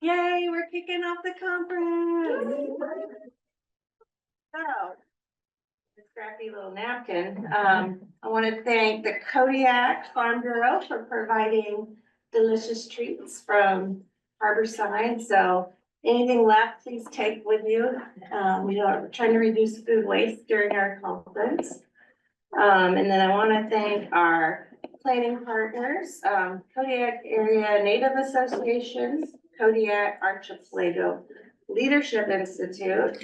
Yay, we're kicking off the conference. So, this scrappy little napkin. I want to thank the Kodiak Farm Bureau for providing delicious treats from Harborside. So anything left, please take with you. We're trying to reduce food waste during our conference. And then I want to thank our planning partners, Kodiak Area Native Association, Kodiak Archipelago Leadership Institute,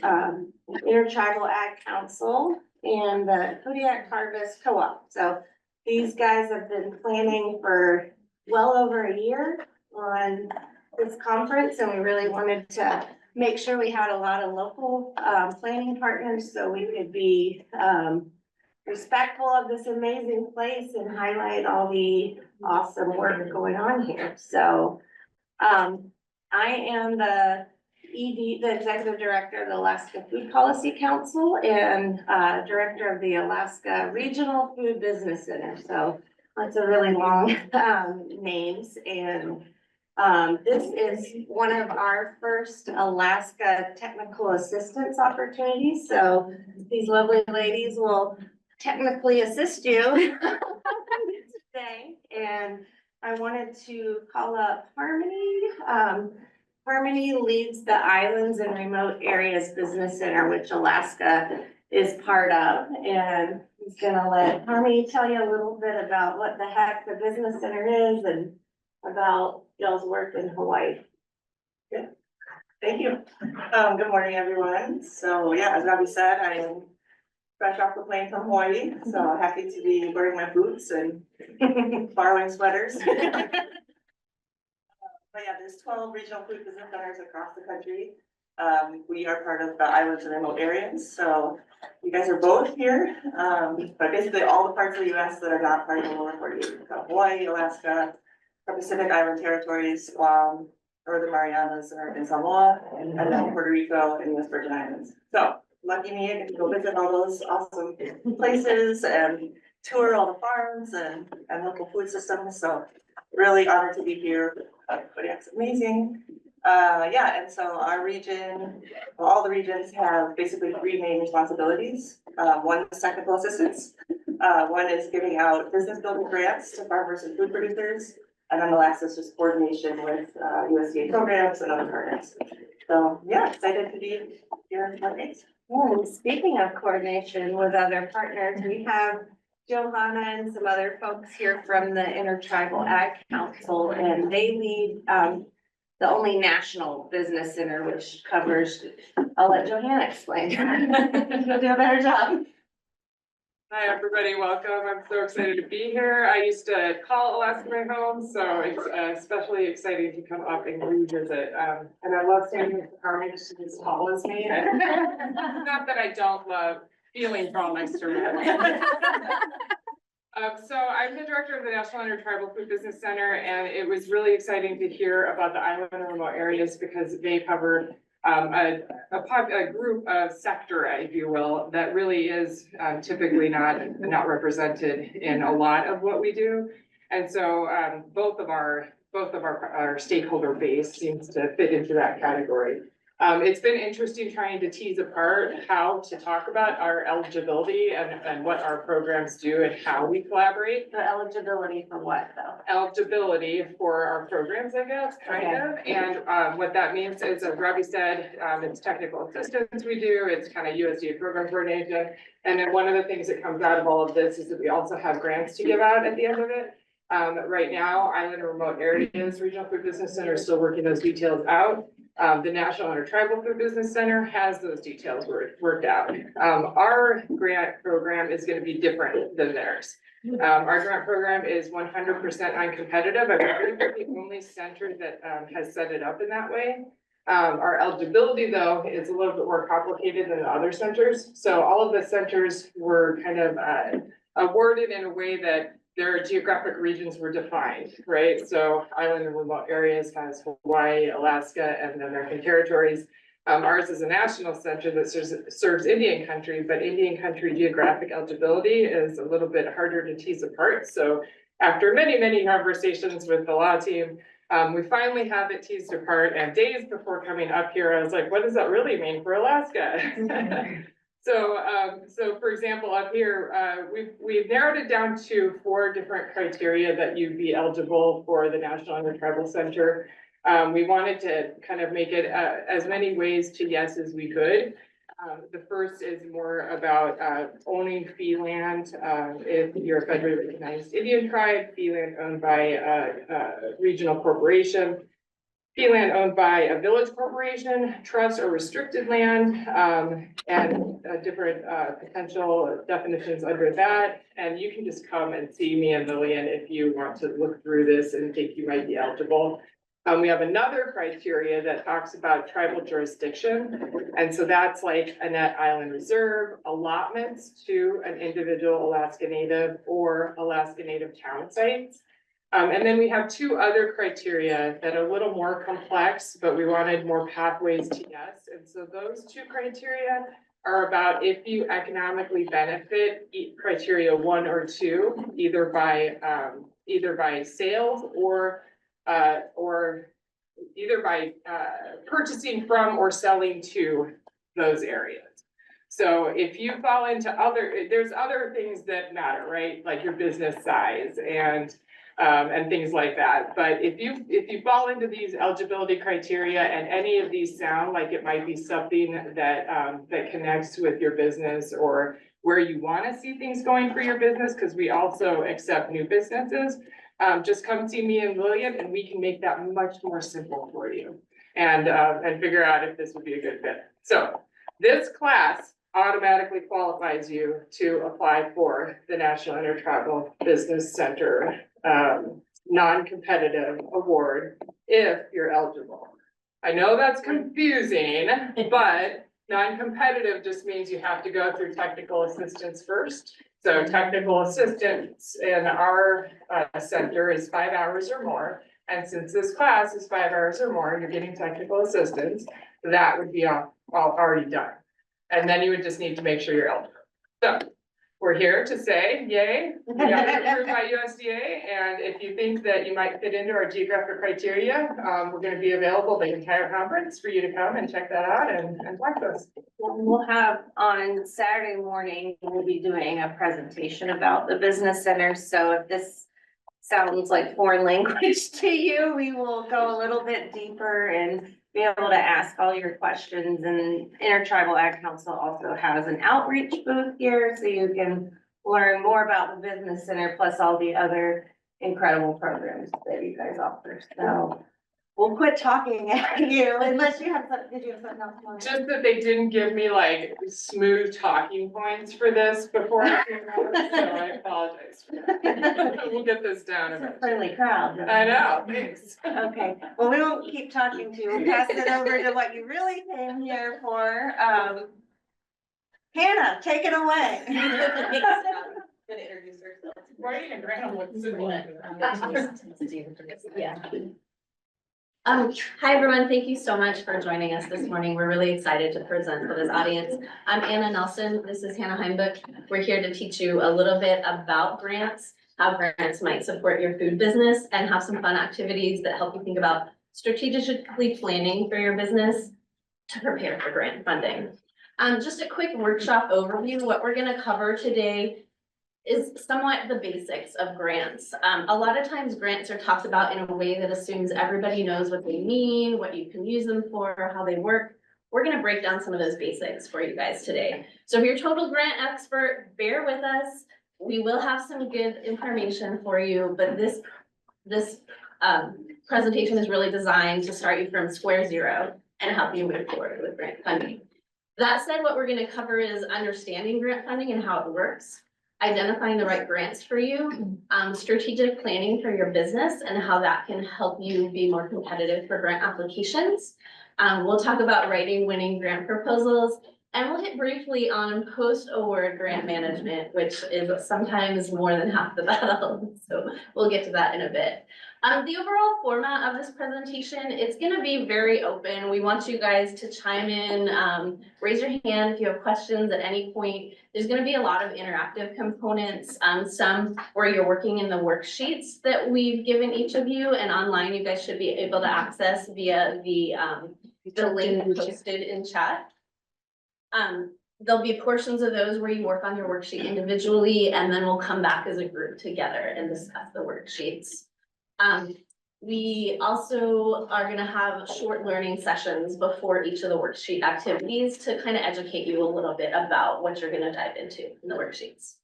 Intertribal Ag Council, and the Kodiak Harvest Co-op. So these guys have been planning for well over a year on this conference, and we really wanted to make sure we had a lot of local planning partners so we could be respectful of this amazing place and highlight all the awesome work going on here. So I am the Executive Director of the Alaska Food Policy Council and Director of the Alaska Regional Food Business Center. So that's a really long names. And this is one of our first Alaska technical assistance opportunities. So these lovely ladies will technically assist you today. And I wanted to call up Harmony. Harmony leads the Islands and Remote Areas Business Center, which Alaska is part of. And he's gonna let Harmony tell you a little bit about what the heck the business center is and about y'all's work in Hawaii. Good. Thank you. Good morning, everyone. So yeah, as Robbie said, I am fresh off the plane from Hawaii, so happy to be wearing my boots and borrowing sweaters. But yeah, there's 12 regional food business centers across the country. We are part of the Islands and Remote Areas, so you guys are both here. But basically all the parts of the US that are not part of the lower 48, so Hawaii, Alaska, the Pacific Island territories, Guam, Northern Marianas, and Samoa, and then Puerto Rico and US Virgin Islands. So lucky me, I get to go visit all those awesome places and tour all the farms and local food systems. So really honored to be here. Kodiak's amazing. Yeah, and so our region, well, all the regions have basically three main responsibilities. One is technical assistance. One is giving out business building grants to farmers and food producers. And then the last is just coordination with USDA programs and other partners. So yeah, excited to be here in Marquette. And speaking of coordination with other partners, we have Johanna and some other folks here from the Intertribal Ag Council, and they lead the only national business center, which covers, I'll let Johanna explain. She'll do a better job. Hi, everybody. Welcome. I'm so excited to be here. I used to call Alaska my home, so it's especially exciting to come up and revisit. And I love standing with Carmen. She's as tall as me. And not that I don't love feeling tall next to her. So I'm the director of the National Intertribal Food Business Center, and it was really exciting to hear about the island and remote areas because they cover a group of sector, if you will, that really is typically not represented in a lot of what we do. And so both of our stakeholder base seems to fit into that category. It's been interesting trying to tease apart how to talk about our eligibility and what our programs do and how we collaborate. The eligibility for what though? Eligibility for our programs, I guess, kind of. And what that means is, as Robbie said, it's technical assistance we do, it's kind of USDA program coordination. And then one of the things that comes out of all of this is that we also have grants to give out at the end of it. Right now, Island and Remote Areas Regional Food Business Center is still working those details out. The National Intertribal Food Business Center has those details worked out. Our grant program is going to be different than theirs. Our grant program is 100% non-competitive. I believe we're the only center that has set it up in that way. Our eligibility, though, is a little bit more complicated than the other centers. So all of the centers were kind of awarded in a way that their geographic regions were defined, right? So Island and Remote Areas has Hawaii, Alaska, and the American territories. Ours is a national center that serves Indian country, but Indian country geographic eligibility is a little bit harder to tease apart. So after many, many conversations with the law team, We finally have it teased apart, and days before coming up here, I was like, what does that really mean for Alaska? So for example, up here, we've narrowed it down to 4 different criteria that you'd be eligible for the National Intertribal Center. We wanted to kind of make it as many ways to yes as we could. The first is more about owning fee land. If you're a federally recognized Indian tribe, fee land owned by a regional corporation, fee land owned by a village corporation, trust or restricted land, and different potential definitions under that. And you can just come and see me and Lillian if you want to look through this and think you might be eligible. We have another criteria that talks about tribal jurisdiction. And so that's like a net island reserve, allotments to an individual Alaska Native or Alaska Native town sites. And then we have 2 other criteria that are a little more complex, but we wanted more pathways to yes. And so those 2 criteria are about if you economically benefit criteria 1 or 2, either by sales or either by purchasing from or selling to those areas. So if you fall into there's other things that matter, right? Like your business size and things like that. But if you fall into these eligibility criteria and any of these sound like it might be something that connects with your business or where you want to see things going for your business, because we also accept new businesses, just come see me and Lillian and we can make that much more simple for you and figure out if this would be a good fit. So this class automatically qualifies you to apply for the National Intertribal Business Center non-competitive award if you're eligible. I know that's confusing, but non-competitive just means you have to go through technical assistance first. So technical assistance in our center is 5 hours or more. And since this class is 5 hours or more, you're getting technical assistance, that would be all already done. And then you would just need to make sure you're eligible. So we're here to say, yay, we got it approved by USDA. And if you think that you might fit into our geographic criteria, we're going to be available the entire conference for you to come and check that out and talk to us. We'll have on Saturday morning, we'll be doing a presentation about the business center. So if this sounds like foreign language to you, we will go a little bit deeper and be able to ask all your questions. And Intertribal Ag Council also has an outreach booth here, so you can learn more about the business center, plus all the other incredible programs that you guys offer. So we'll quit talking at you unless you have something, did you have something else? Just that they didn't give me like smooth talking points for this before I came out, so I apologize for that. We'll get this down It's a eventually. friendly crowd. I know, thanks. Okay, well, we won't keep talking to you. We'll pass it over to what you really came here for. Hannah, take it away. Gonna introduce herself. Writing a grant with Yeah. Hi, everyone. Thank you so much for joining us this morning. We're really excited to present to this audience. I'm Anna Nelson. This is Hannah Heimbuch. We're here to teach you a little bit about grants, how grants might support your food business, and have some fun activities that help you think about strategically planning for your business to prepare for grant funding. Just a quick workshop overview. What we're going to cover today is somewhat the basics of grants. A lot of times grants are talked about in a way that assumes everybody knows what they mean, what you can use them for, how they work. We're gonna break down some of those basics for you guys today. So if you're a total grant expert, bear with us. We will have some good information for you, but this presentation is really designed to start you from square zero and help you move forward with grant funding. That said, what we're gonna cover is understanding grant funding and how it works, identifying the right grants for you, strategic planning for your business and how that can help you be more competitive for grant applications. We'll talk about writing winning grant proposals, and we'll hit briefly on post-award grant management, which is sometimes more than half the battle. So we'll get to that in a bit. The overall format of this presentation, it's gonna be very open. We want you guys to chime in, raise your hand if you have questions at any point. There's gonna be a lot of interactive components, some where you're working in the worksheets that we've given each of you, and online you guys should be able to access via the link posted in chat. There'll be portions of those where you work on your worksheet individually, and then we'll come back as a group together and discuss the worksheets. We also are gonna have short learning sessions before each of the worksheet activities to kind of educate you a little bit about what you're gonna dive into in the worksheets.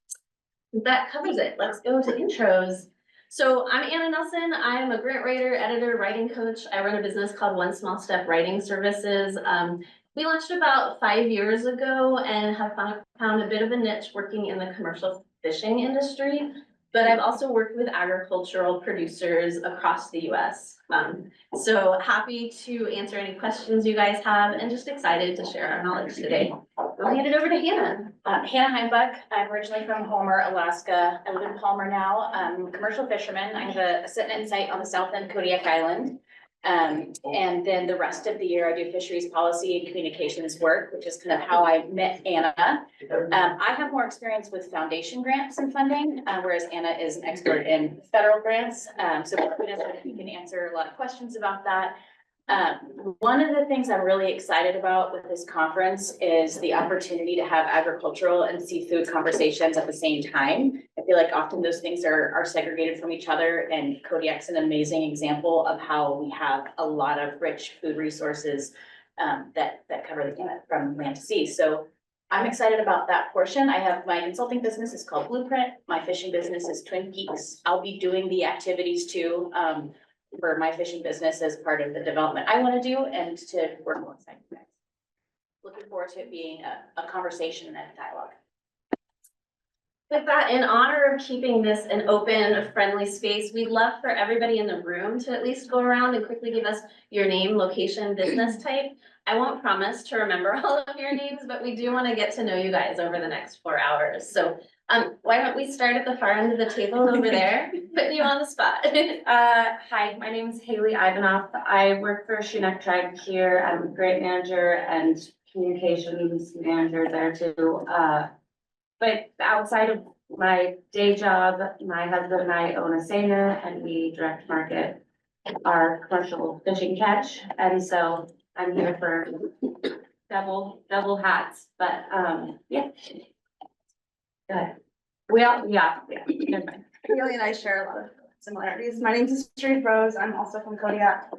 That covers it. Let's go to intros. So I'm Anna Nelson. I am a grant writer, editor, writing coach. I run a business called One Small Step Writing Services. We launched about 5 years ago and have found a bit of a niche working in the commercial fishing industry. But I've also worked with agricultural producers across the US. So happy to answer any questions you guys have and just excited to share our knowledge today. I'll hand it over to Hannah. Hannah Heimbuch. I'm originally from Homer, Alaska. I live in Palmer now. I'm a commercial fisherman. I have a sit-in site on the south end Kodiak Island. And then the rest of the year I do fisheries policy and communications work, which is kind of how I met Anna. I have more experience with foundation grants and funding, whereas Anna is an expert in federal grants. So we can answer a lot of questions about that. One of the things I'm really excited about with this conference is the opportunity to have agricultural and seafood conversations at the same time. I feel like often those things are segregated from each other, and Kodiak's an amazing example of how we have a lot of rich food resources that cover the gamut from land to sea. So I'm excited about that portion. I have my consulting business is called Blueprint. My fishing business is Twin Peaks. I'll be doing the activities too. For my fishing business as part of the development I want to do and to work alongside you guys. Looking forward to it being a conversation and a dialogue. With that, in honor of keeping this an open, friendly space, we'd love for everybody in the room to at least go around and quickly give us your name, location, business type. I won't promise to remember all of your names, but we do want to get to know you guys over the next 4 hours. So why don't we start at the far end of the table over there, putting you on the spot. Hi, my name is Haley Ivanoff. I work for Chinook Tribe here. I'm a grant manager and communications manager there too. But outside of my day job, my husband and I own a seiner and we direct market our commercial fishing catch. And so I'm here for double hats, but yeah. Good. Yeah. Haley and I share a lot of similarities. My name is Street Rose. I'm also from Kodiak.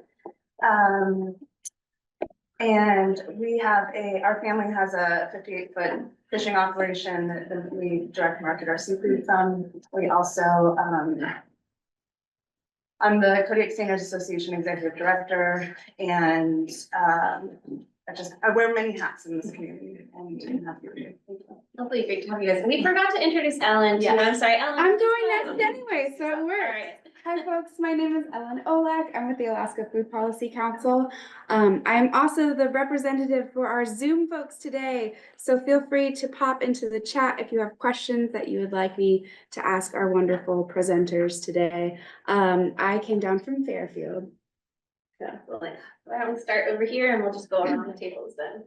And we have our family has a 58-foot fishing operation that we direct market our seafood from. We also, I'm the Kodiak Seniors Association Executive Director, and I wear many hats in this community and happy to be here. Thank you. Hopefully great to have you guys. We forgot to introduce Ellen too. Yes. I'm sorry, Ellen. I'm going next anyway, so it All works. right. Hi, folks. My name is Ellen Olak. I'm with the Alaska Food Policy Council. I'm also the representative for our Zoom folks today, so feel free to pop into the chat if you have questions that you would like me to ask our wonderful presenters today. I came down from Fairfield. Why don't we start over here and we'll just go around the tables then.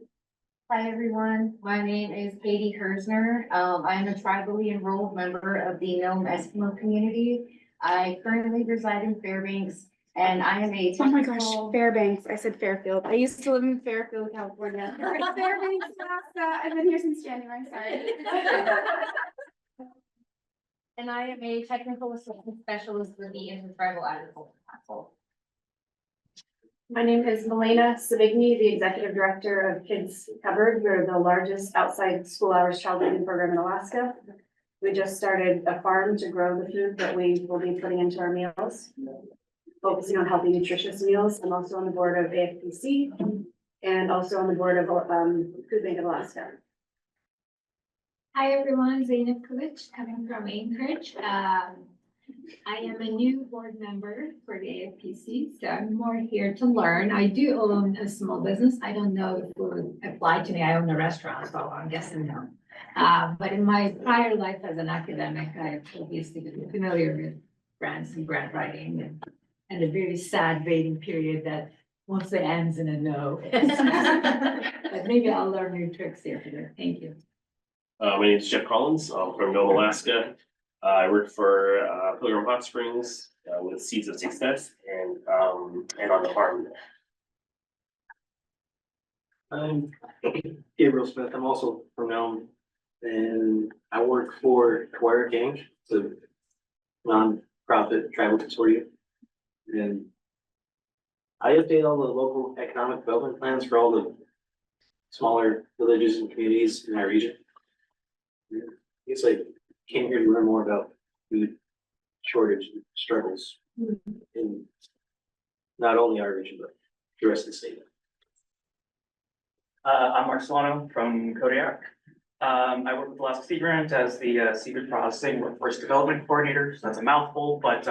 Hi, everyone. My name is Katie Hersner. I am a tribally enrolled member of the Nome Eskimo community. I currently reside in Fairbanks, and I am a Oh my gosh, technical- Fairbanks. I said Fairfield. I used to live in Fairfield, California. Fairbanks, Alaska. I've been here since January, sorry. And I am a technical assistant specialist for the Intertribal Agriculture Council. My name is Milena Savigny, the Executive Director of Kids Covered. We're the largest outside school hours child feeding program in Alaska. We just started a farm to grow the food that we will be putting into our meals, focusing on healthy, nutritious meals. I'm also on the board of AFPC and also on the board of Food Bank of Alaska. Hi, everyone. Zainab Kulich, coming from Anchorage. I am a new board member for the AFPC, so I'm more here to learn. I do own a small business. I don't know if it would apply to me. I own a restaurant, so I'm guessing no. But in my prior life as an academic, I've obviously been familiar with grants and grant writing and a very sad waiting period that mostly ends in a no. But maybe I'll learn new tricks here today. Thank you. My name is Jeff Collins. I'm from Nome, Alaska. I work for Pilgrim Hot Springs with Seeds of Success and on the farm. I'm Gabriel Smith. I'm also from Nome, and I work for Twire Gang, it's a non-profit tribal consortium. And I update all the local economic development plans for all the smaller villages and communities in our region. I guess I came here to learn more about food shortage and struggles in not only our region, but the rest of the state. I'm Mark Solano from Kodiak. I work with Alaska Sea Grant as the seafood processing workforce development coordinator. So that's a mouthful, but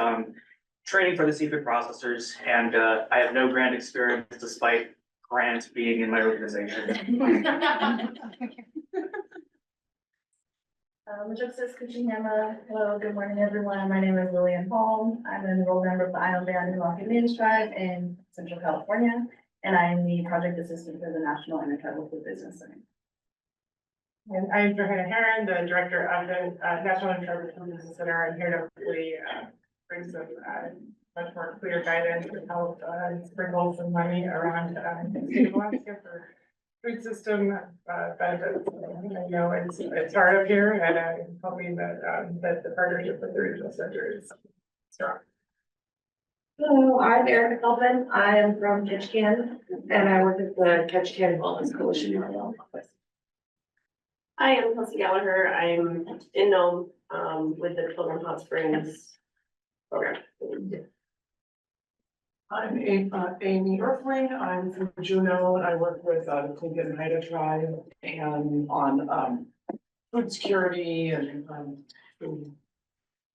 training for the seafood processors. And I have no grant experience despite grants being in my organization. Hello, good morning, everyone. My name is Lillian Palm. I'm an enrolled member of the Island Band Rock Indians Tribe in Central California, and I am the project assistant for the National Intertribal Food Business Center. And I'm Johanna Herron, the director of the National Intertribal Food Business Center. I'm here to hopefully bring some much more clear guidance and help sprinkle some money around the state of Alaska for food system benefits. I know it's hard up here, and I'm hoping that the partnership with the regional center is strong. Hello, I'm Erica Feldman. I am from Ketchikan, and I work at the Ketchikan Wellness Coalition in our office. Hi, I'm Kelsey Gallagher. I'm in Nome, with the Pilgrim Hot Springs program. I'm Amy Earthling. I'm from Juneau, and I work with the Clinton and Haida tribe and on food security and food.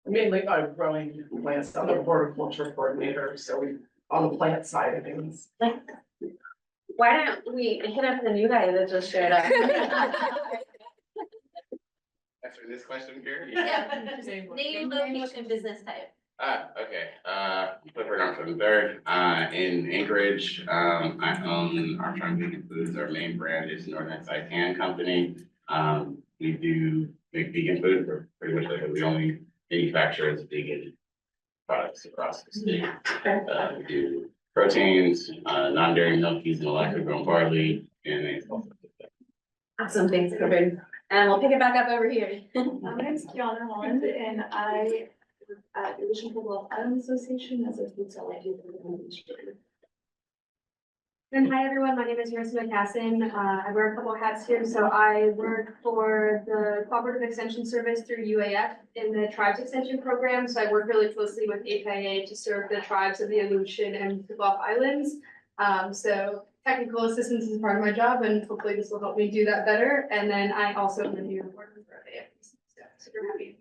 Mainly growing plants. I'm a horticulture coordinator, so we on the plant side of things. Why don't we hit up the new guy that just showed up? Answer this question here? Yeah. Name, location, business type. Okay, Clifford Armstrong III, in Anchorage, I own Armstrong Vegan Foods. Our main brand is Northern Saipan Company. We do make vegan food. We're pretty much like the only manufacturers of vegan products across the state. We do proteins, non-dairy milk using lactose grown barley, and eggs. Awesome, thanks, Clifford. And we'll pick it back up over here. My name is Kiana Holland, and I work at the Mission Football Island Association as a food cell ID for the administrator. And hi, everyone. My name is Marissa McCassin. I wear a couple of hats here. So I work for the Cooperative Extension Service through UAF in the Tribes Extension Program. So I work really closely with APIA to serve the tribes of the Aleutian and the Gulf Islands. So technical assistance is part of my job, and hopefully this will help me do that better. And then I also am the new board member of AFPC. So super happy.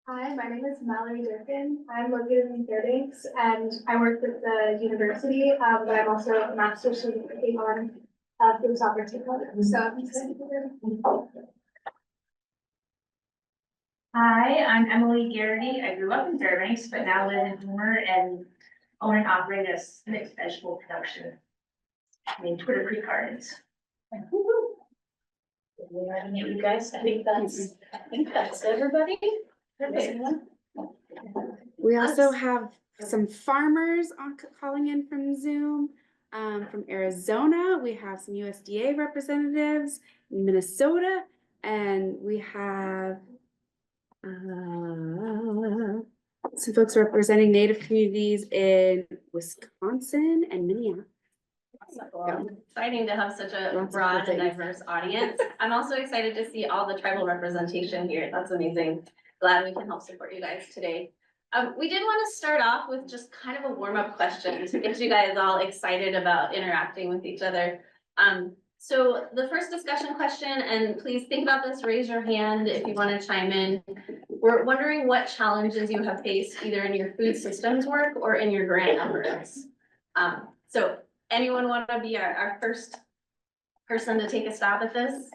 Hi, my name is Mallory Durkin. I'm located in Fairbanks, and I work with the university, but I'm also a master's student working on food sovereignty programs. So I'm excited for them. Hi, I'm Emily Garrity. I grew up in Fairbanks, but now live in Homer and own and operate a mixed vegetable production. Twitter Creek Gardens. You guys, I think that's everybody. We also have some farmers calling in from Zoom. From Arizona, we have some USDA representatives in Minnesota, and we have some folks representing Native communities in Wisconsin and Minneapolis. Exciting to have such a broad and diverse audience. I'm also excited to see all the tribal representation here. That's amazing. Glad we can help support you guys today. We did want to start off with just kind of a warm-up question to get you guys all excited about interacting with each other. So the first discussion question, and please think about this, raise your hand if you want to chime in. We're wondering what challenges you have faced either in your food systems work or in your grant efforts. So anyone want to be our first person to take a stab at this?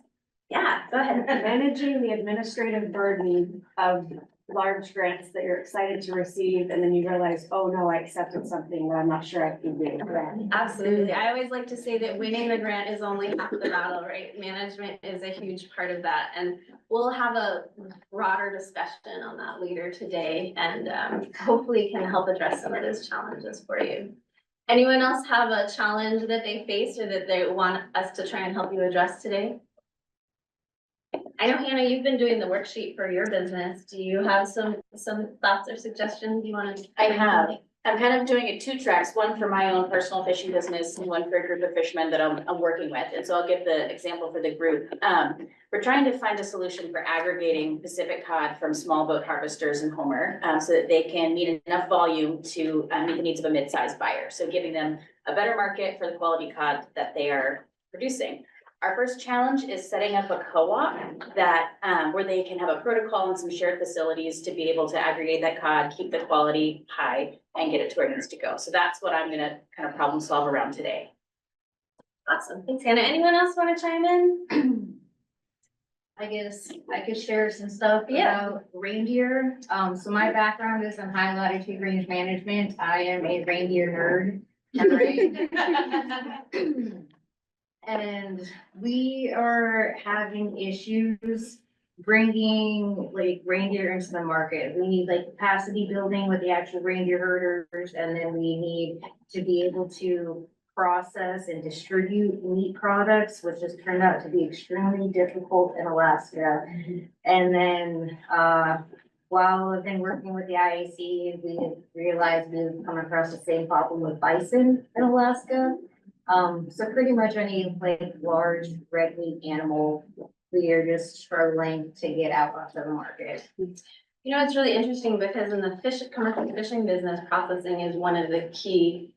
Yeah, go ahead. Managing the administrative burden of large grants that you're excited to receive, and then you realize, oh no, I accepted something that I'm not sure I can do. Absolutely. I always like to say that winning the grant is only half the battle, right? Management is a huge part of that. And we'll have a broader discussion on that later today and hopefully can help address some of those challenges for you. Anyone else have a challenge that they face or that they want us to try and help you address today? I know, Hannah, you've been doing the worksheet for your business. Do you have some thoughts or suggestions you want to? I have. I'm kind of doing it two tracks, one for my own personal fishing business and one for a group of fishermen that I'm working with. And so I'll give the example for the group. We're trying to find a solution for aggregating Pacific cod from small boat harvesters in Homer, so that they can meet enough volume to meet the needs of a mid-sized buyer. So giving them a better market for the quality cod that they are producing. Our first challenge is setting up a co-op that, where they can have a protocol and some shared facilities to be able to aggregate that cod, keep the quality high, and get it to where it needs to go. So that's what I'm gonna kind of problem solve around today. Awesome. Thanks, Hannah. Anyone else want to chime in? I guess I could share some stuff about reindeer. So my background is in high latitude range management. I am a reindeer nerd. And we are having issues bringing like reindeer into the market. We need like capacity building with the actual reindeer herders, and then we need to be able to process and distribute meat products, which has turned out to be extremely difficult in Alaska. And then, while I've been working with the IAC, we have realized we've come across the same problem with bison in Alaska. So pretty much any like large red meat animal, we are just struggling to get out onto the market. You know, it's really interesting because in the commercial fishing business, processing is one of the key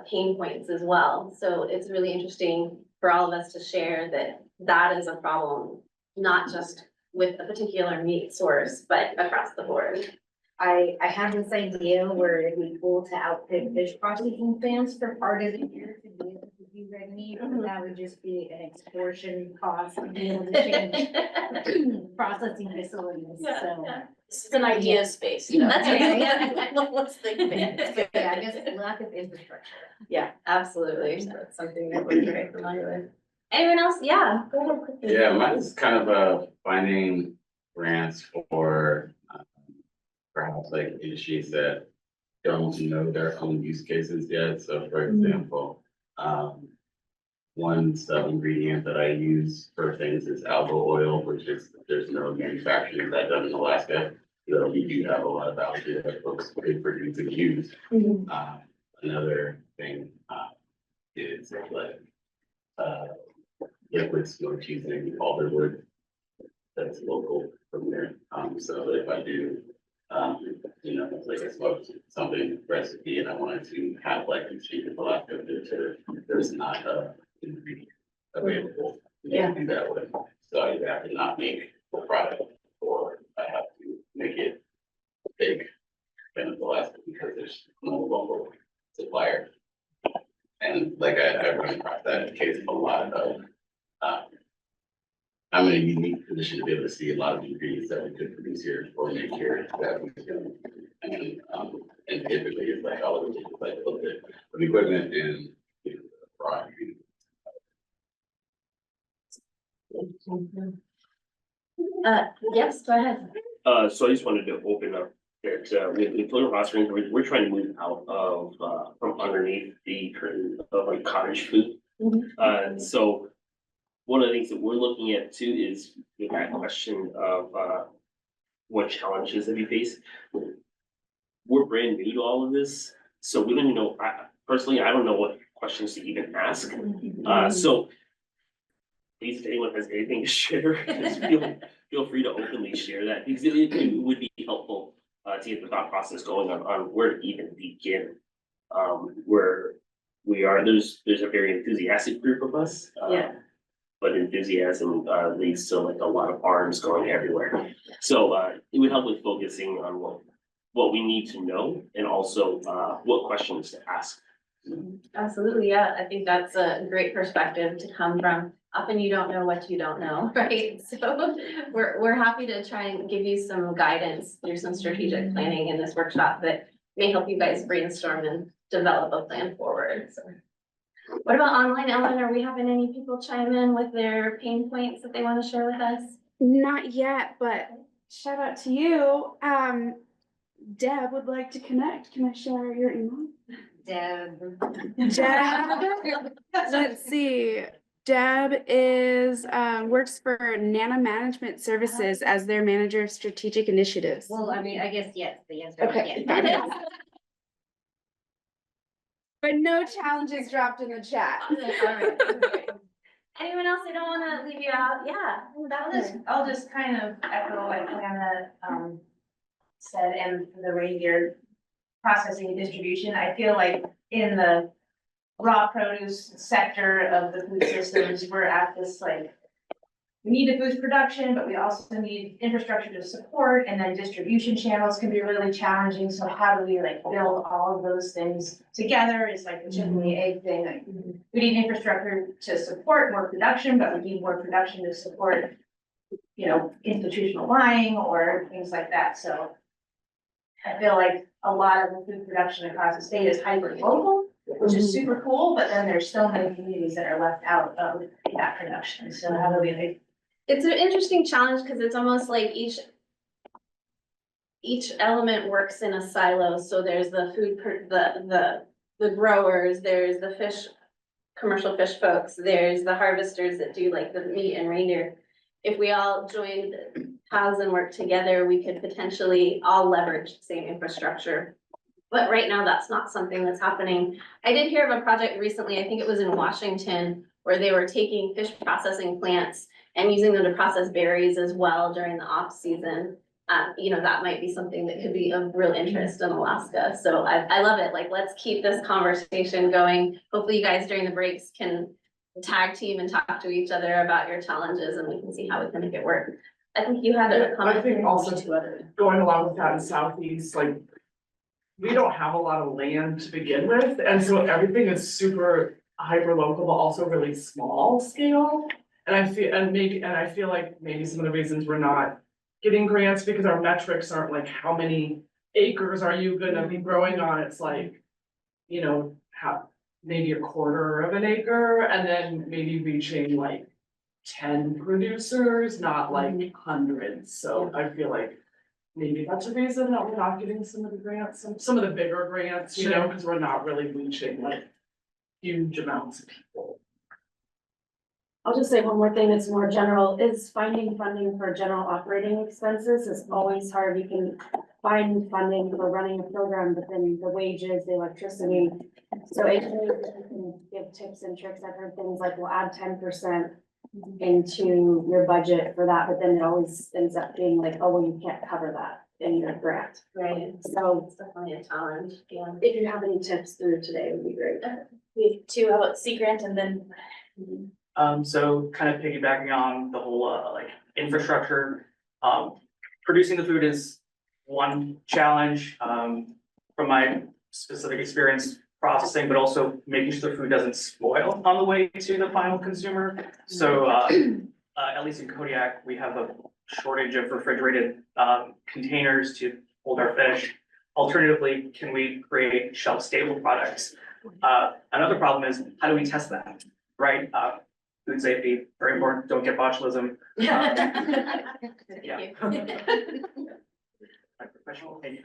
pain points as well. So it's really interesting for all of us to share that that is a problem, not just with a particular meat source, but across the board. I have this idea where it'd be cool to outfit fish processing plants for part of the year to be able to do red meat, but that would just be an extortion cost to be able to change processing facilities, so. This is an idea space. That's right. Let's think of it. Yeah, I guess lack of infrastructure. Yeah, absolutely. That's something that we're very familiar with. Anyone else? Yeah, go ahead quickly. Yeah, mine's kind of finding grants for perhaps like industries that don't know their own use cases yet. So for example, one sub ingredient that I use for things is algal oil, which is, there's no manufacturing of that done in Alaska. So we do have a lot of algae that folks could produce and use. Another thing is like liquid smoke using alderwood that's local from there. So if I do you know, like I smoked something recipe and I wanted to have like a cheap in Alaska, there's not a ingredient available. Yeah. In that way. So I either have to not make the product or I have to make it big in Alaska because there's no local supplier. And like I run across that in case of a lot of I'm in a unique position to be able to see a lot of ingredients that we could produce here or make here that we can. And typically it's like all of it is like a little bit of equipment and, you know, raw ingredients. Yes, go ahead. So I just wanted to open up that with Florida Rostering, we're trying to move out of from underneath the curtain of like cottage food. So one of the things that we're looking at too is with that question of what challenges have you faced? We're brand new to all of this, so we don't even know, personally, I don't know what questions to even ask. So please, if anyone has anything to share, just feel free to openly share that, because it would be helpful to get the thought process going on where to even begin. Where we are, there's a very enthusiastic group of us. But enthusiasm leads to like a lot of arms going everywhere. So it would help with focusing on what we need to know and also what questions to ask Absolutely, yeah, I think that's a great perspective to come from. Often you don't know what you don't know, right? So we're happy to try and give you some guidance through some strategic planning in this workshop that may help you guys brainstorm and develop a plan forward, so. What about online, Ellen? Are we having any people chime in with their pain points that they want to share with us? Not yet, but shout out to you. Deb would like to connect. Can I share your email? Deb. Deb, let's see. Deb is, works for Nana Management Services as their manager of strategic initiatives. Well, I mean, I guess yes, the answer is Okay, yes. fabulous. But no challenges dropped in the chat. All right. Anyone else? I don't want to leave you out. Yeah, that was. I'll just kind of echo what Hannah, said, and the reindeer processing and distribution. I feel like in the raw produce sector of the food systems, we're at this like, we need the food production, but we also need infrastructure to support, and then distribution channels can be really challenging. So how do we like build all of those things together? It's like the chicken and the egg thing. Like we need infrastructure to support more production, but we need more production to support, you know, institutional buying or things like that. So I feel like a lot of the food production across the state is hyper local, which is super cool, but then there's so many communities that are left out of that production. So how do we like? It's an interesting challenge because it's almost like each element works in a silo. So there's the food, the growers, there's the fish, commercial fish folks, there's the harvesters that do like the meat and reindeer. If we all joined paths and work together, we could potentially all leverage the same infrastructure. But right now, that's not something that's happening. I did hear of a project recently, I think it was in Washington, where they were taking fish processing plants and using them to process berries as well during the off season. You know, that might be something that could be of real interest in Alaska. So I love it. Like, let's keep this conversation going. Hopefully you guys during the breaks can tag team and talk to each other about your challenges and we can see how we can make it work. I think you had a comment. I think also going along with that in Southeast, like, we don't have a lot of land to begin with, and so everything is super hyper local, but also really small scale. And I feel like maybe some of the reasons we're not getting grants because our metrics aren't like how many acres are you gonna be growing on? It's like, you know, maybe a quarter of an acre and then maybe reaching like 10 producers, not like hundreds. So I feel like maybe that's a reason that we're not getting some of the grants, some of the bigger grants, you know, because we're not really reaching like huge amounts of people. I'll just say one more thing that's more general, is finding funding for general operating expenses is always hard. You can find funding for running a program, but then the wages, the electricity. So you can give tips and tricks. I've heard things like, we'll add 10% into your budget for that, but then it always ends up being like, oh, well, you can't cover that in your grant. Right. So It's definitely a challenge. Yeah. if you have any tips through today, it would be great. We have two, how about Sea Grant and then. So kind of piggybacking on the whole, like infrastructure, producing the food is one challenge, from my specific experience processing, but also making sure the food doesn't spoil on the way to the final consumer. So, at least in Kodiak, we have a shortage of refrigerated, containers to hold our fish. Alternatively, can we create shelf-stable products? Another problem is, how do we test that, right? Food safety, very important, don't get botulism. Yeah. My professional opinion.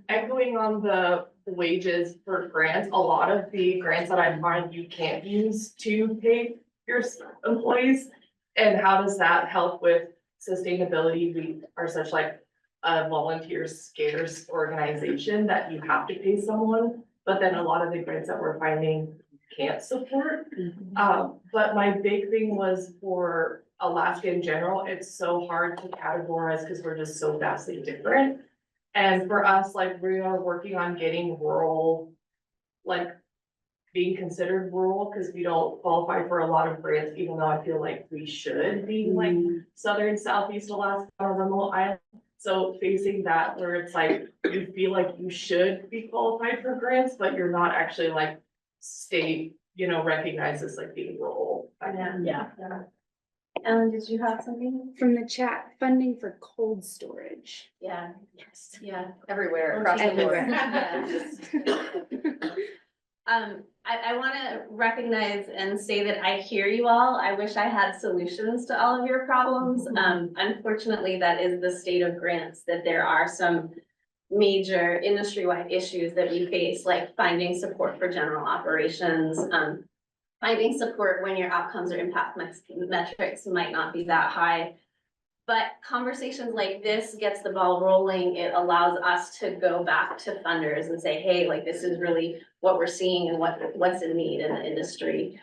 Echoing on the wages for grants, a lot of the grants that I find you can't use to pay your employees. And how does that help with sustainability? We are such like a volunteer scarce organization that you have to pay someone, but then a lot of the grants that we're finding can't support. But my big thing was for Alaska in general, it's so hard to categorize because we're just so vastly different. And for us, like, we are working on getting rural, like being considered rural, because we don't qualify for a lot of grants, even though I feel like we should be like southern, southeast Alaska or remote island. So facing that where it's like, you feel like you should be qualified for grants, but you're not actually like state, recognized as like being role. Yeah. Ellen, did you have something? From the chat, funding for cold storage. Yeah, yeah. Everywhere, across the board. I wanna recognize and say that I hear you all. I wish I had solutions to all of your problems. Unfortunately, that is the state of grants, that there are some major industry-wide issues that we face, like finding support for general operations, finding support when your outcomes or impact metrics might not be that high. But conversations like this gets the ball rolling. It allows us to go back to funders and say, hey, like this is really what we're seeing and what's in need in the industry.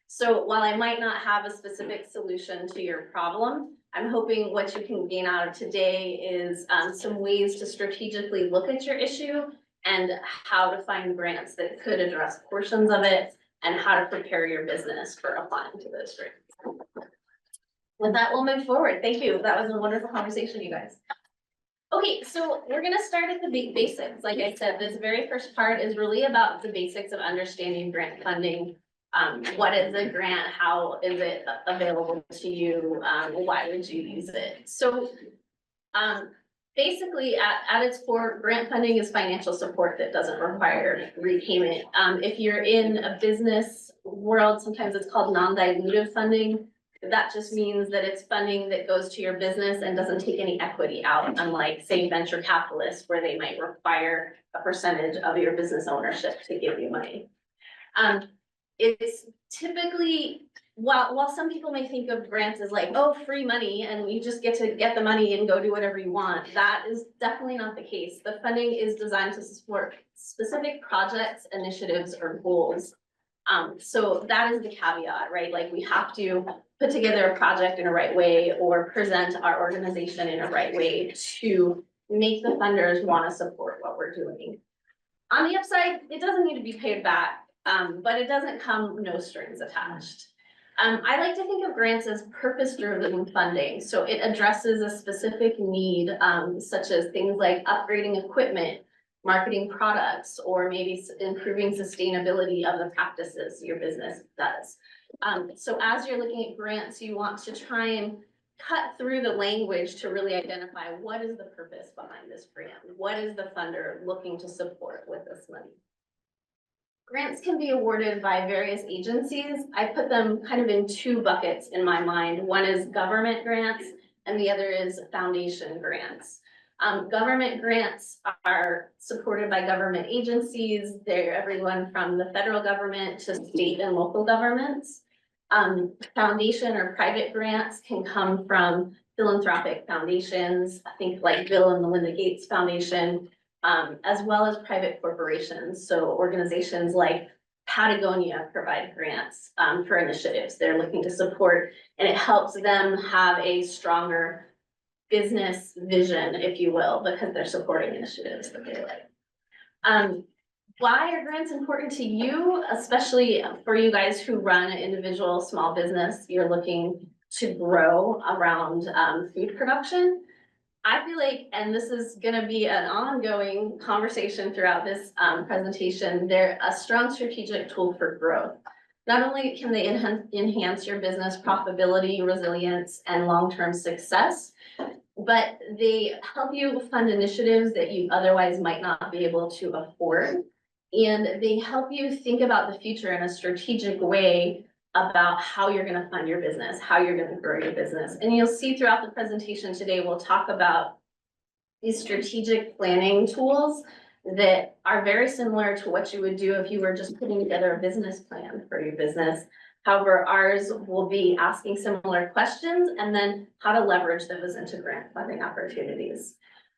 So while I might not have a specific solution to your problem, I'm hoping what you can gain out of today is some ways to strategically look at your issue and how to find grants that could address portions of it and how to prepare your business for applying to those grants. With that, we'll move forward. Thank you. That was a wonderful conversation, you guys. Okay, so we're gonna start at the basics. Like I said, this very first part is really about the basics of understanding grant funding. What is a grant? How is it available to you? Why would you use it? So basically at its core, grant funding is financial support that doesn't require repayment. If you're in a business world, sometimes it's called non-dilutive funding. That just means that it's funding that goes to your business and doesn't take any equity out, unlike, say, venture capitalists, where they might require a percentage of your business ownership to give you money. It's typically, while some people may think of grants as like, oh, free money, and you just get to get the money and go do whatever you want, that is definitely not the case. The funding is designed to support specific projects, initiatives, or goals. So that is the caveat, right? Like we have to put together a project in a right way or present our organization in a right way to make the funders want to support what we're doing. On the upside, it doesn't need to be paid back, but it doesn't come no strings attached. I like to think of grants as purpose-driven funding. So it addresses a specific need, such as things like upgrading equipment, marketing products, or maybe improving sustainability of the practices your business does. So as you're looking at grants, you want to try and cut through the language to really identify what is the purpose behind this grant? What is the funder looking to support with this money? Grants can be awarded by various agencies. I put them kind of in two buckets in my mind. One is government grants and the other is foundation grants. Government grants are supported by government agencies. They're everyone from the federal government to state and local governments. Foundation or private grants can come from philanthropic foundations, I think like Bill and Melinda Gates Foundation, as well as private corporations. So organizations like Patagonia provide grants for initiatives they're looking to support, and it helps them have a stronger business vision, if you will, because they're supporting initiatives that they like. Why are grants important to you, especially for you guys who run an individual small business? You're looking to grow around food production. I feel like, and this is gonna be an ongoing conversation throughout this presentation, they're a strong strategic tool for growth. Not only can they enhance your business profitability, resilience, and long-term success, but they help you fund initiatives that you otherwise might not be able to afford. And they help you think about the future in a strategic way about how you're gonna fund your business, how you're gonna grow your business. And you'll see throughout the presentation today, we'll talk about these strategic planning tools that are very similar to what you would do if you were just putting together a business plan for your business. However, ours will be asking similar questions and then how to leverage those into grant funding opportunities.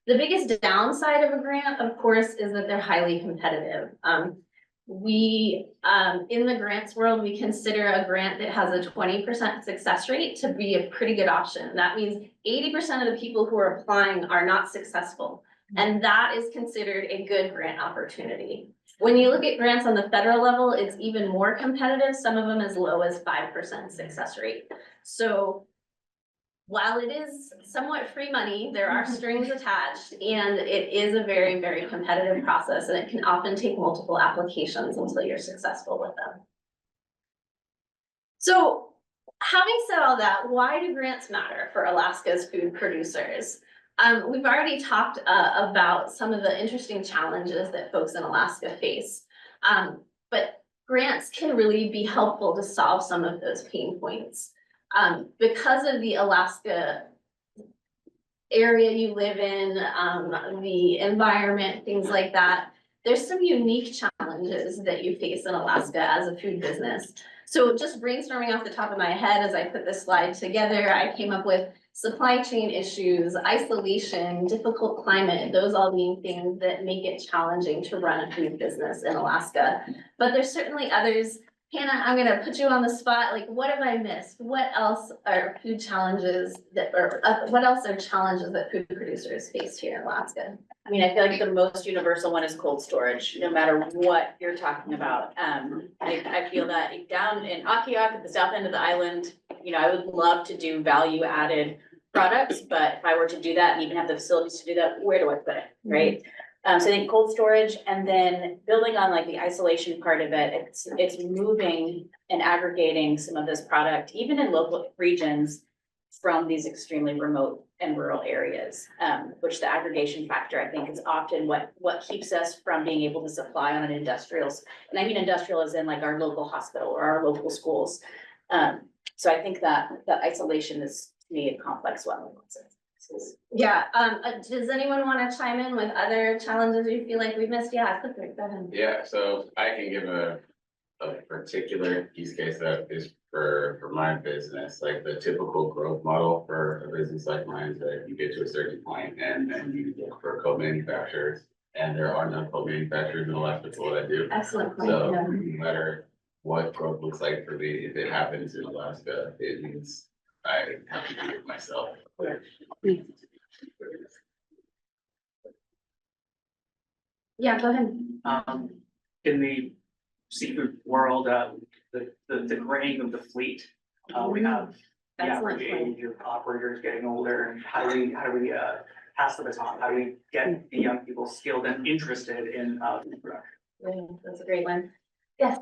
The biggest downside of a grant, of course, is that they're highly competitive. In the grants world, we consider a grant that has a 20% success rate to be a pretty good option. That means 80% of the people who are applying are not successful. And that is considered a good grant opportunity. When you look at grants on the federal level, it's even more competitive, some of them as low as 5% success rate. So while it is somewhat free money, there are strings attached, and it is a very, very competitive process, and it can often take multiple applications until you're successful with them. So, having said all that, why do grants matter for Alaska's food producers? We've already talked about some of the interesting challenges that folks in Alaska face. But grants can really be helpful to solve some of those pain points. Because of the Alaska area you live in, the environment, things like that, there's some unique challenges that you face in Alaska as a food business. So just brainstorming off the top of my head as I put this slide together, I came up with supply chain issues, isolation, difficult climate, those all being things that make it challenging to run a food business in Alaska. But there's certainly others. Hannah, I'm gonna put you on the spot. Like, what have I missed? What else are food challenges that, or what else are challenges that food producers face here in Alaska? I mean, I feel like the most universal one is cold storage, no matter what you're talking about. I feel that down in Akiak at the south end of the island, you know, I would love to do value added products, but if I were to do that and even have the facilities to do that, where do I put it, right? So I think cold storage, and then building on like the isolation part of it, it's moving and aggregating some of this product, even in local regions, from these extremely remote and rural areas, which the aggregation factor, I think, is often what keeps us from being able to supply on an industrial, and I mean industrial as in like our local hospital or our local schools. So I think that isolation is, to me, a complex one. Yeah, does anyone want to chime in with other challenges you feel like we missed? Yeah, go ahead. Yeah, so I can give a particular use case that is for my business, like the typical growth model for a business like mine is that you get to a certain point and then you look for co-manufacturers, and there are no co-manufacturers in Alaska for what I do. Excellent point, So yeah. no matter what growth looks like for me, if it happens in Alaska, it means I have to do it myself. Yeah, go ahead. In the seafood world, the graying of the fleet, we have the Excellent average point. age of operators getting older, and how do we pass the baton? How do we get the young people skilled and interested in food production? Yeah, that's a great one. Yes.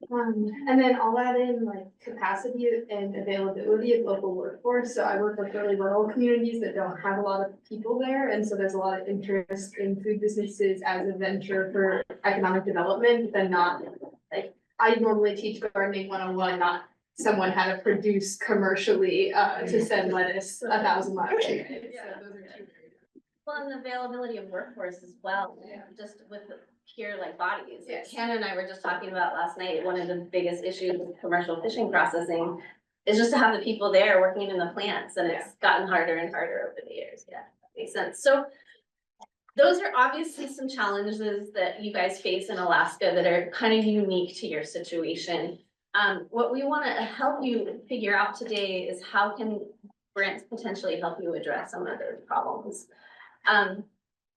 And then I'll add in like capacity and availability of local workforce. So I work with really rural communities that don't have a lot of people there. And so there's a lot of interest in food businesses as a venture for economic development, but then not like, I normally teach gardening 101, not someone how to produce commercially to send lettuce 1,000 miles away. So those are two. Well, and the availability of workforce as well, just with the pure like bodies. Yes. Hannah and I were just talking about last night, one of the biggest issues with commercial fishing processing is just to have the people there working in the plants, and it's gotten harder and harder over the years. Yeah, that makes sense. So those are obviously some challenges that you guys face in Alaska that are kind of unique to your situation. What we want to help you figure out today is how can grants potentially help you address some of those problems.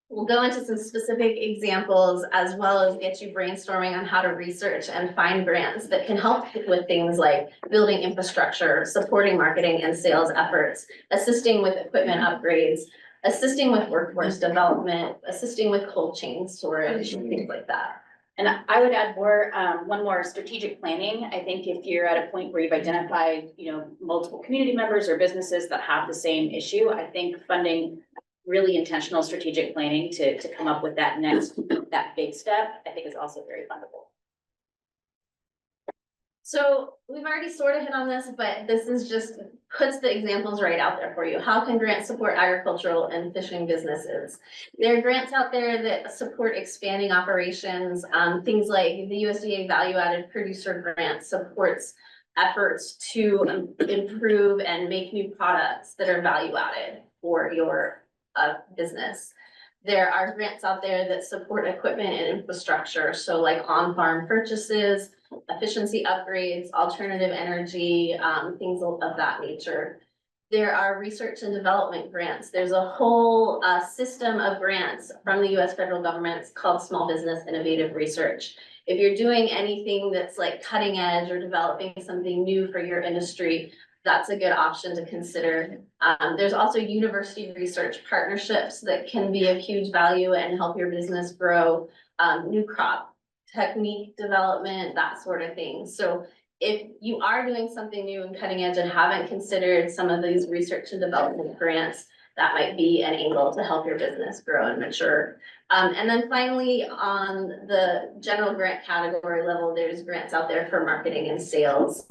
We'll go into some specific examples as well as get you brainstorming on how to research and find grants that can help with things like building infrastructure, supporting marketing and sales efforts, assisting with equipment upgrades, assisting with workforce development, assisting with cold chain storage, and things like that. And I would add one more strategic planning. I think if you're at a point where you've identified, you know, multiple community members or businesses that have the same issue, I think funding really intentional strategic planning to come up with that big step, I think is also very fundable. So we've already sort of hit on this, but this is just puts the examples right out there for you. How can grants support agricultural and fishing businesses? There are grants out there that support expanding operations. Things like the USDA Value Added Producer Grant supports efforts to improve and make new products that are value added for your business. There are grants out there that support equipment and infrastructure. So like on-farm purchases, efficiency upgrades, alternative energy, things of that nature. There are research and development grants. There's a whole system of grants from the US federal government. It's called Small Business Innovative Research. If you're doing anything that's like cutting edge or developing something new for your industry, that's a good option to consider. There's also university research partnerships that can be of huge value and help your business grow, new crop technique development, that sort of thing. So if you are doing something new and cutting edge and haven't considered some of these research and development grants, that might be an angle to help your business grow and mature. And then finally, on the general grant category level, there's grants out there for marketing and sales.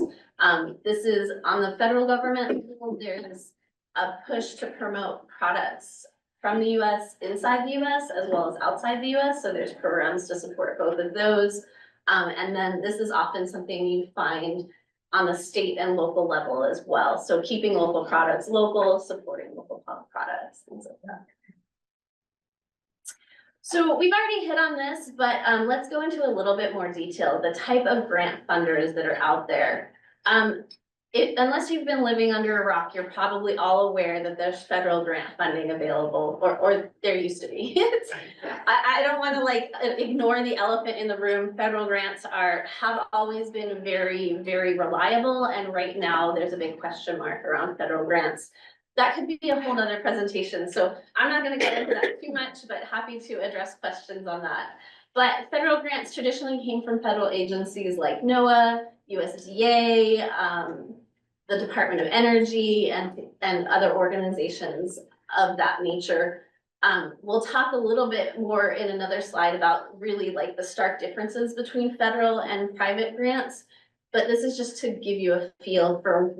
This is on the federal government level, there's a push to promote products from the US inside the US as well as outside the US. So there's programs to support both of those. And then this is often something you find on the state and local level as well. So keeping local products local, supporting local products, things like that. So we've already hit on this, but let's go into a little bit more detail, the type of grant funders that are out there. Unless you've been living under a rock, you're probably all aware that there's federal grant funding available, or there used to be. I don't want to like ignore the elephant in the room. Federal grants have always been very, very reliable, and right now there's a big question mark around federal grants. That could be a whole nother presentation, so I'm not going to get into that too much, but happy to address questions on that. But federal grants traditionally came from federal agencies like NOAA, USDA, the Department of Energy, and other organizations of that nature. We'll talk a little bit more in another slide about really like the stark differences between federal and private grants, but this is just to give you a feel for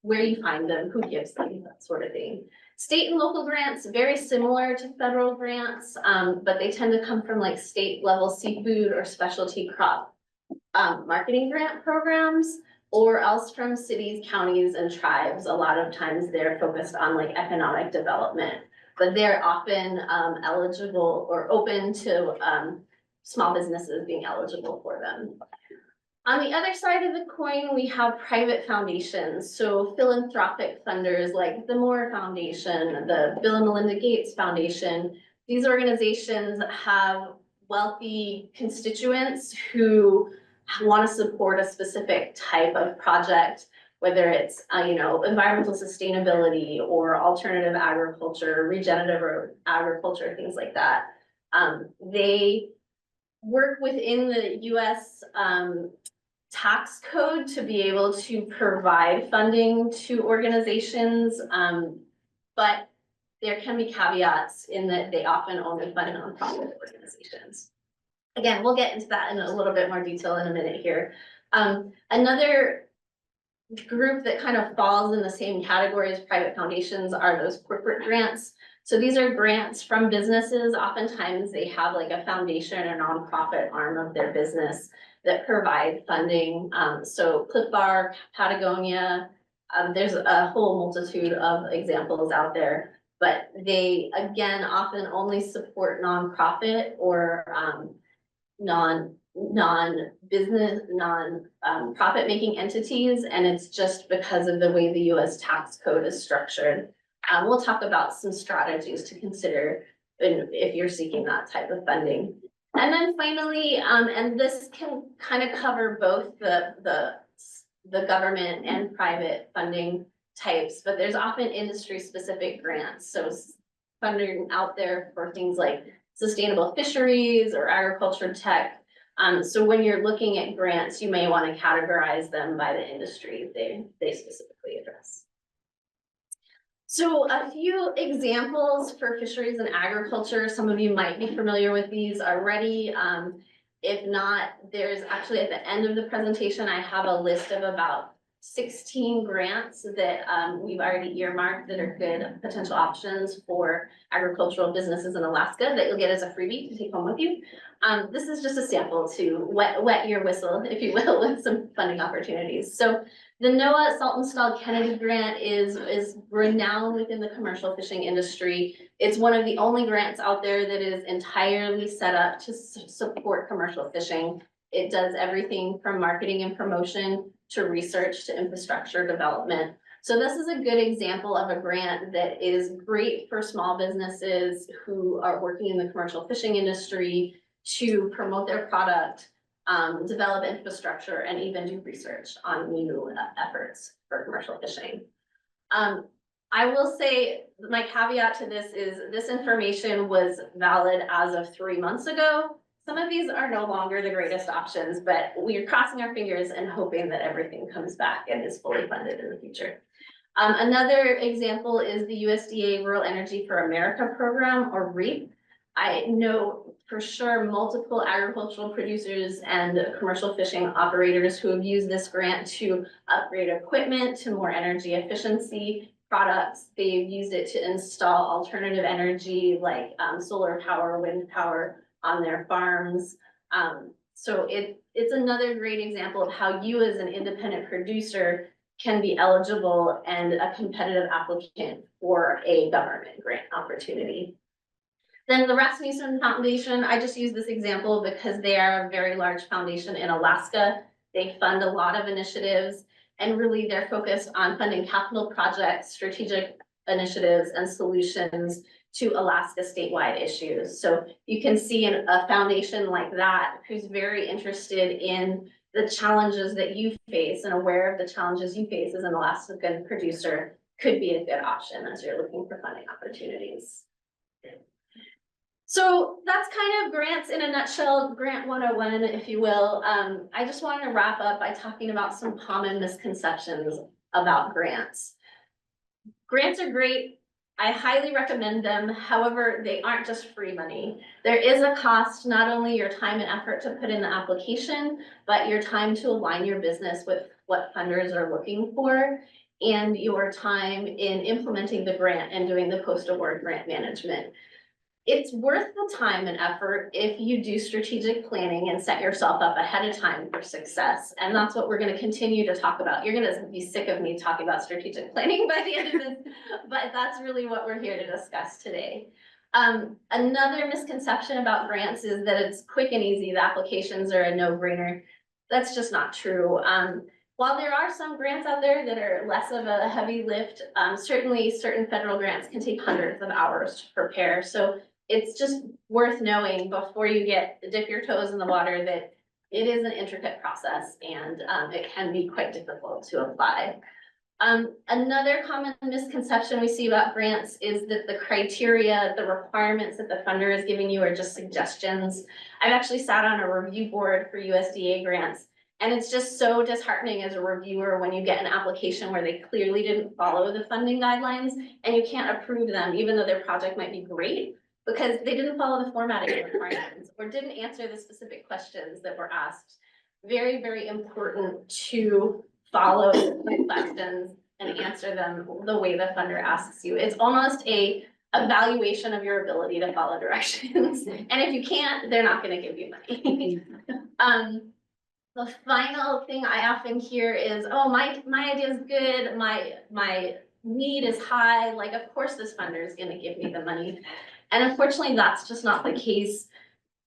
where you find them, who gives them, that sort of thing. State and local grants, very similar to federal grants, but they tend to come from like state level seafood or specialty crop marketing grant programs, or else from cities, counties, and tribes. A lot of times they're focused on like economic development, but they're often eligible or open to small businesses being eligible for them. On the other side of the coin, we have private foundations. So philanthropic funders like the Moore Foundation, the Bill and Melinda Gates Foundation. These organizations have wealthy constituents who want to support a specific type of project, whether it's environmental sustainability or alternative agriculture, regenerative agriculture, things like that. They work within the US tax code to be able to provide funding to organizations, but there can be caveats in that they often only fund nonprofit organizations. Again, we'll get into that in a little bit more detail in a minute here. Another group that kind of falls in the same category as private foundations are those corporate grants. So these are grants from businesses. Oftentimes they have like a foundation or nonprofit arm of their business that provide funding. So Clif Bar, Patagonia, there's a whole multitude of examples out there, but they again often only support nonprofit or non-business, profit making entities, and it's just because of the way the US tax code is structured. We'll talk about some strategies to consider if you're seeking that type of funding. And then finally, and this can kind of cover both the government and private funding types, but there's often industry specific grants. So funding out there for things like sustainable fisheries or agriculture tech. So when you're looking at grants, you may want to categorize them by the industry they specifically address. So a few examples for fisheries and agriculture. Some of you might be familiar with these already. If not, there's actually at the end of the presentation, I have a list of about 16 grants that we've already earmarked that are good potential options for agricultural businesses in Alaska that you'll get as a freebie to take home with you. This is just a sample to wet your whistle, if you will, with some funding opportunities. So the NOAA Saltonstall Kennedy grant is renowned within the commercial fishing industry. It's one of the only grants out there that is entirely set up to support commercial fishing. It does everything from marketing and promotion to research to infrastructure development. So this is a good example of a grant that is great for small businesses who are working in the commercial fishing industry to promote their product, develop infrastructure, and even do research on new efforts for commercial fishing. I will say, my caveat to this is this information was valid as of 3 months ago. Some of these are no longer the greatest options, but we are crossing our fingers and hoping that everything comes back and is fully funded in the future. Another example is the USDA Rural Energy for America program, or REAP. I know for sure multiple agricultural producers and commercial fishing operators who have used this grant to upgrade equipment to more energy efficiency products. They've used it to install alternative energy like solar power, wind power on their farms. So it's another great example of how you as an independent producer can be eligible and a competitive applicant for a government grant opportunity. Then the Rasmussen Foundation, I just use this example because they are a very large foundation in Alaska. They fund a lot of initiatives, and really they're focused on funding capital projects, strategic initiatives, and solutions to Alaska statewide issues. So you can see in a foundation like that, who's very interested in the challenges that you face and aware of the challenges you face as an Alaskan producer, could be a good option as you're looking for funding opportunities. So that's kind of grants in a nutshell, grant 101, if you will. I just wanted to wrap up by talking about some common misconceptions about grants. Grants are great. I highly recommend them. However, they aren't just free money. There is a cost, not only your time and effort to put in the application, but your time to align your business with what funders are looking for, and your time in implementing the grant and doing the post-award grant management. It's worth the time and effort if you do strategic planning and set yourself up ahead of time for success. And that's what we're going to continue to talk about. You're going to be sick of me talking about strategic planning by the end of this, but that's really what we're here to discuss today. Another misconception about grants is that it's quick and easy. The applications are a no-brainer. That's just not true. While there are some grants out there that are less of a heavy lift, certainly certain federal grants can take hundreds of hours to prepare. So it's just worth knowing before you dip your toes in the water that it is an intricate process, and it can be quite difficult to apply. Another common misconception we see about grants is that the criteria, the requirements that the funder is giving you are just suggestions. I've actually sat on a review board for USDA grants, and it's just so disheartening as a reviewer when you get an application where they clearly didn't follow the funding guidelines and you can't approve them, even though their project might be great, because they didn't follow the formatting requirements or didn't answer the specific questions that were asked. Very, very important to follow the questions and answer them the way the funder asks you. It's almost a evaluation of your ability to follow directions. And if you can't, they're not going to give you money. The final thing I often hear is, oh, my idea is good, my need is high, like of course this funder is going to give me the money. And unfortunately, that's just not the case.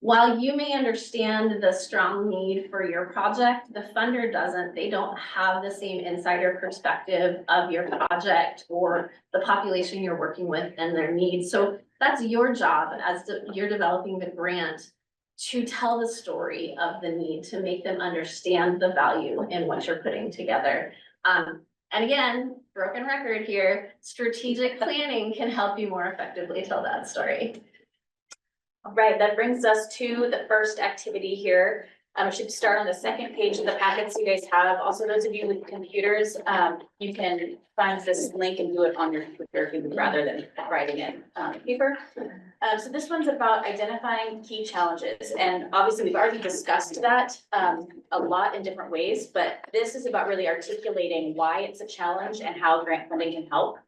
While you may understand the strong need for your project, the funder doesn't. They don't have the same insider perspective of your project or the population you're working with and their needs. So that's your job as you're developing the grant, to tell the story of the need, to make them understand the value in what you're putting together. And again, broken record here, strategic planning can help you more effectively tell that story. All right, that brings us to the first activity here. It should start on the second page of the packets you guys have. Also, those of you with computers, you can find this link and do it on your computer if you would rather than writing it on paper. So this one's about identifying key challenges. And obviously we've already discussed that a lot in different ways, but this is about really articulating why it's a challenge and how grant funding can help.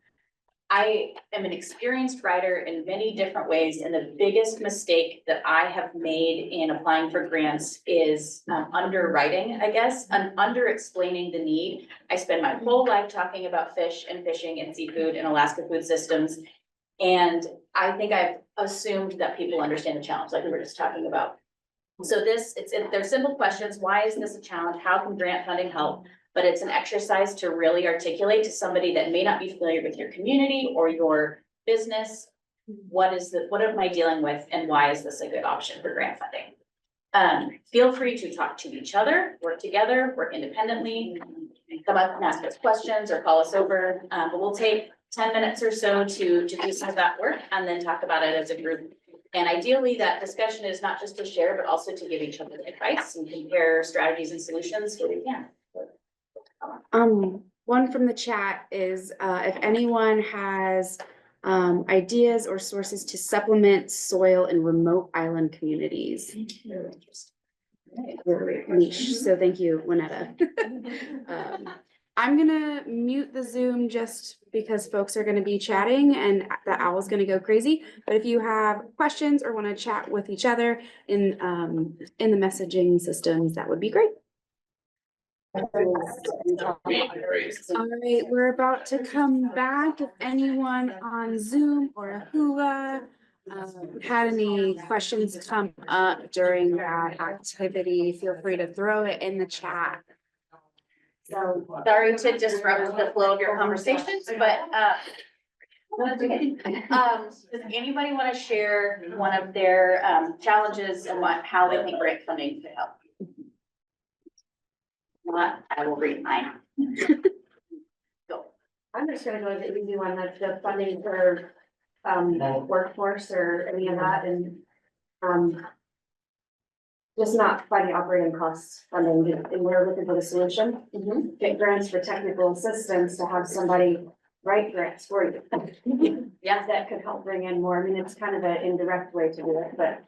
I am an experienced writer in many different ways, and the biggest mistake that I have made in applying for grants is underwriting, I guess, and under-explaining the need. I spend my whole life talking about fish and fishing and seafood and Alaska food systems, and I think I've assumed that people understand the challenge, like we were just talking about. So they're simple questions. Why is this a challenge? How can grant funding help? But it's an exercise to really articulate to somebody that may not be familiar with your community or your business, what am I dealing with and why is this a good option for grant funding? Feel free to talk to each other, work together, work independently, come up and ask us questions or call us over. But we'll take 10 minutes or so to do some of that work and then talk about it as a group. And ideally, that discussion is not just to share, but also to give each other advice and compare strategies and solutions where we can. One from the chat is, if anyone has ideas or sources to supplement soil in remote island communities. Very niche, so thank you, Winetta. I'm gonna mute the Zoom just because folks are gonna be chatting and the owl's gonna go crazy. But if you have questions or wanna chat with each other in the messaging systems, that would be great. All right, we're about to come back. If anyone on Zoom or Ahula had any questions come up during that activity, feel free to throw it in the chat. So sorry to disrupt the flow of your conversations, but does anybody want to share one of their challenges and how they think grant funding could help? Not, I will read mine. Go. I'm just gonna go with the easy one, that's the funding for workforce or any of that, and just not finding operating costs funding, and we're looking for the solution. Get grants for technical assistance to have somebody write grants for you. Yeah, that could help bring in more. I mean, it's kind of an indirect way to do it, but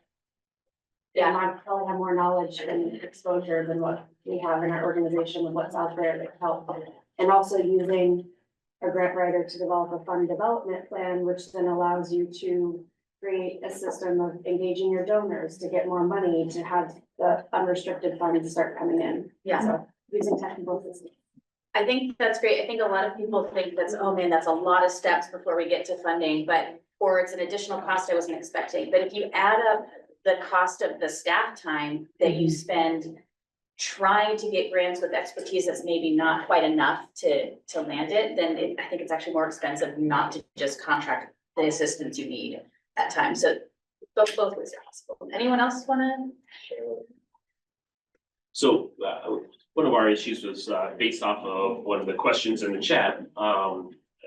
yeah, I probably have more knowledge and exposure than what we have in our organization and what's out there that help. And also using a grant writer to develop a fund development plan, which then allows you to create a system of engaging your donors to get more money to have the unrestricted funds start coming in. Yeah. So using technical assistance. I think that's great. I think a lot of people think that's, oh man, that's a lot of steps before we get to funding, or it's an additional cost I wasn't expecting. But if you add up the cost of the staff time that you spend trying to get grants with expertise that's maybe not quite enough to land it, then I think it's actually more expensive not to just contract the assistance you need at time. So both ways are possible. Anyone else wanna share? So, one of our issues was, based off of one of the questions in the chat,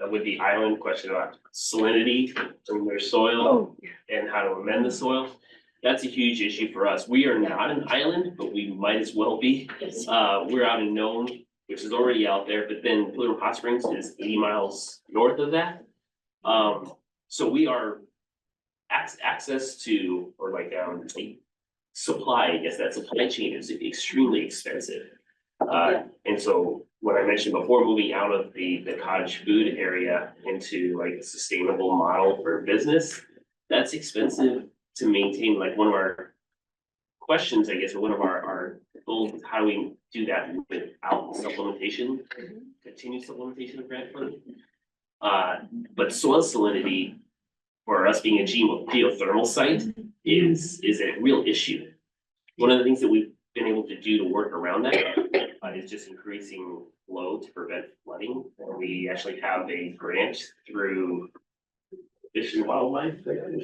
with the island question about salinity in their soil and how to amend the soil. That's a huge issue for us. We are not an island, but we might as well be. We're out in Nome, which is already out there, but then Little Hot Springs is 80 miles north of that. So we are access to, or like, supply, I guess that supply chain is extremely expensive. And so what I mentioned before, moving out of the cottage food area into like a sustainable model for business, that's expensive to maintain. Like one of our questions, I guess, or one of our goals is how do we do that without supplementation, continued supplementation of grant funding. But soil salinity for us being a geothermal site is a real issue. One of the things that we've been able to do to work around that is just increasing flow to prevent flooding. And we actually have a grant through Fish and Wildlife to,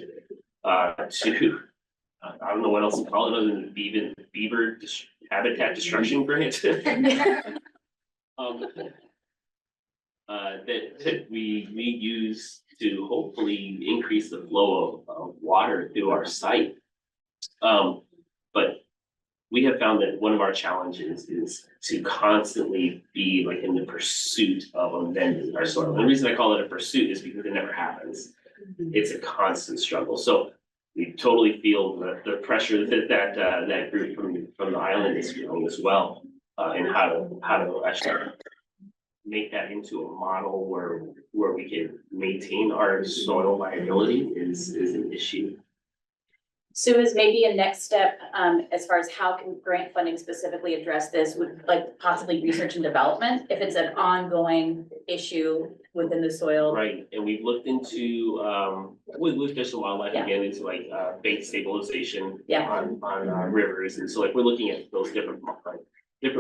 I don't know what else to call it other than beaver habitat destruction grant. That we use to hopefully increase the flow of water through our site. But we have found that one of our challenges is to constantly be like in the pursuit of amending our soil. The reason I call it a pursuit is because it never happens. It's a constant struggle. So we totally feel the pressure that group from the island is feeling as well, and how to actually make that into a model where we can maintain our soil viability is an issue. So is maybe a next step, as far as how can grant funding specifically address this, would like possibly research and development, if it's an ongoing issue within the soil? Right, and we've looked into, with Fish and Wildlife again, into like, bait stabilization on rivers. And so like, we're looking at those different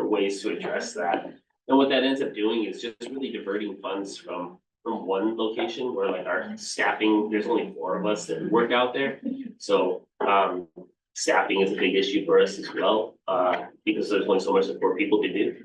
ways to address that. And what that ends up doing is just really diverting funds from one location where like our staffing, there's only 4 of us that work out there. So staffing is a big issue for us as well, because there's only so much support people can do.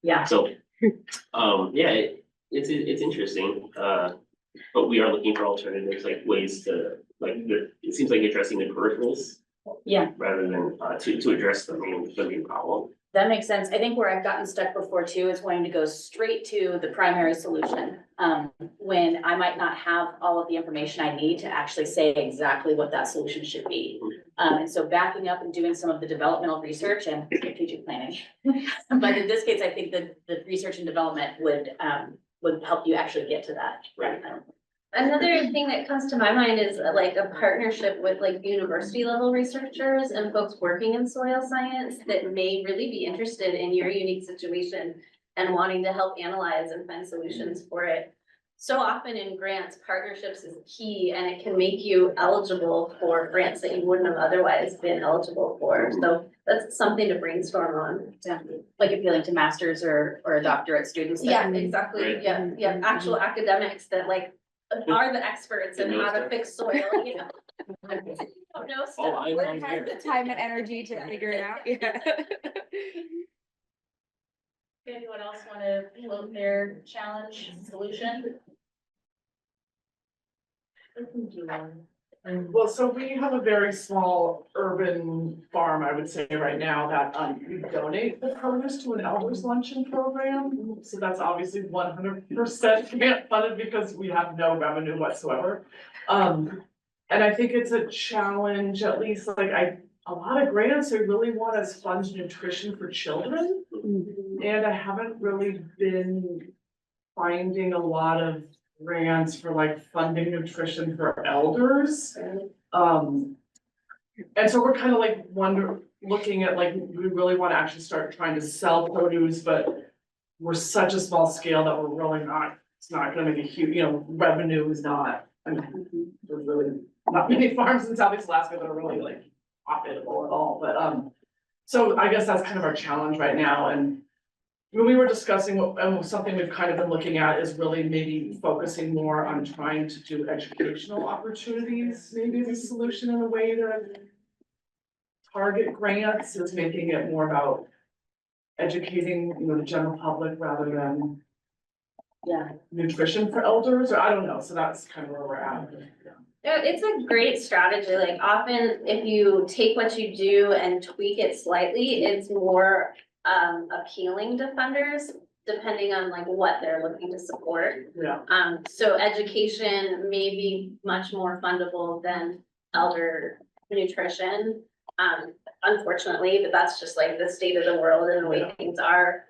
Yeah. So, yeah, it's interesting, but we are looking for alternatives, like ways to, it seems like addressing the peripherals. Yeah. Rather than, to address the main problem. That makes sense. I think where I've gotten stuck before too is wanting to go straight to the primary solution. When I might not have all of the information I need to actually say exactly what that solution should be. And so backing up and doing some of the developmental research and strategic planning. But in this case, I think that the research and development would help you actually get to that. Right. Another thing that comes to my mind is like a partnership with like university level researchers and folks working in soil science that may really be interested in your unique situation and wanting to help analyze and find solutions for it. So often in grants, partnerships is key and it can make you eligible for grants that you wouldn't have otherwise been eligible for. So that's something to brainstorm on. Yeah, like appealing to masters or doctorate students. that- Yeah, exactly. Right. Yeah, actual academics that like are the experts in how to fix soil, you know. You don't know stuff. I'm Or on has here. the time and energy to figure it out, yeah. Anyone else want to float their challenge solution? Well, so we have a very small urban farm, I would say right now, that we donate the produce to an elders luncheon program. So that's obviously 100% grant funded because we have no revenue whatsoever. And I think it's a challenge, at least a lot of grants I really want us fund nutrition for children. And I haven't really been finding a lot of grants for funding nutrition for elders. And so we're kind of looking at we really want to actually start trying to sell produce, but we're such a small scale that we're really not, it's not gonna make a huge, revenue is not, I mean, there's really not many farms in Southeast Alaska that are really profitable at all, but, so I guess that's kind of our challenge right now. And when we were discussing something we've kind of been looking at is really maybe focusing more on trying to do educational opportunities, maybe as a solution in a way to target grants, is making it more about educating, the general public rather than nutrition for elders, or I don't know, so that's kind of where we're at. No, it's a great strategy. Like often if you take what you do and tweak it slightly, it's more appealing to funders depending on what they're looking to support. Yeah. So education may be much more fundable than elder nutrition. Unfortunately, but that's just the state of the world and the way things are.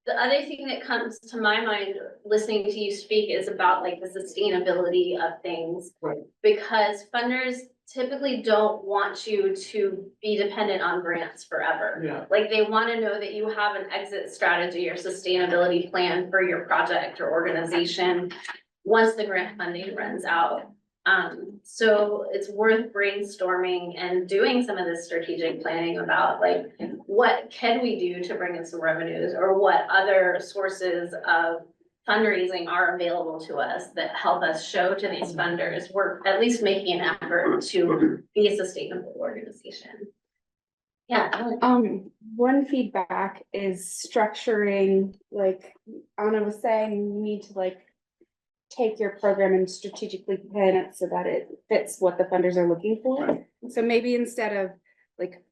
The other thing that comes to my mind, listening to you speak, is about the sustainability of things. Right. Because funders typically don't want you to be dependent on grants forever. Yeah. They want to know that you have an exit strategy or sustainability plan for your project or organization once the grant funding runs out. So it's worth brainstorming and doing some of this strategic planning about what can we do to bring in some revenues, or what other sources of fundraising are available to us that help us show to these funders we're at least making an effort to be a sustainable organization. Yeah. One feedback is structuring, Anna was saying, you need to take your program and strategically plan it so that it fits what the funders are looking for. So maybe instead of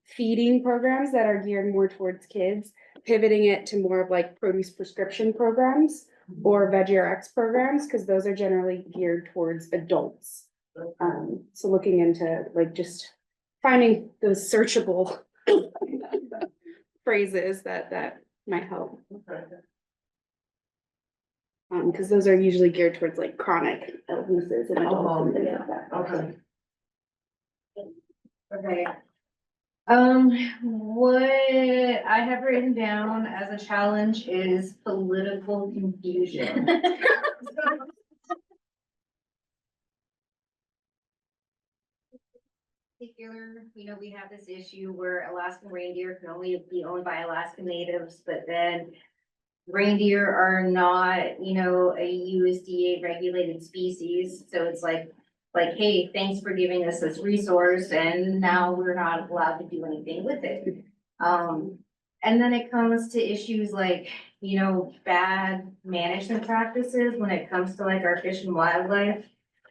feeding programs that are geared more towards kids, pivoting it to more of produce prescription programs or VegRx programs, because those are generally geared towards adults. So looking into just finding those searchable phrases that might help. Because those are usually geared towards chronic illnesses in adults and things like that. Okay. Okay. What I have written down as a challenge is political confusion. Particular, we have this issue where Alaskan reindeer can only be owned by Alaskan natives, but then reindeer are not, a USDA regulated species. So it's like, hey, thanks for giving us this resource and now we're not allowed to do anything with it. And then it comes to issues like, you know, bad management practices when it comes to like our fish and wildlife.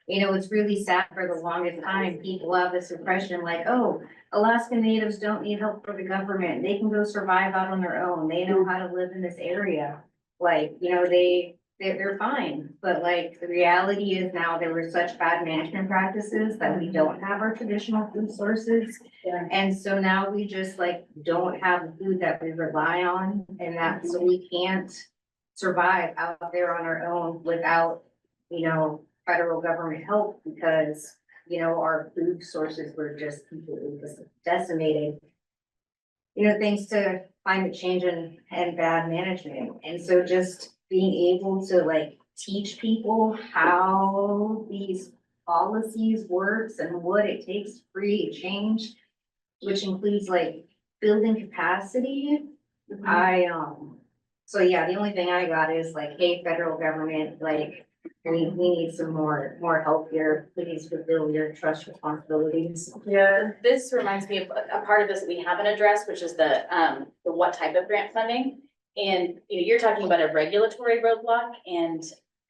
You know, it's really sad for the longest time, people have this impression like, oh, Alaska Natives don't need help from the government. They can go survive out on their own. They know how to live in this area. Like, you know, they're fine. But like, the reality is now there were such bad management practices that we don't have our traditional food sources. Yeah. And so now we just like don't have the food that we rely on, and that, so we can't survive out there on our own without, you know, federal government help, because, you know, our food sources were just completely decimated. You know, thanks to climate change and bad management. And so just being able to like teach people how these policies works and what it takes to create change, which includes like building capacity. So yeah, the only thing I got is like, hey, federal government, like, we need some more help here. Please fulfill your trust responsibilities. Yeah, this reminds me of a part of this that we haven't addressed, which is the what type of grant funding. And, you know, you're talking about a regulatory roadblock and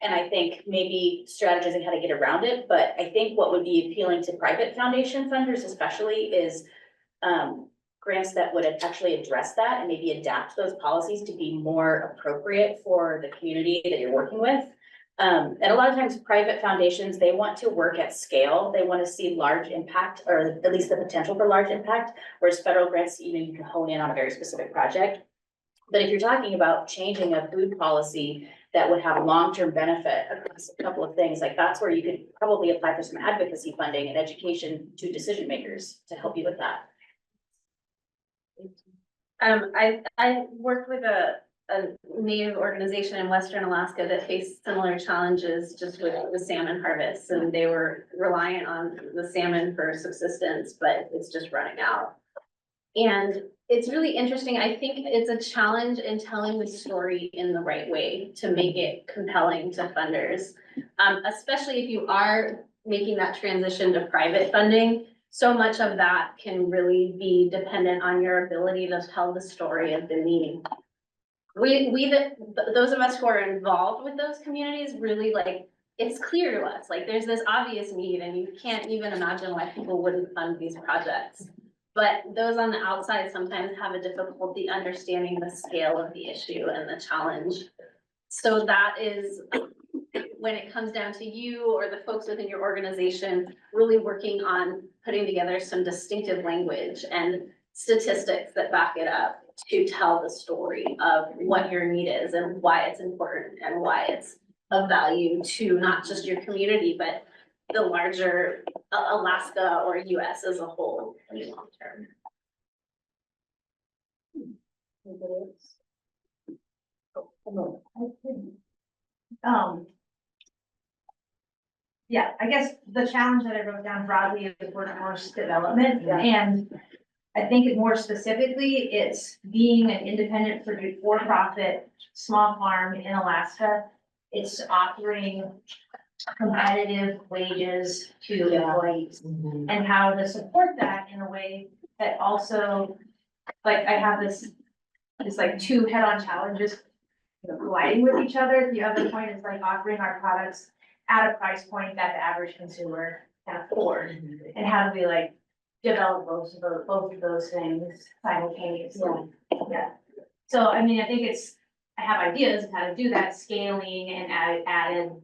I think maybe strategizing how to get around it. But I think what would be appealing to private foundation funders especially is grants that would actually address that and maybe adapt those policies to be more appropriate for the community that you're working with. And a lot of times private foundations, they want to work at scale. They want to see large impact, or at least the potential for large impact, whereas federal grants, you know, you can hone in on a very specific project. But if you're talking about changing a food policy that would have long-term benefit across a couple of things, like that's where you could probably apply for some advocacy funding and education to decision makers to help you with that. I worked with a native organization in Western Alaska that faced similar challenges just with the salmon harvest, and they were reliant on the salmon for subsistence, but it's just running out. And it's really interesting. I think it's a challenge in telling the story in the right way to make it compelling to funders. Especially if you are making that transition to private funding. So much of that can really be dependent on your ability to tell the story of the need. Those of us who are involved with those communities really like, it's clear to us, like there's this obvious need and you can't even imagine why people wouldn't fund these projects. But those on the outside sometimes have a difficulty understanding the scale of the issue and the challenge. So that is when it comes down to you or the folks within your organization really working on putting together some distinctive language and statistics that back it up to tell the story of what your need is and why it's important and why it's of value to not just your community, but the larger Alaska or US as a whole in the long term. Yeah, I guess the challenge that I wrote down broadly is workforce development, and I think it more specifically, it's being an independent for-profit small farm in Alaska. It's offering competitive wages to employees and how to support that in a way that also, like, I have this like two head-on challenges colliding with each other. The other point is like offering our products at a price point that the average consumer can afford. And how do we like develop both of those things simultaneously? Yeah. So, I mean, I think I have ideas of how to do that, scaling and adding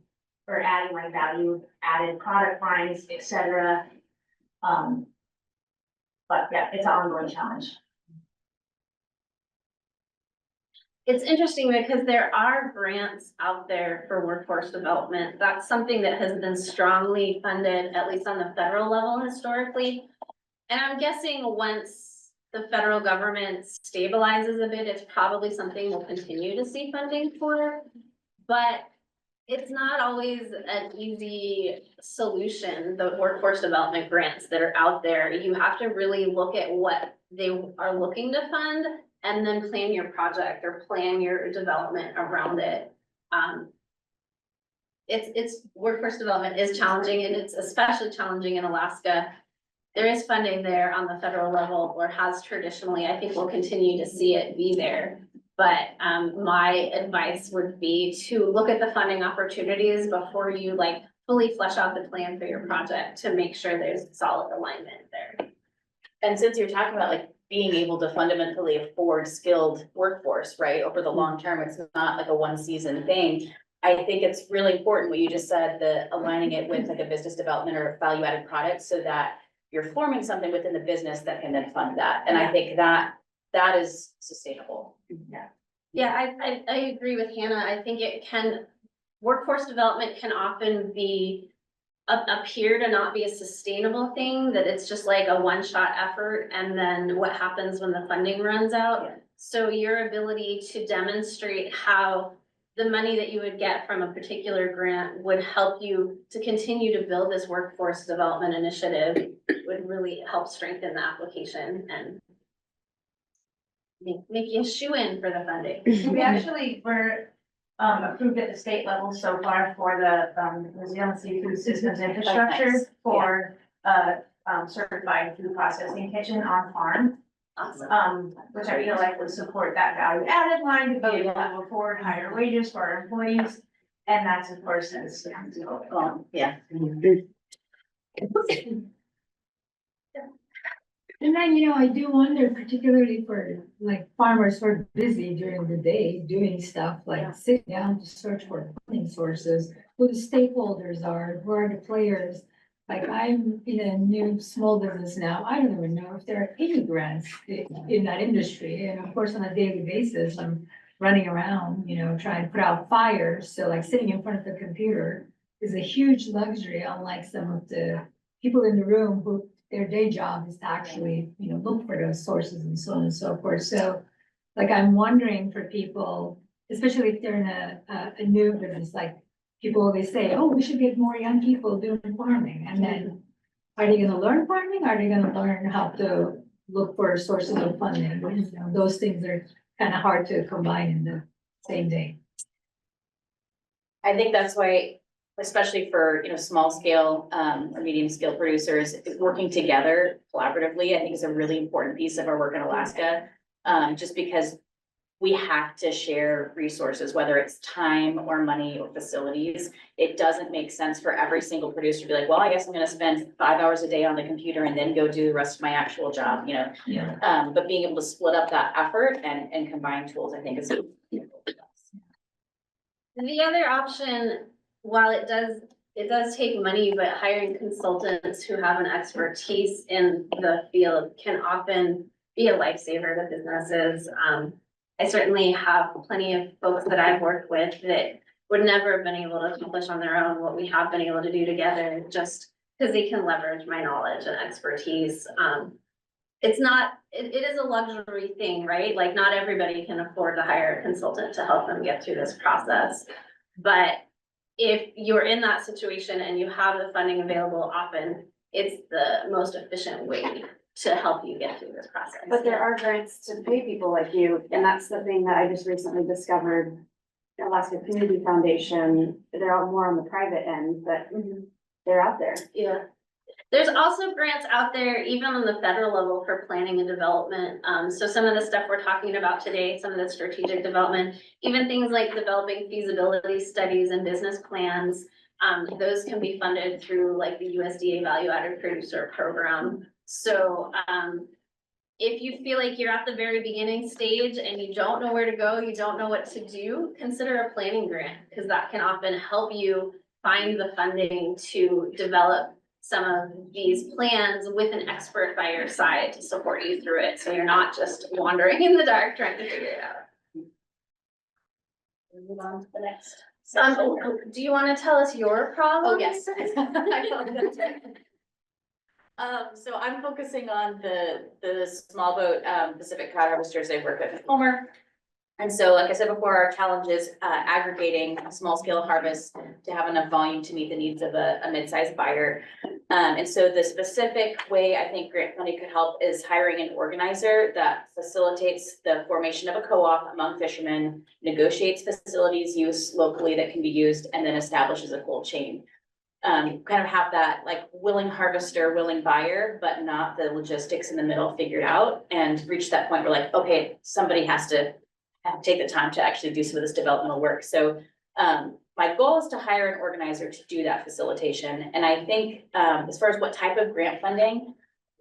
like value added product lines, et cetera. But yeah, it's an ongoing challenge. It's interesting because there are grants out there for workforce development. That's something that has been strongly funded, at least on the federal level historically. And I'm guessing once the federal government stabilizes a bit, it's probably something we'll continue to see funding for. But it's not always an easy solution, the workforce development grants that are out there. You have to really look at what they are looking to fund and then plan your project or plan your development around it. it's workforce development is challenging, and it's especially challenging in Alaska. There is funding there on the federal level, or has traditionally. I think we'll continue to see it be there. But my advice would be to look at the funding opportunities before you like fully flesh out the plan for your project to make sure there's solid alignment there. And since you're talking about like being able to fundamentally afford skilled workforce, right, over the long term, it's not like a one season thing. I think it's really important what you just said, the aligning it with like a business development or value added product so that you're forming something within the business that can then fund that. And I think that is sustainable. Yeah, I agree with Hannah. I think workforce development can often be appear to not be a sustainable thing, that it's just like a one-shot effort, and then what happens when the funding runs out. So your ability to demonstrate how the money that you would get from a particular grant would help you to continue to build this workforce development initiative would really help strengthen the application and make you a shoe-in for the funding. We actually were approved at the state level so far for the New Zealand Seafood Systems Infrastructure for certified food processing kitchen on farm. Awesome. Which I feel like would support that value added line to be able to afford higher wages for our employees. And that's of course, as Yeah. And then, I do wonder, particularly for like farmers who are busy during the day doing stuff like sitting down to search for funding sources, who the stakeholders are, who are the players. Like I'm in a new small business now. I don't even know if there are any grants in that industry. And of course, on a daily basis, I'm running around, trying to put out fires. So like sitting in front of the computer is a huge luxury, unlike some of the people in the room who their day job is to actually, look for those sources and so on and so forth. So like, I'm wondering for people, especially if they're in a new business, like people always say, oh, we should get more young people doing farming. And then are they gonna learn farming? Are they gonna learn how to look for sources of funding? Those things are kind of hard to combine in the same day. I think that's why, especially for, small scale, or medium scale producers, working together collaboratively, I think is a really important piece of our work in Alaska. Just because we have to share resources, whether it's time or money or facilities. It doesn't make sense for every single producer to be like, well, I guess I'm gonna spend 5 hours a day on the computer and then go do the rest of my actual job, But being able to split up that effort and combine tools, I think is. The other option, while it does take money, but hiring consultants who have an expertise in the field can often be a lifesaver to businesses. I certainly have plenty of folks that I've worked with that would never have been able to accomplish on their own what we have been able to do together, just because they can leverage my knowledge and expertise. It is a luxury thing, right? Like not everybody can afford to hire a consultant to help them get through this process. But if you're in that situation and you have the funding available, often it's the most efficient way to help you get through this process. But there are grants to pay people like you, and that's the thing that I just recently discovered. Alaska Community Foundation, they're all more on the private end, but they're out there. Yeah. There's also grants out there, even on the federal level, for planning and development. So some of the stuff we're talking about today, some of the strategic development, even things like developing feasibility studies and business plans, those can be funded through like the USDA Value Added Producer Program. So if you feel like you're at the very beginning stage and you don't know where to go, you don't know what to do, consider a planning grant, because that can often help you find the funding to develop some of these plans with an expert by your side to support you through it. So you're not just wandering in the dark trying to figure it out. Move on to the next. Do you want to tell us your problem? Oh, yes. So I'm focusing on the small boat Pacific cod harvesters I work with in Homer. And so, like I said before, our challenge is aggregating small scale harvests to have enough volume to meet the needs of a mid-sized buyer. And so the specific way I think grant funding could help is hiring an organizer that facilitates the formation of a co-op among fishermen, negotiates facilities use locally that can be used, and then establishes a cold chain. Kind of have that like willing harvester, willing buyer, but not the logistics in the middle figured out, and reach that point where like, okay, somebody has to take the time to actually do some of this developmental work. So my goal is to hire an organizer to do that facilitation. And I think as far as what type of grant funding,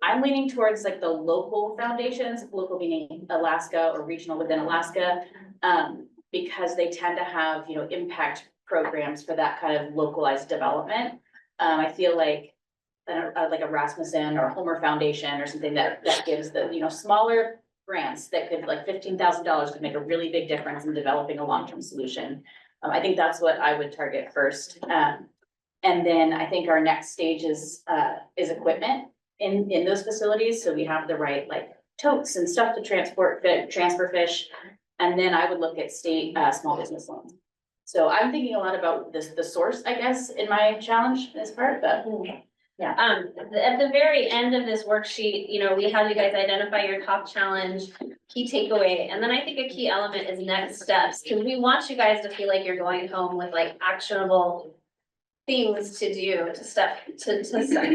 I'm leaning towards like the local foundations, local meaning Alaska or regional within Alaska, because they tend to have, you know, impact programs for that kind of localized development. I feel like a Rasmussen or Homer Foundation or something that gives the, you know, smaller grants that could like $15,000 could make a really big difference in developing a long-term solution. I think that's what I would target first. And then I think our next stage is equipment in those facilities. So we have the right like totes and stuff to transfer fish. And then I would look at state small business loans. So I'm thinking a lot about the source, I guess, in my challenge this part, but yeah. At the very end of this worksheet, you know, we have you guys identify your top challenge, key takeaway, and then I think a key element is next steps. Cause we want you guys to feel like you're going home with like actionable things to do to step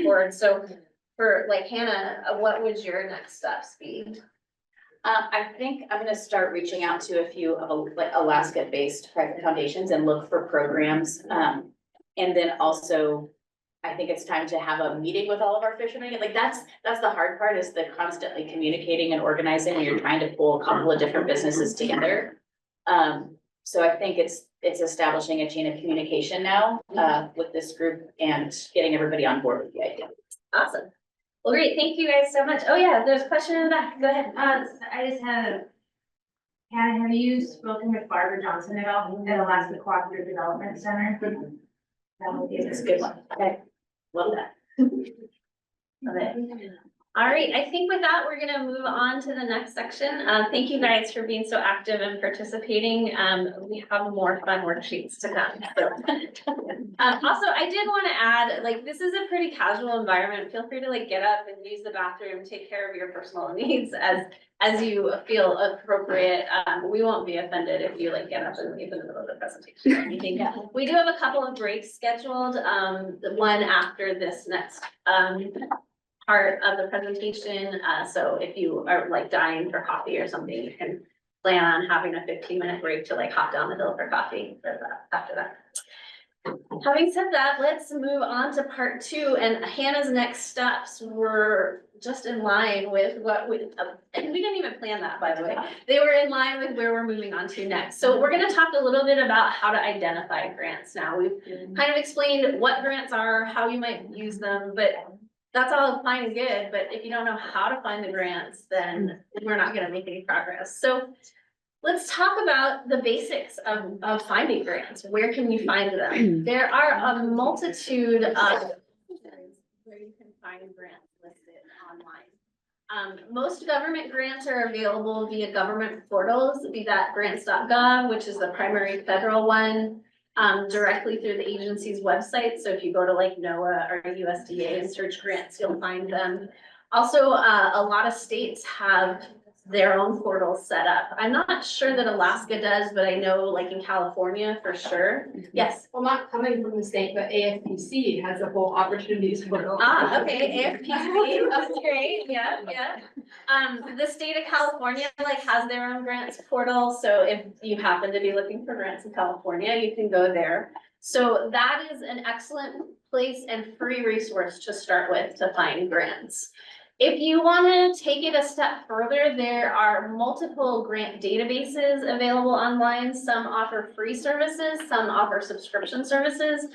forward. So for like Hannah, what would your next steps be? I think I'm gonna start reaching out to a few of like Alaska-based private foundations and look for programs. And then also, I think it's time to have a meeting with all of our fishermen. Like that's the hard part, is the constantly communicating and organizing when you're trying to pull a couple of different businesses together. So I think it's establishing a chain of communication now with this group and getting everybody on board with the idea. Awesome. Well, great. Thank you guys so much. Oh yeah, there's a question in the back. Go ahead. I just had Hannah, have you spoken with Barbara Johnson at all at Alaska Cooperative Development Center? That would be a good one. Okay, love that. Love it. All right, I think with that, we're gonna move on to the next section. Thank you guys for being so active and participating. We have more fun worksheets to come. So. Also, I did want to add, like, this is a pretty casual environment. Feel free to like get up and use the bathroom, take care of your personal needs as you feel appropriate. We won't be offended if you like get up and leave in the middle of the presentation or anything. We do have a couple of breaks scheduled, the one after this next part of the presentation. So if you are like dying for coffee or something, you can plan on having a 15-minute break to like hop down the hill for coffee after that. Having said that, let's move on to part 2, and Hannah's next steps were just in line with what and we didn't even plan that, by the way. They were in line with where we're moving on to next. So we're going to talk a little bit about how to identify grants now. We've kind of explained what grants are, how you might use them, but that's all fine and good, but if you don't know how to find the grants, then we're not gonna make any progress. So let's talk about the basics of finding grants. Where can you find them? There are a multitude of where you can find grants listed online. Most government grants are available via government portals, be that grants.gov, which is the primary federal one. Directly through the agency's website. So if you go to like NOAA or USDA and search grants, you'll find them. Also, a lot of states have their own portals set up. I'm not sure that Alaska does, but I know like in California for sure. Yes. Well, not coming from the state, but AFPC has a whole opportunities portal. Okay, AFPC, that's great, yeah. The state of California like has their own grants portal, so if you happen to be looking for grants in California, you can go there. So that is an excellent place and free resource to start with to find grants. If you want to take it a step further, there are multiple grant databases available online. Some offer free services, some offer subscription services.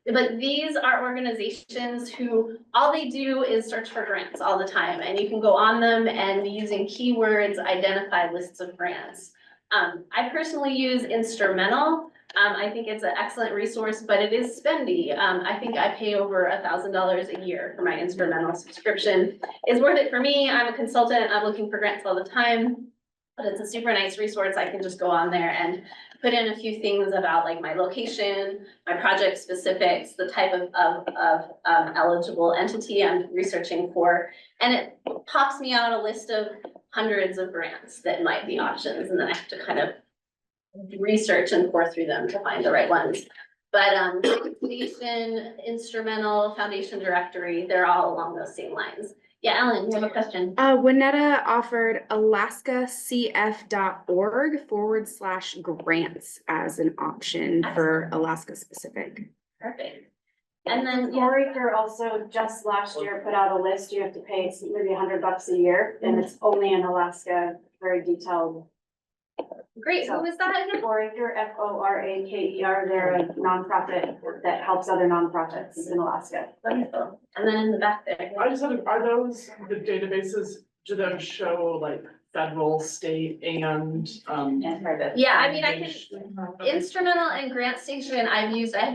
But these are organizations who all they do is search for grants all the time. And you can go on them and using keywords, identify lists of grants. I personally use Instrumental. I think it's an excellent resource, but it is spendy. I think I pay over $1,000 a year for my Instrumental subscription. It's worth it for me. I'm a consultant. I'm looking for grants all the time. But it's a super nice resource. I can just go on there and put in a few things about like my location, my project specifics, the type of eligible entity I'm researching for. And it pops me out a list of hundreds of grants that might be options, and then I have to kind of research and pour through them to find the right ones. But foundation, instrumental, foundation directory, they're all along those same lines. Yeah, Ellen, you have a question? Winetta offered alaskacf.org/grants as an option for Alaska specific. Perfect. And then, yeah, Foraker also just last year put out a list, you have to pay maybe $100 a year, and it's only in Alaska, very detailed. great. Who was that again? Foraker, Foraker, they're a nonprofit that helps other nonprofits in Alaska. Wonderful. And then in the back there. I just had, are those the databases, do those show like federal, state and private? Yeah, I mean, I can, Instrumental and Grant Station I've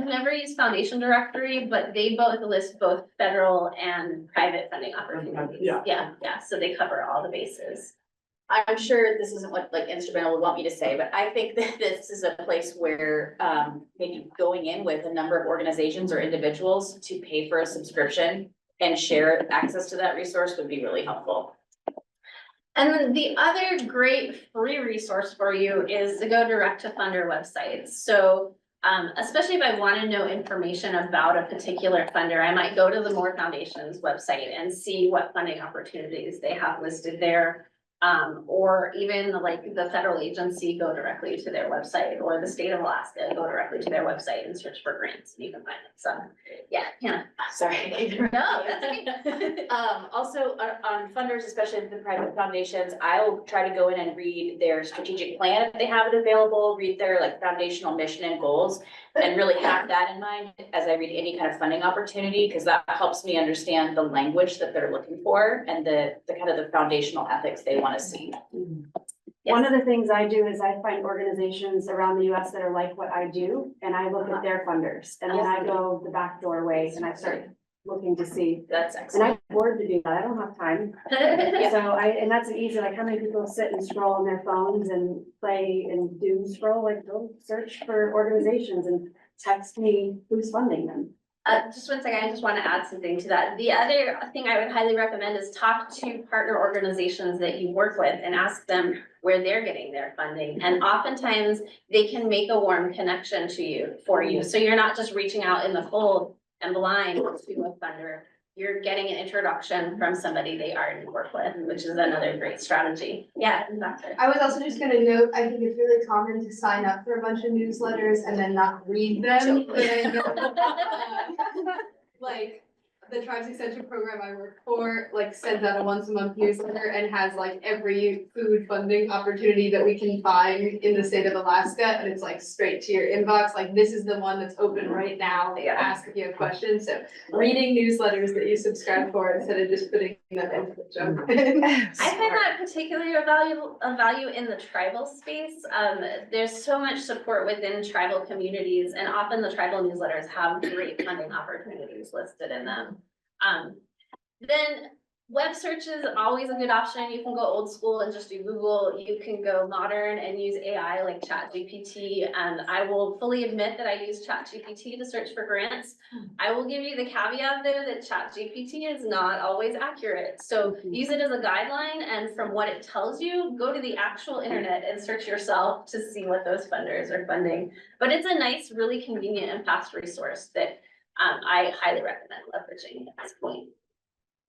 never used Foundation Directory, but they both list both federal and private funding opportunities. Yeah. Yeah, so they cover all the bases. I'm sure this isn't what like Instrumental would want me to say, but I think that this is a place where maybe going in with a number of organizations or individuals to pay for a subscription and share access to that resource would be really helpful. And then the other great free resource for you is to go direct to funder websites. So especially if I want to know information about a particular funder, I might go to the Moore Foundation's website and see what funding opportunities they have listed there. Or even like the federal agency, go directly to their website, or the state of Alaska, go directly to their website and search for grants, and you can find it. So, yeah, Hannah. Sorry. No, that's okay. Also on funders, especially the private foundations, I'll try to go in and read their strategic plan if they have it available, read their like foundational mission and goals, and really have that in mind as I read any kind of funding opportunity, because that helps me understand the language that they're looking for and the kind of the foundational ethics they want to see. One of the things I do is I find organizations around the US that are like what I do, and I look at their funders, and then I go the back doorway and I start looking to see. That's And excellent. I'm bored to do that, I don't have time. So and that's an easy, like how many people sit and scroll on their phones and play and doom scroll, like go search for organizations and text me who's funding them. Just one second, I just want to add something to that. The other thing I would highly recommend is talk to partner organizations that you work with and ask them where they're getting their funding. And oftentimes they can make a warm connection to you for you. So you're not just reaching out in the cold and blind to a funder. You're getting an introduction from somebody they already work with, which is another great strategy. Yeah, exactly. I was also just gonna note, I think it's really common to sign up for a bunch of newsletters and then not read them. Like, the Tribes Extension program I work for, like, sends out a once a month newsletter and has like every food funding opportunity that we can find in the state of Alaska, and it's like straight to your inbox, like, this is the one that's open right now, ask if you have questions, so reading newsletters that you subscribe for instead of just putting them into the junk. I find that particularly a value in the tribal space. There's so much support within tribal communities, and often the tribal newsletters have great funding opportunities listed in them. Then web search is always a good option. You can go old school and just do Google. You can go modern and use AI like ChatGPT. And I will fully admit that I use ChatGPT to search for grants. I will give you the caveat though that ChatGPT is not always accurate. So use it as a guideline, and from what it tells you, go to the actual internet and search yourself to see what those funders are funding. But it's a nice, really convenient and fast resource that I highly recommend leveraging at this point.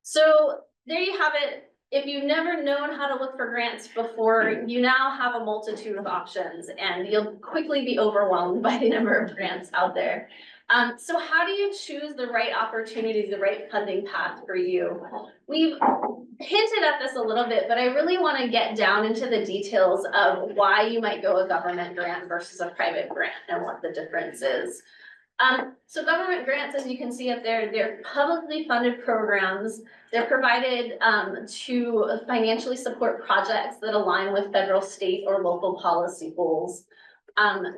So there you have it. If you've never known how to look for grants before, you now have a multitude of options, and you'll quickly be overwhelmed by the number of grants out there. So how do you choose the right opportunities, the right funding path for you? We've hinted at this a little bit, but I really want to get down into the details of why you might go a government grant versus a private grant and what the difference is. So government grants, as you can see up there, they're publicly funded programs. They're provided to financially support projects that align with federal, state, or local policy goals.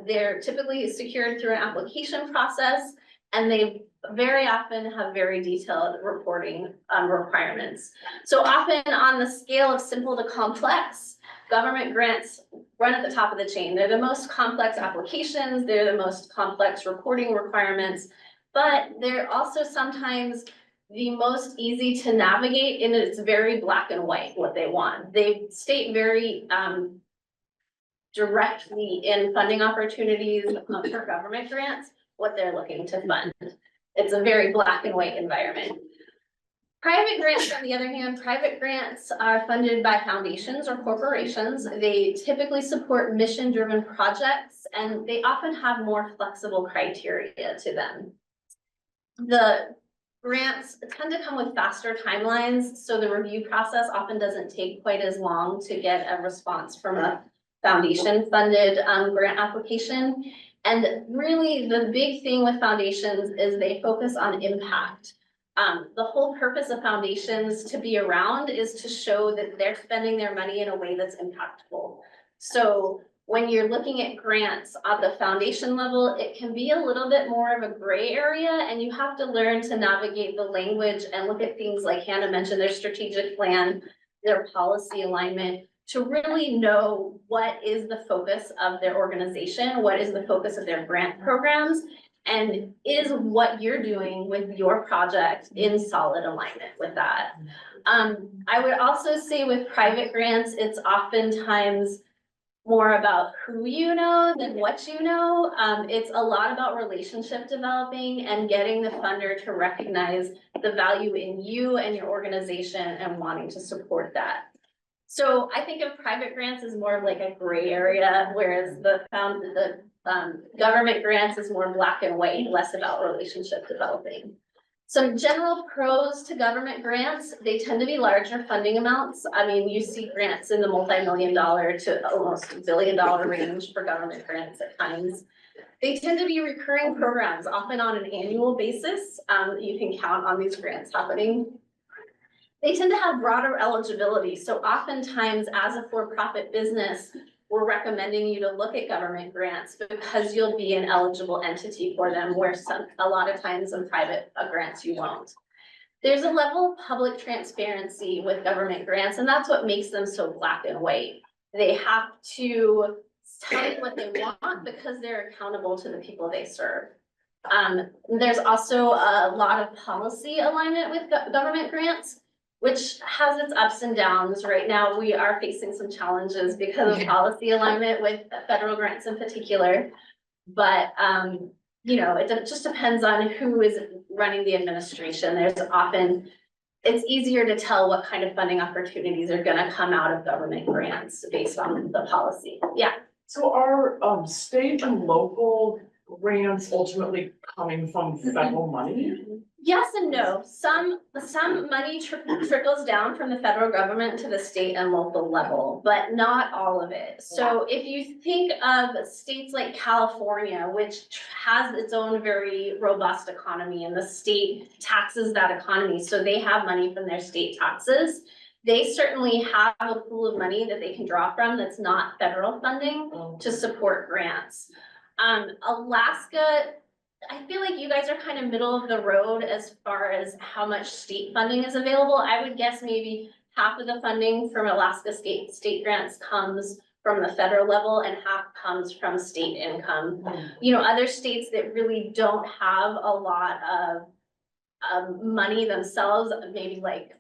They're typically secured through an application process, and they very often have very detailed reporting requirements. So often on the scale of simple to complex, government grants run at the top of the chain. They're the most complex applications, they're the most complex reporting requirements, but they're also sometimes the most easy to navigate, and it's very black and white what they want. They state very directly in funding opportunities for government grants what they're looking to fund. It's a very black and white environment. Private grants, on the other hand, private grants are funded by foundations or corporations. They typically support mission-driven projects, and they often have more flexible criteria to them. The grants tend to come with faster timelines, so the review process often doesn't take quite as long to get a response from a foundation-funded grant application. And really, the big thing with foundations is they focus on impact. The whole purpose of foundations to be around is to show that they're spending their money in a way that's impactful. So when you're looking at grants at the foundation level, it can be a little bit more of a gray area, and you have to learn to navigate the language and look at things like Hannah mentioned, their strategic plan, their policy alignment, to really know what is the focus of their organization, what is the focus of their grant programs, and is what you're doing with your project in solid alignment with that. I would also say with private grants, it's oftentimes more about who you know than what you know. It's a lot about relationship developing and getting the funder to recognize the value in you and your organization and wanting to support that. So I think of private grants as more of like a gray area, whereas the government grants is more black and white, less about relationship developing. Some general pros to government grants, they tend to be larger funding amounts. I mean, you see grants in the multi-million-dollar to almost $1 billion range for government grants at times. They tend to be recurring programs, often on an annual basis. You can count on these grants happening. They tend to have broader eligibility. So oftentimes as a for-profit business, we're recommending you to look at government grants because you'll be an eligible entity for them, where a lot of times in private grants you won't. There's a level of public transparency with government grants, and that's what makes them so black and white. They have to tell you what they want because they're accountable to the people they serve. There's also a lot of policy alignment with government grants, which has its ups and downs. Right now, we are facing some challenges because of policy alignment with federal grants in particular. But, you know, it just depends on who is running the administration. It's easier to tell what kind of funding opportunities are gonna come out of government grants based on the policy. Yeah. So are state and local grants ultimately coming from federal money? Yes and no. Some money trickles down from the federal government to the state and local level, but not all of it. So if you think of states like California, which has its own very robust economy, and the state taxes that economy, so they have money from their state taxes. They certainly have a pool of money that they can draw from that's not federal funding to support grants. Alaska, I feel like you guys are kind of middle of the road as far as how much state funding is available. I would guess maybe half of the funding from Alaska state grants comes from the federal level and half comes from state income. You know, other states that really don't have a lot of money themselves, maybe like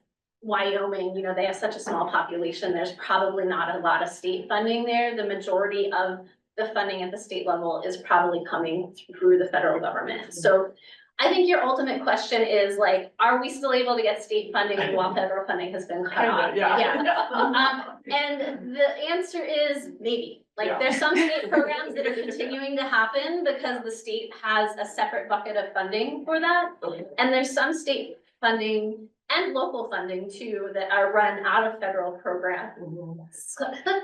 Wyoming, you know, they have such a small population, there's probably not a lot of state funding there. The majority of the funding at the state level is probably coming through the federal government. So I think your ultimate question is like, are we still able to get state funding while federal funding has been cut off? Yeah. And the answer is maybe. Like there's some state programs that are continuing to happen because the state has a separate bucket of funding for that. And there's some state funding and local funding too that are run out of federal programs.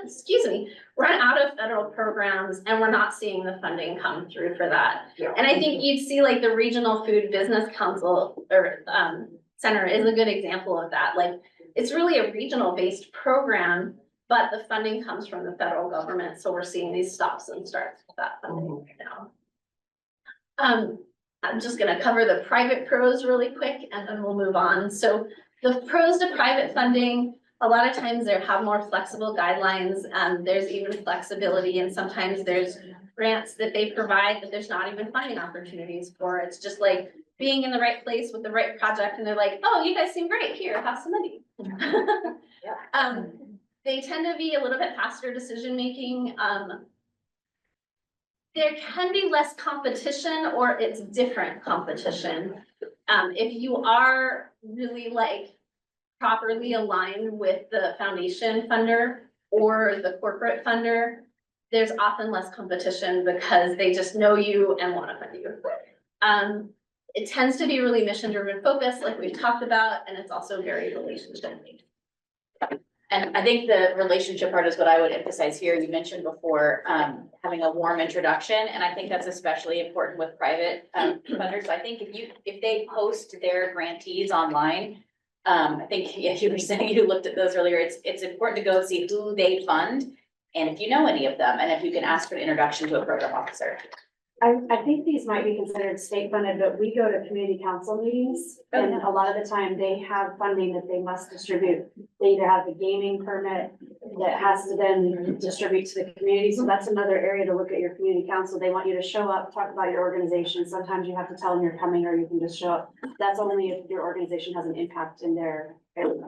Excuse me, run out of federal programs, and we're not seeing the funding come through for that. And I think you'd see like the Regional Food Business Council or Center is a good example of that. Like it's really a regional based program, but the funding comes from the federal government. So we're seeing these stops and starts with that funding right now. I'm just gonna cover the private pros really quick and then we'll move on. So the pros to private funding, a lot of times they have more flexible guidelines, there's even flexibility, and sometimes there's grants that they provide that there's not even funding opportunities for. It's just like being in the right place with the right project, and they're like, oh, you guys seem great, here, have some money. They tend to be a little bit faster decision-making. There can be less competition, or it's different competition. If you are really like properly aligned with the foundation funder or the corporate funder, there's often less competition because they just know you and want to fund you. It tends to be really mission-driven focused, like we've talked about, and it's also very relationship-based. And I think the relationship part is what I would emphasize here. You mentioned before, having a warm introduction, and I think that's especially important with private funders. I think if they post their grantees online, I think you were saying you looked at those earlier, it's important to go see who they fund, and if you know any of them, and if you can ask for an introduction to a program officer. I think these might be considered state funded, but we go to community council meetings, and a lot of the time they have funding that they must distribute. They either have the gaming permit that has to then distribute to the community, so that's another area to look at your community council. They want you to show up, talk about your organization. Sometimes you have to tell them you're coming, or you can just show up. That's only if your organization has an impact in their area.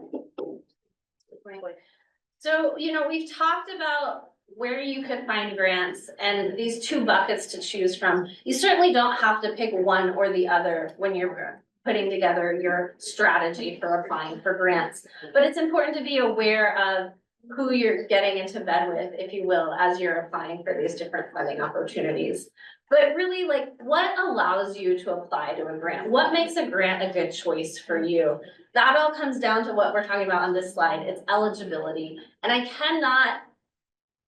So, we've talked about where you could find grants and these two buckets to choose from. You certainly don't have to pick one or the other when you're putting together your strategy for applying for grants. But it's important to be aware of who you're getting into bed with, if you will, as you're applying for these different funding opportunities. But really, like, what allows you to apply to a grant? What makes a grant a good choice for you? That all comes down to what we're talking about on this slide. It's eligibility. And I cannot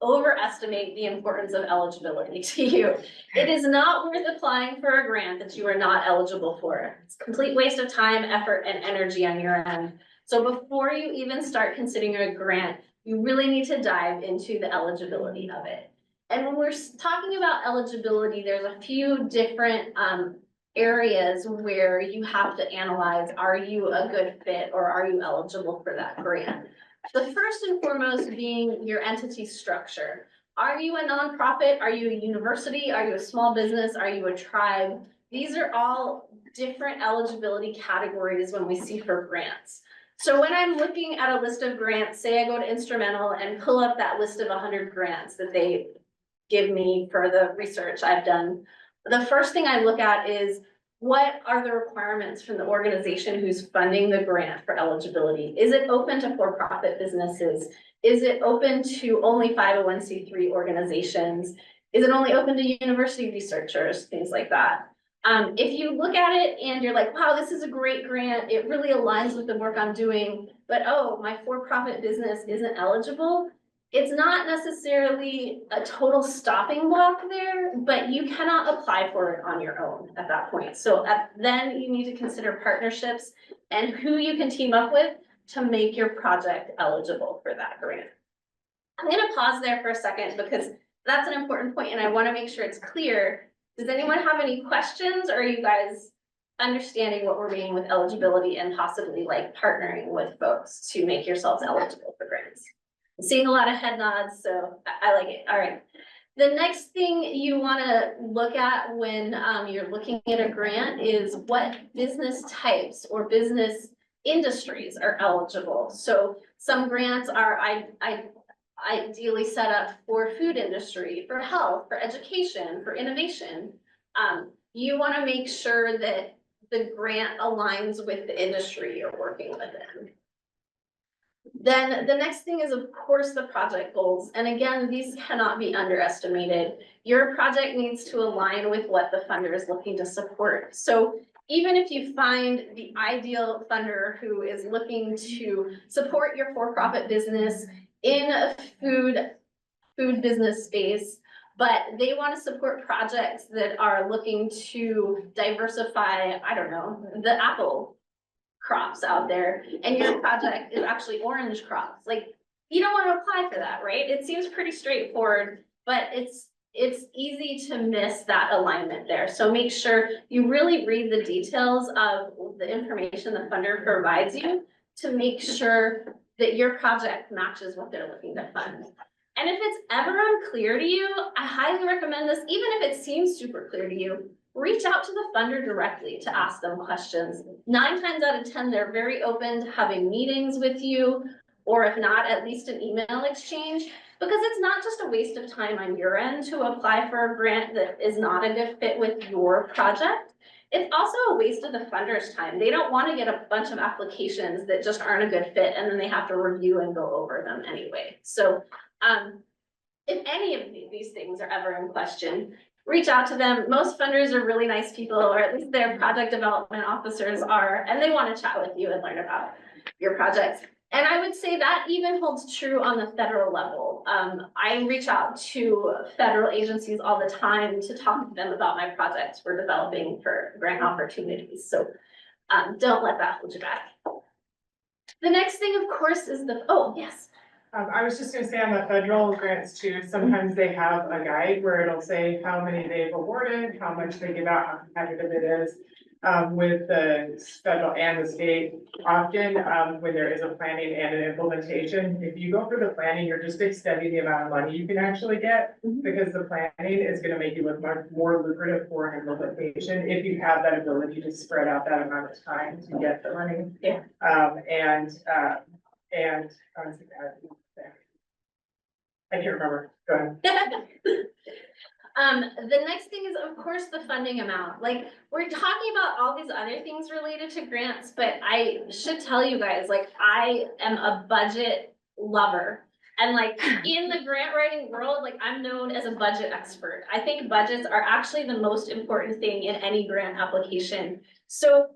overestimate the importance of eligibility to you. It is not worth applying for a grant that you are not eligible for. It's a complete waste of time, effort, and energy on your end. So before you even start considering a grant, you really need to dive into the eligibility of it. And when we're talking about eligibility, there's a few different areas where you have to analyze, are you a good fit or are you eligible for that grant? The first and foremost being your entity structure. Are you a nonprofit? Are you a university? Are you a small business? Are you a tribe? These are all different eligibility categories when we see for grants. So when I'm looking at a list of grants, say I go to Instrumental and pull up that list of 100 grants that they give me for the research I've done, the first thing I look at is, what are the requirements from the organization who's funding the grant for eligibility? Is it open to for-profit businesses? Is it open to only 501c3 organizations? Is it only open to university researchers? Things like that. If you look at it and you're like, wow, this is a great grant, it really aligns with the work I'm doing, but oh, my for-profit business isn't eligible, it's not necessarily a total stopping block there, but you cannot apply for it on your own at that point. So then you need to consider partnerships and who you can team up with to make your project eligible for that grant. I'm gonna pause there for a second because that's an important point and I wanna make sure it's clear. Does anyone have any questions, or are you guys understanding what we're meaning with eligibility and possibly like partnering with folks to make yourselves eligible for grants? I'm seeing a lot of head nods, so I like it. All right. The next thing you want to look at when you're looking at a grant is what business types or business industries are eligible. So some grants are ideally set up for food industry, for health, for education, for innovation. You want to make sure that the grant aligns with the industry you're working within. Then the next thing is, of course, the project goals. And again, these cannot be underestimated. Your project needs to align with what the funder is looking to support. So even if you find the ideal funder who is looking to support your for-profit business in a food business space, but they want to support projects that are looking to diversify, I don't know, the apple crops out there, and your project is actually orange crops, like, you don't want to apply for that, right? It seems pretty straightforward, but it's easy to miss that alignment there. So make sure you really read the details of the information the funder provides you to make sure that your project matches what they're looking to fund. And if it's ever unclear to you, I highly recommend this, even if it seems super clear to you, reach out to the funder directly to ask them questions. 9 times out of 10, they're very open to having meetings with you, or if not, at least an email exchange. Because it's not just a waste of time on your end to apply for a grant that is not a good fit with your project. It's also a waste of the funder's time. They don't want to get a bunch of applications that just aren't a good fit and then they have to review and go over them anyway. So if any of these things are ever in question, reach out to them. Most funders are really nice people, or at least their project development officers are, and they want to chat with you and learn about your projects. And I would say that even holds true on the federal level. I reach out to federal agencies all the time to talk to them about my projects we're developing for grant opportunities. So don't let that hold you back. The next thing, of course, is oh, yes. I was just gonna say on the federal grants too, sometimes they have a guide where it'll say how many they've awarded, how much they give out, how competitive it is. With the federal and the state, often, when there is a planning and an implementation, if you go for the planning, you're just extending the amount of money you can actually get. Because the planning is gonna make you look much more lucrative for implementation, if you have that ability to spread out that amount of time to get the money. Yeah. I can't remember, go ahead. The next thing is, of course, the funding amount. Like, we're talking about all these other things related to grants, but I should tell you guys, like, I am a budget lover. And like, in the grant writing world, like, I'm known as a budget expert. I think budgets are actually the most important thing in any grant application. So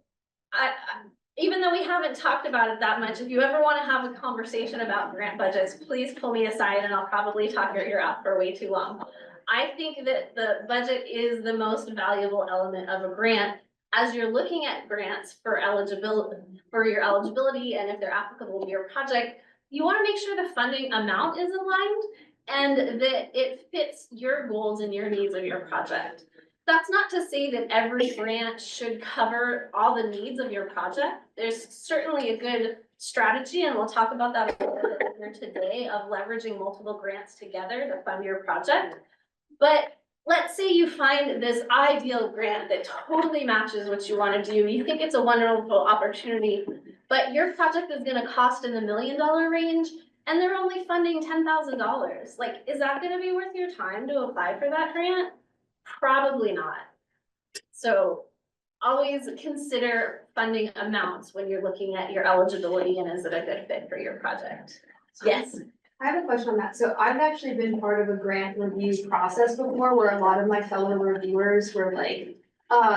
even though we haven't talked about it that much, if you ever want to have a conversation about grant budgets, please pull me aside and I'll probably talk your ear out for way too long. I think that the budget is the most valuable element of a grant as you're looking at grants for your eligibility and if they're applicable to your project. You want to make sure the funding amount is aligned and that it fits your goals and your needs of your project. That's not to say that every grant should cover all the needs of your project. There's certainly a good strategy, and we'll talk about that a little bit later today, of leveraging multiple grants together to fund your project. But let's say you find this ideal grant that totally matches what you want to do. You think it's a wonderful opportunity, but your project is going to cost in the $1 million range and they're only funding $10,000. Like, is that going to be worth your time to apply for that grant? Probably not. So always consider funding amounts when you're looking at your eligibility and is it a good fit for your project? Yes. I have a question on that. So I've actually been part of a grant review process before where a lot of my fellow reviewers were like,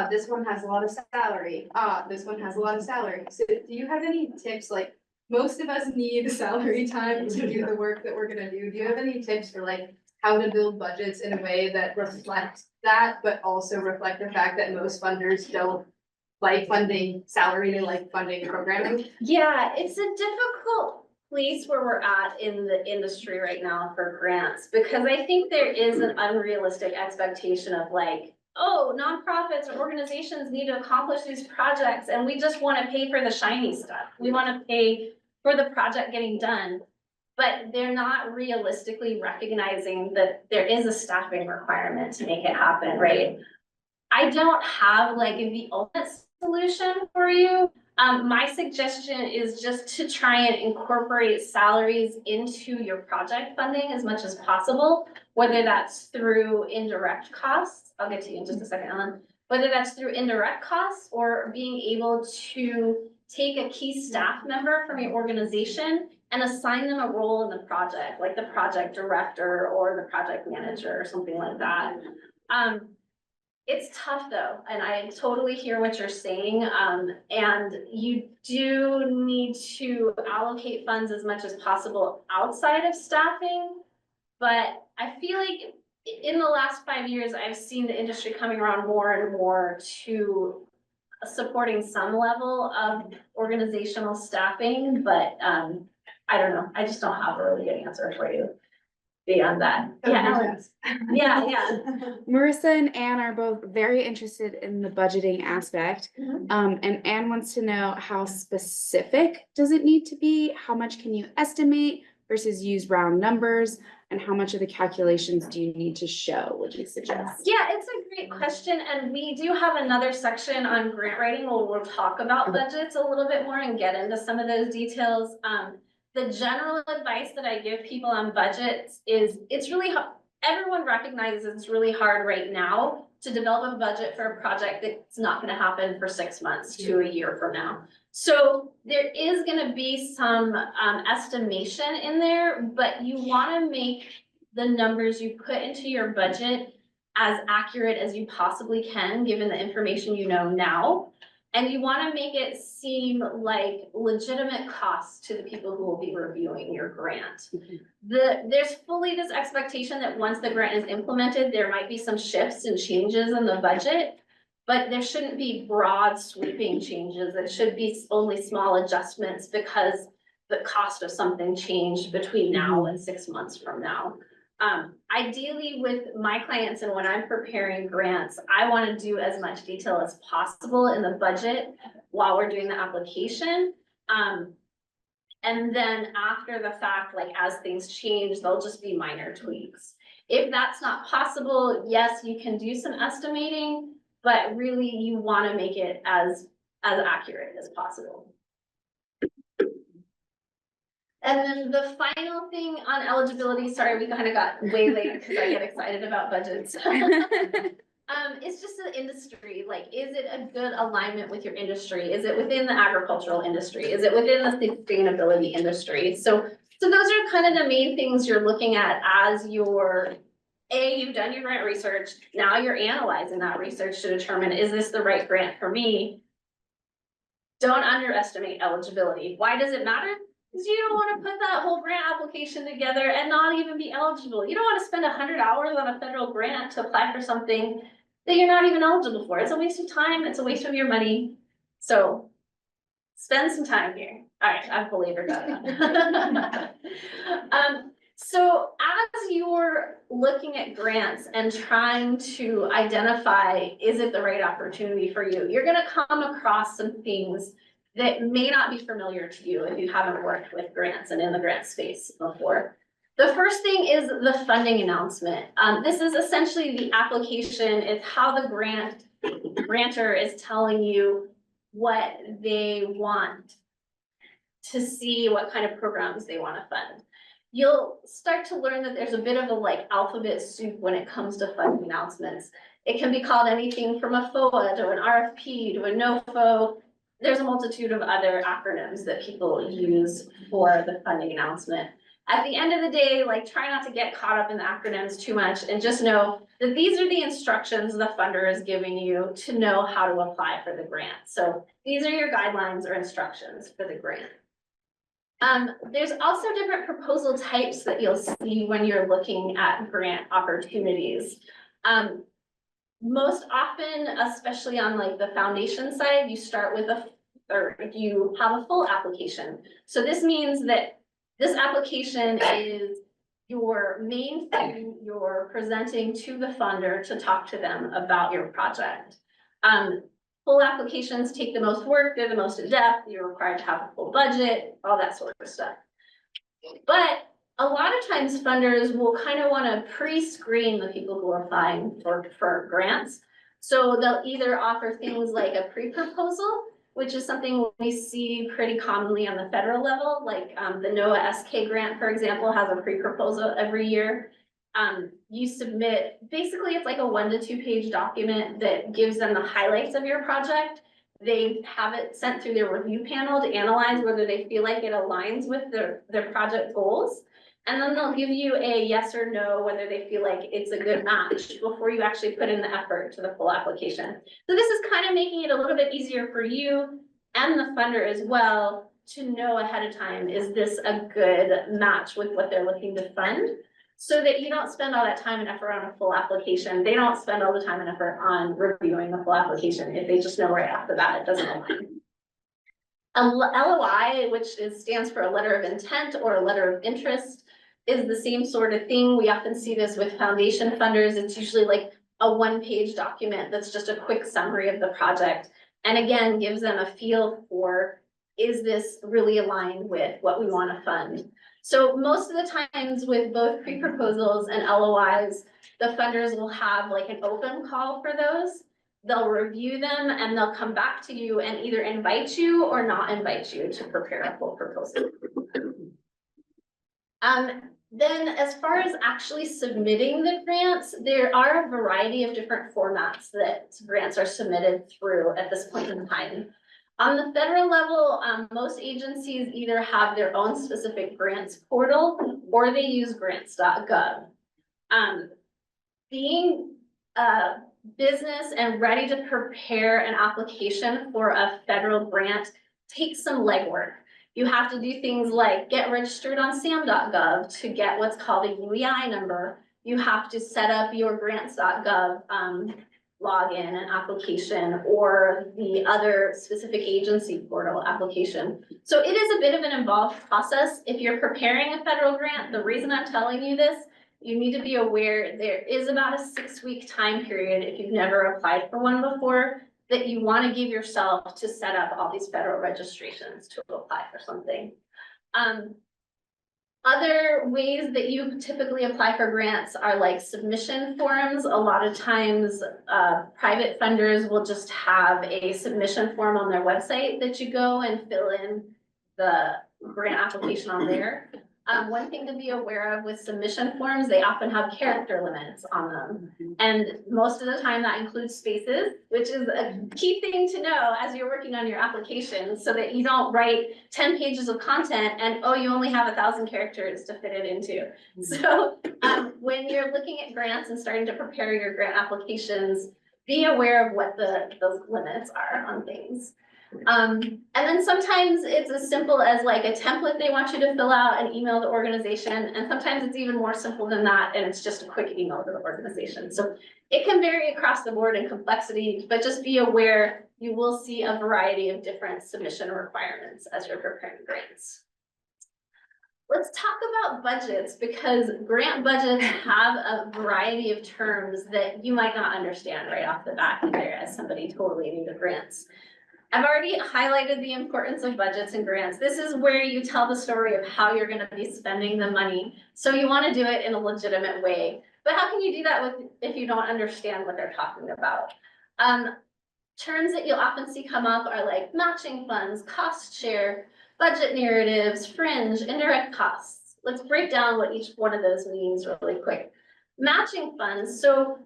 this one has a lot of salary. This one has a lot of salary. So do you have any tips? Like, most of us need salary time to do the work that we're gonna do. Do you have any tips for like how to build budgets in a way that reflect that, but also reflect the fact that most funders don't like funding salary, they like funding programming? Yeah, it's a difficult place where we're at in the industry right now for grants, because I think there is an unrealistic expectation of like, oh, nonprofits or organizations need to accomplish these projects and we just want to pay for the shiny stuff. We want to pay for the project getting done, but they're not realistically recognizing that there is a staffing requirement to make it happen, right? I don't have like the ultimate solution for you. My suggestion is just to try and incorporate salaries into your project funding as much as possible, whether that's through indirect costs. I'll get to you in just a second, Ellen. Whether that's through indirect costs or being able to take a key staff member from your organization and assign them a role in the project, like the project director or the project manager or something like that. It's tough though, and I totally hear what you're saying. And you do need to allocate funds as much as possible outside of staffing. But I feel like in the last 5 years, I've seen the industry coming around more and more to supporting some level of organizational staffing, but I don't know. I just don't have a really good answer for you. beyond that. Yeah, Ellen. Yeah. Marissa and Anne are both very interested in the budgeting aspect. And Anne wants to know, how specific does it need to be? How much can you estimate versus use round numbers? And how much of the calculations do you need to show, would you suggest? Yeah, it's a great question, and we do have another section on grant writing where we'll talk about budgets a little bit more and get into some of those details. The general advice that I give people on budgets is it's really hard. Everyone recognizes it's really hard right now to develop a budget for a project that's not gonna happen for 6 months to a year from now. So there is gonna be some estimation in there, but you wanna make the numbers you put into your budget as accurate as you possibly can, given the information you know now. And you wanna make it seem like legitimate costs to the people who will be reviewing your grant. There's fully this expectation that once the grant is implemented, there might be some shifts and changes in the budget, but there shouldn't be broad sweeping changes. It should be only small adjustments because the cost of something changed between now and 6 months from now. Ideally with my clients and when I'm preparing grants, I want to do as much detail as possible in the budget while we're doing the application. And then after the fact, like as things change, they'll just be minor tweaks. If that's not possible, yes, you can do some estimating, but really you want to make it as accurate as possible. And then the final thing on eligibility, sorry, we kind of got way late because I get excited about budgets. It's just the industry, like, is it a good alignment with your industry? Is it within the agricultural industry? Is it within the sustainability industry? So those are kind of the main things you're looking at as you've done your grant research. Now you're analyzing that research to determine, is this the right grant for me? Don't underestimate eligibility. Why does it matter? Because you don't want to put that whole grant application together and not even be eligible. You don't want to spend 100 hours on a federal grant to apply for something that you're not even eligible for. It's a waste of time. It's a waste of your money. So spend some time here. All right, I've belabored that. So as you're looking at grants and trying to identify, is it the right opportunity for you? You're going to come across some things that may not be familiar to you if you haven't worked with grants and in the grant space before. The first thing is the funding announcement. This is essentially the application. It's how the grantor is telling you what they want to see, what kind of programs they want to fund. You'll start to learn that there's a bit of a like alphabet soup when it comes to funding announcements. It can be called anything from a FOA to an RFP to a NOFO. There's a multitude of other acronyms that people use for the funding announcement. At the end of the day, like, try not to get caught up in the acronyms too much and just know that these are the instructions the funder is giving you to know how to apply for the grant. So these are your guidelines or instructions for the grant. There's also different proposal types that you'll see when you're looking at grant opportunities. Most often, especially on like the foundation side, you start with you have a full application. So this means that this application is your main thing you're presenting to the funder to talk to them about your project. Full applications take the most work, they're the most in-depth, you're required to have a full budget, all that sort of stuff. But a lot of times funders will kind of want to pre-screen the people who are applying for grants. So they'll either offer things like a pre-proposal, which is something we see pretty commonly on the federal level, like the NOAA SK grant, for example, has a pre-proposal every year. You submit, basically it's like a 1 to 2 page document that gives them the highlights of your project. They have it sent through their review panel to analyze whether they feel like it aligns with their project goals. And then they'll give you a yes or no, whether they feel like it's a good match before you actually put in the effort to the full application. So this is kind of making it a little bit easier for you and the funder as well to know ahead of time, is this a good match with what they're looking to fund? So that you don't spend all that time and effort on a full application. They don't spend all the time and effort on reviewing the full application if they just know right off the bat it doesn't align. A LOI, which stands for a letter of intent or a letter of interest. is the same sort of thing. We often see this with foundation funders. It's usually like a one-page document that's just a quick summary of the project. And again, gives them a feel for, is this really aligned with what we want to fund? So most of the times with both pre-proposals and LOIs, the funders will have like an open call for those. They'll review them and they'll come back to you and either invite you or not invite you to prepare a full proposal. Then as far as actually submitting the grants, there are a variety of different formats that grants are submitted through at this point in time. On the federal level, most agencies either have their own specific grants portal or they use grants.gov. Being a business and ready to prepare an application for a federal grant takes some legwork. You have to do things like get registered on sam.gov to get what's called a UEI number. You have to set up your grants.gov login and application or the other specific agency portal application. So it is a bit of an involved process. If you're preparing a federal grant, the reason I'm telling you this, you need to be aware there is about a 6-week time period if you've never applied for one before that you want to give yourself to set up all these federal registrations to apply for something. Other ways that you typically apply for grants are like submission forms. A lot of times, private funders will just have a submission form on their website that you go and fill in the grant application on there. One thing to be aware of with submission forms, they often have character limits on them. And most of the time that includes spaces, which is a key thing to know as you're working on your application so that you don't write 10 pages of content and, oh, you only have 1,000 characters to fit it into. So when you're looking at grants and starting to prepare your grant applications, be aware of what those limits are on things. And then sometimes it's as simple as like a template they want you to fill out and email the organization. And sometimes it's even more simple than that. And it's just a quick email to the organization. So it can vary across the board in complexity, but just be aware you will see a variety of different submission requirements as you're preparing grants. Let's talk about budgets because grant budgets have a variety of terms that you might not understand right off the bat either as somebody totally new to grants. I've already highlighted the importance of budgets and grants. This is where you tell the story of how you're going to be spending the money. So you want to do it in a legitimate way. But how can you do that if you don't understand what they're talking about? Terms that you'll often see come up are like matching funds, cost share, budget narratives, fringe, indirect costs. Let's break down what each one of those means really quick. Matching funds. So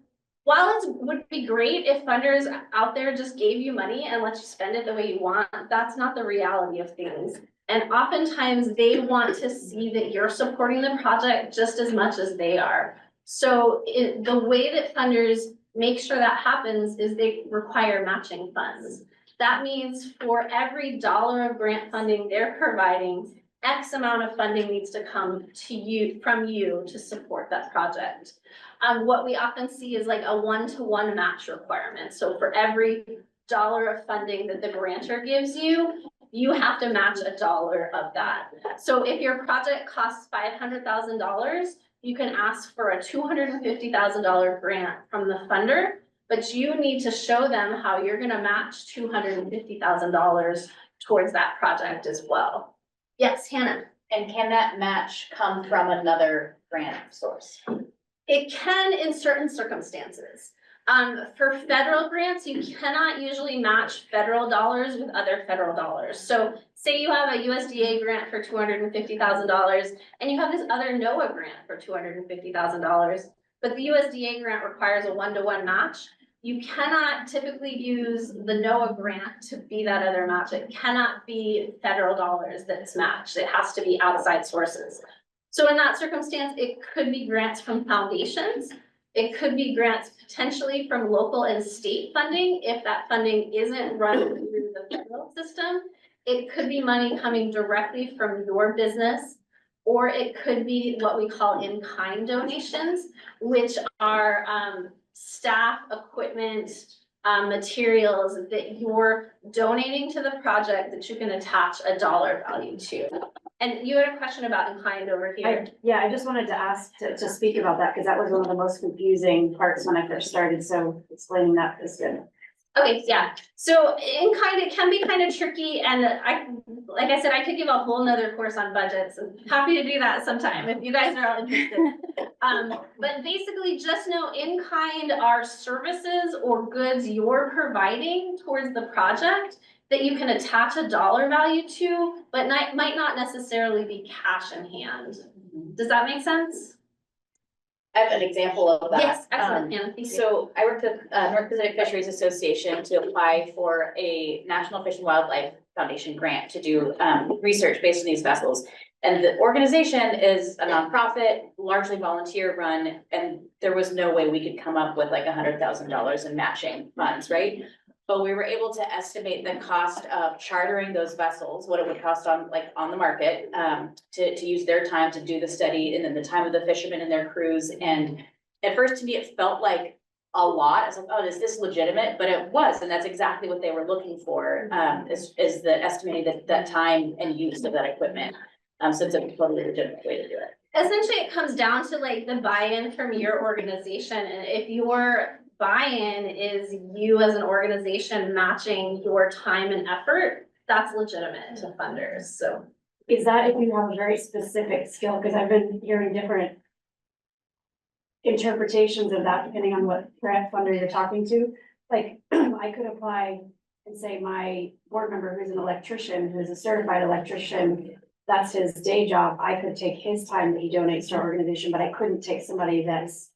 while it would be great if funders out there just gave you money and let you spend it the way you want, that's not the reality of things. And oftentimes they want to see that you're supporting the project just as much as they are. So the way that funders make sure that happens is they require matching funds. That means for every dollar of grant funding they're providing, X amount of funding needs to come to you from you to support that project. What we often see is like a 1-to-1 match requirement. So for every dollar of funding that the grantor gives you, you have to match $1 of that. So if your project costs $500,000, you can ask for a $250,000 grant from the funder, but you need to show them how you're going to match $250,000 towards that project as well. Yes, Hannah. And can that match come from another grant source? It can in certain circumstances. For federal grants, you cannot usually match federal dollars with other federal dollars. So say you have a USDA grant for $250,000 and you have this other NOAA grant for $250,000, but the USDA grant requires a 1-to-1 match. You cannot typically use the NOAA grant to be that other match. It cannot be federal dollars that's matched. It has to be outside sources. So in that circumstance, it could be grants from foundations. It could be grants potentially from local and state funding if that funding isn't run through the federal system. It could be money coming directly from your business, or it could be what we call in-kind donations, which are staff, equipment, materials that you're donating to the project that you can attach a dollar value to. And you had a question about in kind over here. Yeah, I just wanted to ask to speak about that, because that was one of the most confusing parts when I first started, so explaining that is good. Okay, yeah, so in kind, it can be kind of tricky, and like I said, I could give a whole nother course on budgets. I'm happy to do that sometime if you guys are all interested. But basically just know in kind are services or goods you're providing towards the project that you can attach a dollar value to, but might not necessarily be cash in hand. Does that make sense? I have an example of that. Yes, excellent, Hannah, thank you. So I worked with North Pacific Fisheries Association to apply for a National Fish and Wildlife Foundation grant to do research based on these vessels. And the organization is a nonprofit, largely volunteer run, and there was no way we could come up with like $100,000 in matching funds, right? But we were able to estimate the cost of chartering those vessels, what it would cost on the market, to use their time to do the study, and then the time of the fishermen and their crews. And at first, to me, it felt like a lot. I was like, oh, is this legitimate? But it was, and that's exactly what they were looking for, is the estimating that time and use of that equipment. So it's a totally legitimate way to do it. Essentially, it comes down to like the buy-in from your organization, and if your buy-in is you as an organization matching your time and effort, that's legitimate to funders, so. Is that if you have a very specific skill? Because I've been hearing different interpretations of that depending on what grant funder you're talking to. Like, I could apply and say my board member who's an electrician, who's a certified electrician, that's his day job. I could take his time that he donates to our organization, but I couldn't take somebody that's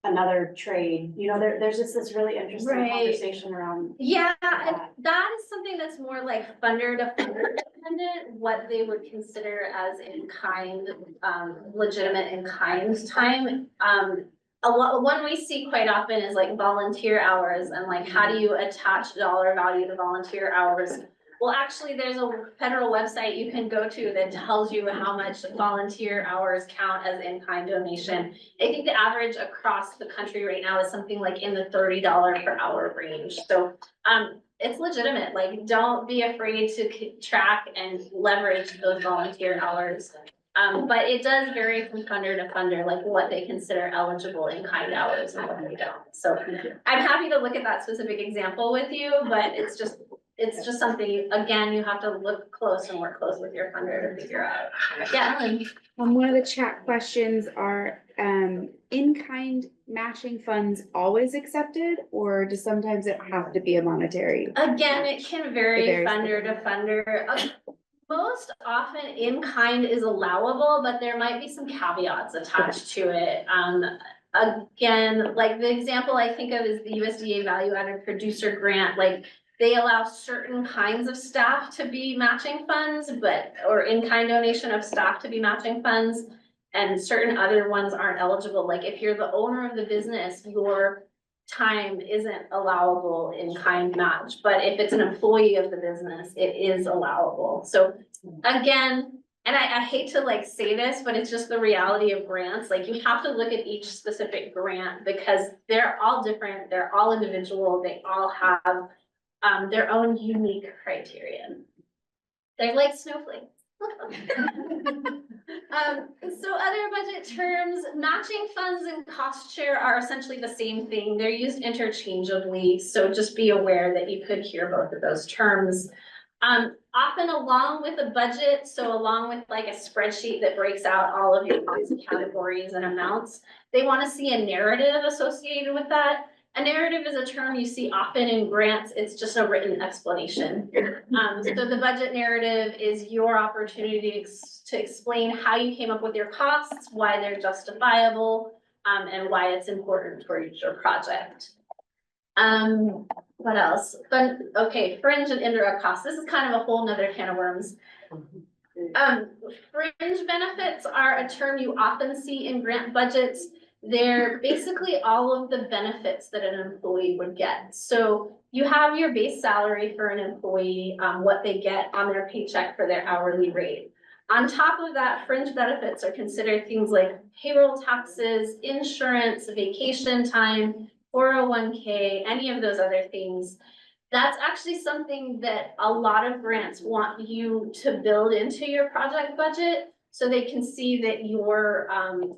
another trade. You know, there's just this really interesting Right. conversation around. Yeah, and that is something that's more like funder to funder dependent, what they would consider as in kind, legitimate in kind time. One we see quite often is like volunteer hours, and like how do you attach dollar value to volunteer hours? Well, actually, there's a federal website you can go to that tells you how much volunteer hours count as in-kind donation. I think the average across the country right now is something like in the $30 per hour range. So it's legitimate. Like, don't be afraid to track and leverage those volunteer hours. But it does vary from funder to funder, like what they consider eligible in-kind hours and what they don't. So I'm happy to look at that specific example with you, but it's just something, again, you have to look close and work close with your funder to figure out. Yeah, Ellen. One of the chat questions are, in-kind matching funds always accepted, or does sometimes it have to be a monetary? Again, it can vary It varies. funder to funder. Most often in-kind is allowable, but there might be some caveats attached to it. Again, like the example I think of is the USDA Value Added Producer Grant, like they allow certain kinds of staff to be matching funds, or in-kind donation of staff to be matching funds, and certain other ones aren't eligible. Like if you're the owner of the business, your time isn't allowable in kind match, but if it's an employee of the business, it is allowable. So again, and I hate to like say this, but it's just the reality of grants. Like you have to look at each specific grant because they're all different, they're all individual, they all have their own unique criteria. They're like snowflakes. So other budget terms, matching funds and cost share are essentially the same thing. They're used interchangeably, so just be aware that you could hear both of those terms. Often along with a budget, so along with like a spreadsheet that breaks out all of your cost categories and amounts, they want to see a narrative associated with that. A narrative is a term you see often in grants. It's just a written explanation. So the budget narrative is your opportunity to explain how you came up with your costs, why they're justifiable, and why it's important for your project. What else? But okay, fringe and indirect costs. This is kind of a whole nother can of worms. Fringe benefits are a term you often see in grant budgets. They're basically all of the benefits that an employee would get. So you have your base salary for an employee, what they get on their paycheck for their hourly rate. On top of that, fringe benefits are considered things like payroll taxes, insurance, vacation time, 401k, any of those other things, that's actually something that a lot of grants want you to build into your project budget so they can see that your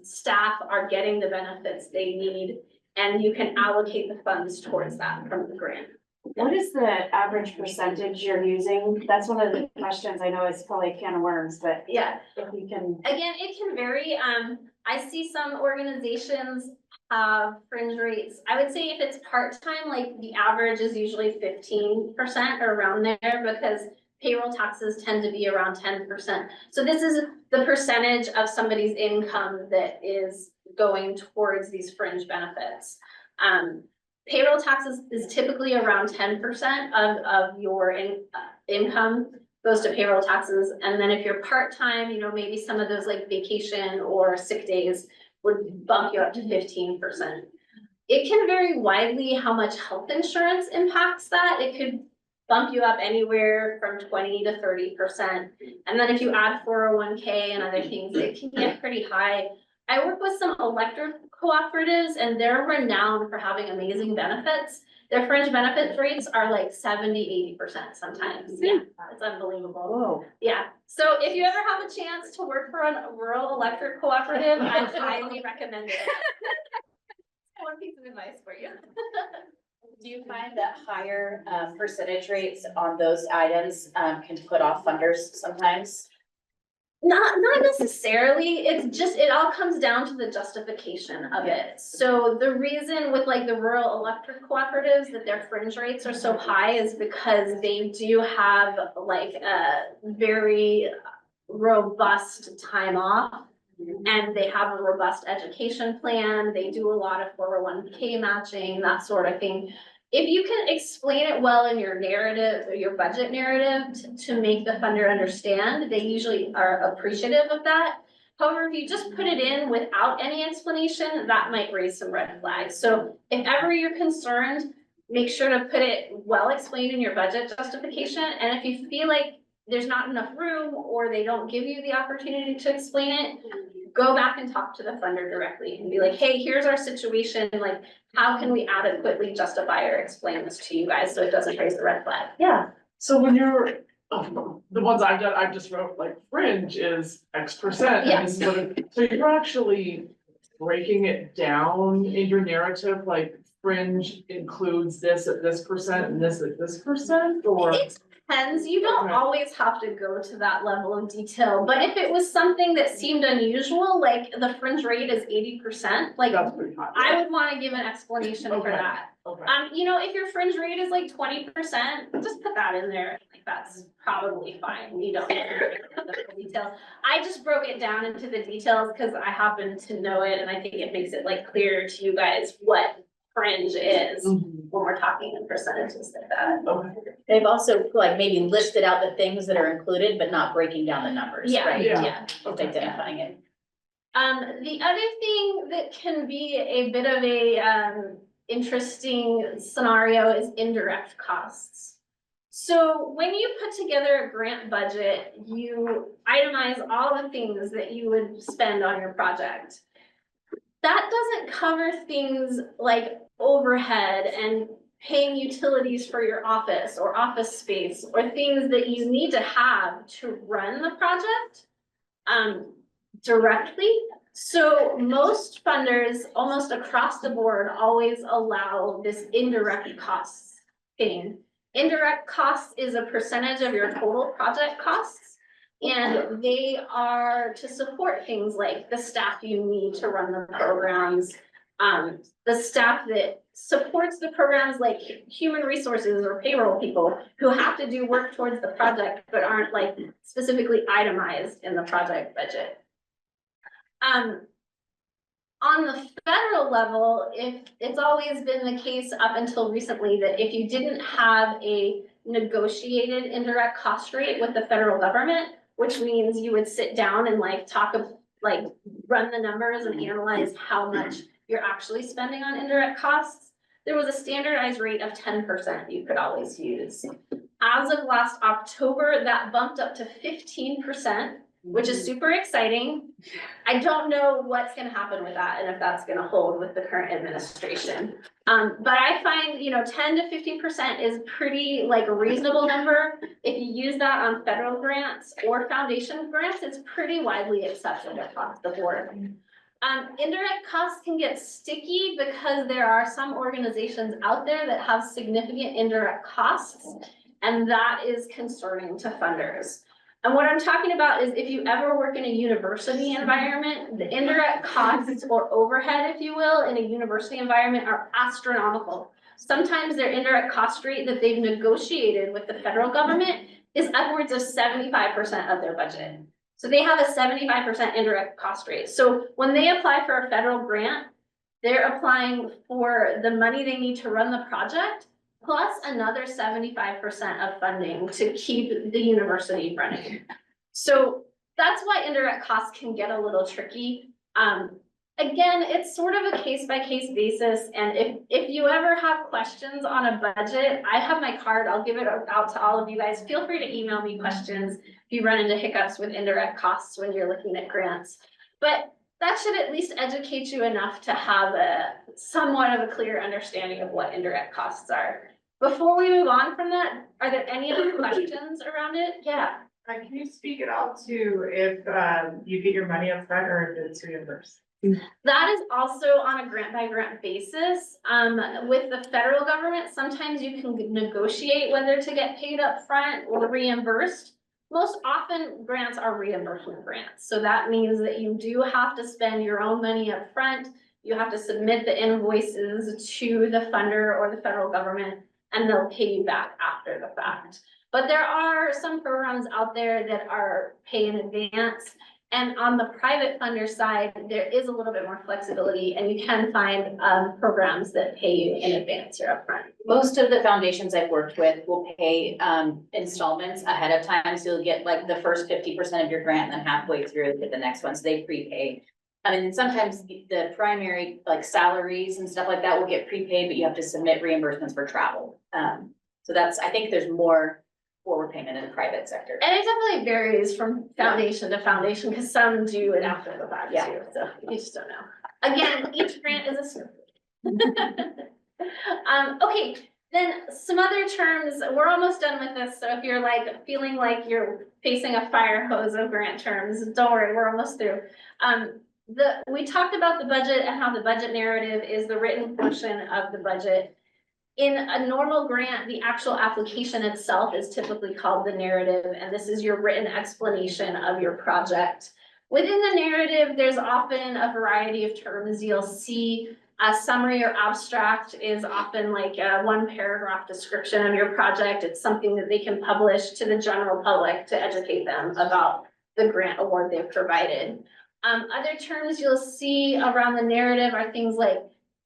staff are getting the benefits they need and you can allocate the funds towards that from the grant. What is the average percentage you're using? That's one of the questions. I know it's probably a can of worms, but Yeah, if you can. again, it can vary. I see some organizations have fringe rates. I would say if it's part-time, like the average is usually 15% or around there because payroll taxes tend to be around 10%. So this is the percentage of somebody's income that is going towards these fringe benefits. Payroll taxes is typically around 10% of your income goes to payroll taxes. And then if you're part-time, you know, maybe some of those like vacation or sick days would bump you up to 15%. It can vary widely how much health insurance impacts that. It could bump you up anywhere from 20 to 30%. And then if you add 401k and other things, it can get pretty high. I work with some electric cooperatives and they're renowned for having amazing benefits. Their fringe benefit rates are like 70, 80% sometimes. Yeah, it's unbelievable. Whoa. Yeah. So if you ever have a chance to work for a rural electric cooperative, I highly recommend it. One piece of advice for you. Do you find that higher percentage rates on those items can put off funders sometimes? Not necessarily, it's just, it all comes down to the justification of it. So the reason with like the rural electric cooperatives that their fringe rates are so high is because they do have like a very robust time off. And they have a robust education plan, they do a lot of 401k matching, that sort of thing. If you can explain it well in your narrative or your budget narrative to make the funder understand, they usually are appreciative of that. However, if you just put it in without any explanation, that might raise some red flags. So if ever you're concerned, make sure to put it well explained in your budget justification. And if you feel like there's not enough room or they don't give you the opportunity to explain it, go back and talk to the funder directly and be like, hey, here's our situation. Like, how can we adequately justify or explain this to you guys so it doesn't raise the red flag? Yeah. So when you're, the ones I've done, I just wrote like fringe is X%. Yeah. And this is what so you're actually breaking it down in your narrative, like fringe includes this at this percent and this at this percent, or? It depends. You don't always have to go to that level of detail, but if it was something that seemed unusual, like the fringe rate is 80%, like That's pretty high. I would want to give an explanation for Okay. that. Okay. You know, if your fringe rate is like 20%, just put that in there. Like that's probably fine. You don't need to go into the detail. I just broke it down into the details because I happen to know it and I think it makes it like clear to you guys what fringe is when we're talking in percentages like that. Okay. They've also like maybe listed out the things that are included, but not breaking down the numbers, Yeah, right? yeah. Just identifying it. The other thing that can be a bit of a interesting scenario is indirect costs. So when you put together a grant budget, you itemize all the things that you would spend on your project. That doesn't cover things like overhead and paying utilities for your office or office space or things that you need to have to run the project directly. So most funders, almost across the board, always allow this indirect costs thing. Indirect costs is a percentage of your total project costs. And they are to support things like the staff you need to run the programs, the staff that supports the programs like human resources or payroll people who have to do work towards the project but aren't like specifically itemized in the project budget. On the federal level, it's always been the case up until recently that if you didn't have a negotiated indirect cost rate with the federal government, which means you would sit down and like run the numbers and analyze how much you're actually spending on indirect costs, there was a standardized rate of 10% you could always use. As of last October, that bumped up to 15%. which is super exciting. I don't know what's gonna happen with that and if that's gonna hold with the current administration. But I find, 10 to 15% is pretty like a reasonable number. If you use that on federal grants or foundation grants, it's pretty widely accepted across the board. Indirect costs can get sticky because there are some organizations out there that have significant indirect costs, and that is concerning to funders. And what I'm talking about is if you ever work in a university environment, the indirect costs or overhead, if you will, in a university environment are astronomical. Sometimes their indirect cost rate that they've negotiated with the federal government is upwards of 75% of their budget. So they have a 75% indirect cost rate. So when they apply for a federal grant, they're applying for the money they need to run the project, plus another 75% of funding to keep the university running. So that's why indirect costs can get a little tricky. Again, it's sort of a case-by-case basis, and if you ever have questions on a budget, I have my card, I'll give it out to all of you guys. Feel free to email me questions if you run into hiccups with indirect costs when you're looking at grants. But that should at least educate you enough to have a somewhat of a clear understanding of what indirect costs are. Before we move on from that, are there any other questions around it? Yeah. Can you speak it out to if you get your money up front or if it's reimbursed? That is also on a grant by grant basis. With the federal government, sometimes you can negotiate whether to get paid up front or reimbursed. Most often grants are reimbursement grants. So that means that you do have to spend your own money up front. You have to submit the invoices to the funder or the federal government, and they'll pay you back after the fact. But there are some programs out there that are pay in advance. And on the private funder side, there is a little bit more flexibility, and you can find programs that pay you in advance or upfront. Most of the foundations I've worked with will pay installments ahead of time, so you'll get like the first 50% of your grant, and then halfway through get the next one, so they prepay. I mean, sometimes the primary like salaries and stuff like that will get prepaid, but you have to submit reimbursements for travel. So I think there's more forward payment in the private sector. And it definitely varies from foundation to foundation, because some do it after the fact too, so you just don't know. Again, each grant is a snowflake. Okay, then some other terms, we're almost done with this, so if you're like feeling like you're facing a fire hose of grant terms, don't worry, we're almost through. We talked about the budget and how the budget narrative is the written portion of the budget. In a normal grant, the actual application itself is typically called the narrative, and this is your written explanation of your project. Within the narrative, there's often a variety of terms you'll see. A summary or abstract is often like a 1-paragraph description of your project. It's something that they can publish to the general public to educate them about the grant award they've provided. Other terms you'll see around the narrative are things like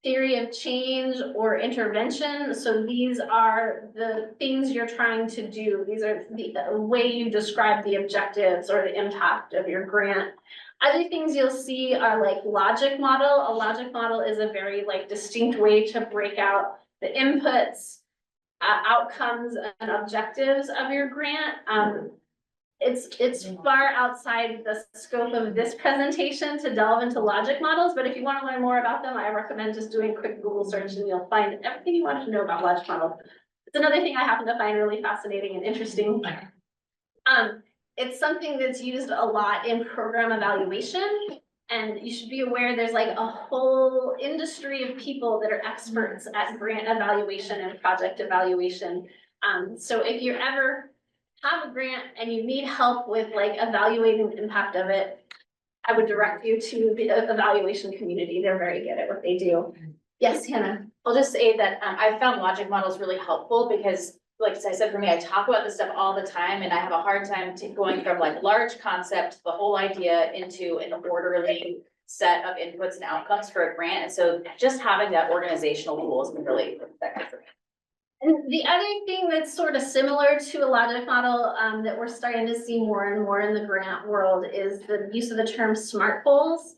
theory of change or intervention. So these are the things you're trying to do. These are the way you describe the objectives or the impact of your grant. Other things you'll see are like logic model. A logic model is a very like distinct way to break out the inputs, outcomes, and objectives of your grant. It's far outside the scope of this presentation to delve into logic models, but if you want to learn more about them, I recommend just doing a quick Google search and you'll find everything you want to know about logic models. It's another thing I happen to find really fascinating and interesting. It's something that's used a lot in program evaluation, and you should be aware there's like a whole industry of people that are experts at grant evaluation and project evaluation. So if you ever have a grant and you need help with like evaluating the impact of it, I would direct you to the evaluation community. They're very good at what they do. Yes, Hannah. I'll just say that I found logic models really helpful because, like I said, for me, I talk about this stuff all the time, and I have a hard time going from like large concept, the whole idea, into an orderly set of inputs and outcomes for a grant. And so just having that organizational tool has been really effective for me. And the other thing that's sort of similar to a logic model that we're starting to see more and more in the grant world is the use of the term SMART goals.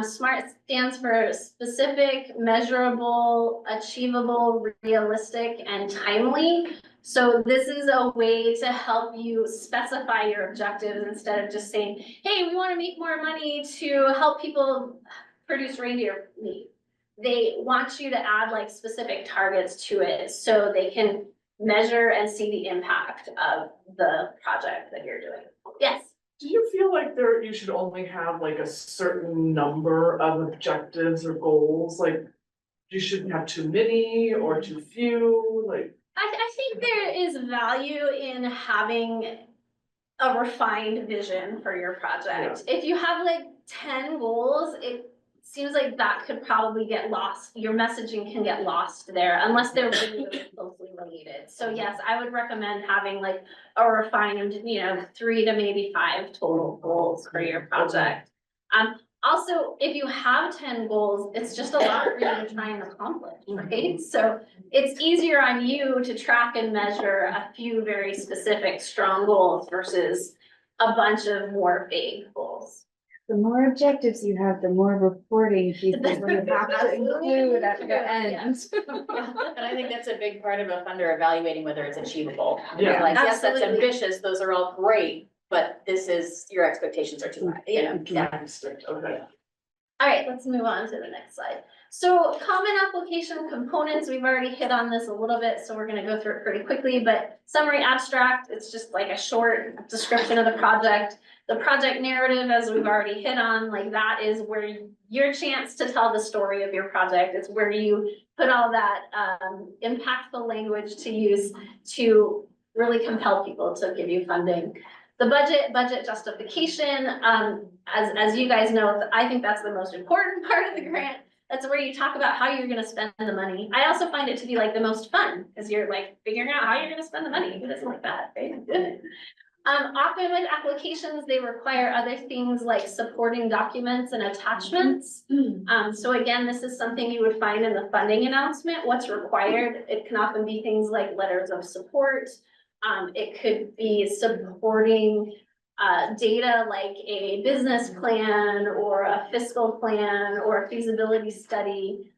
SMART stands for specific, measurable, achievable, realistic, and timely. So this is a way to help you specify your objectives instead of just saying, hey, we want to make more money to help people produce reindeer meat. They want you to add like specific targets to it so they can measure and see the impact of the project that you're doing. Yes. Do you feel like you should only have like a certain number of objectives or goals? Like, you shouldn't have too many or too few, like? I think there is value in having a refined vision for your project. If you have like 10 goals, it seems like that could probably get lost. Your messaging can get lost there unless they're really, really closely related. So yes, I would recommend having like a refined, 3 to maybe 5 total goals for your project. Also, if you have 10 goals, it's just a lot for you to try and accomplish, right? So it's easier on you to track and measure a few very specific, strong goals versus a bunch of more vague goals. The more objectives you have, the more reporting pieces you have to include at the end. And I think that's a big part of a funder evaluating whether it's achievable. Yeah. Like, yes, that's Absolutely. ambitious, those are all great, but your expectations are too high. Yeah. Okay. All right, let's move on to the next slide. So common application components, we've already hit on this a little bit, so we're gonna go through it pretty quickly, but summary abstract, it's just like a short description of the project. The project narrative, as we've already hit on, like that is where your chance to tell the story of your project. It's where you put all that impactful language to use to really compel people to give you funding. The budget justification, as you guys know, I think that's the most important part of the grant. That's where you talk about how you're gonna spend the money. I also find it to be like the most fun, because you're like figuring out how you're gonna spend the money. Who doesn't like that, right? Often with applications, they require other things like supporting documents and attachments. So again, this is something you would find in the funding announcement, what's required. It can often be things like letters of support. It could be supporting data like a business plan or a fiscal plan or a feasibility study.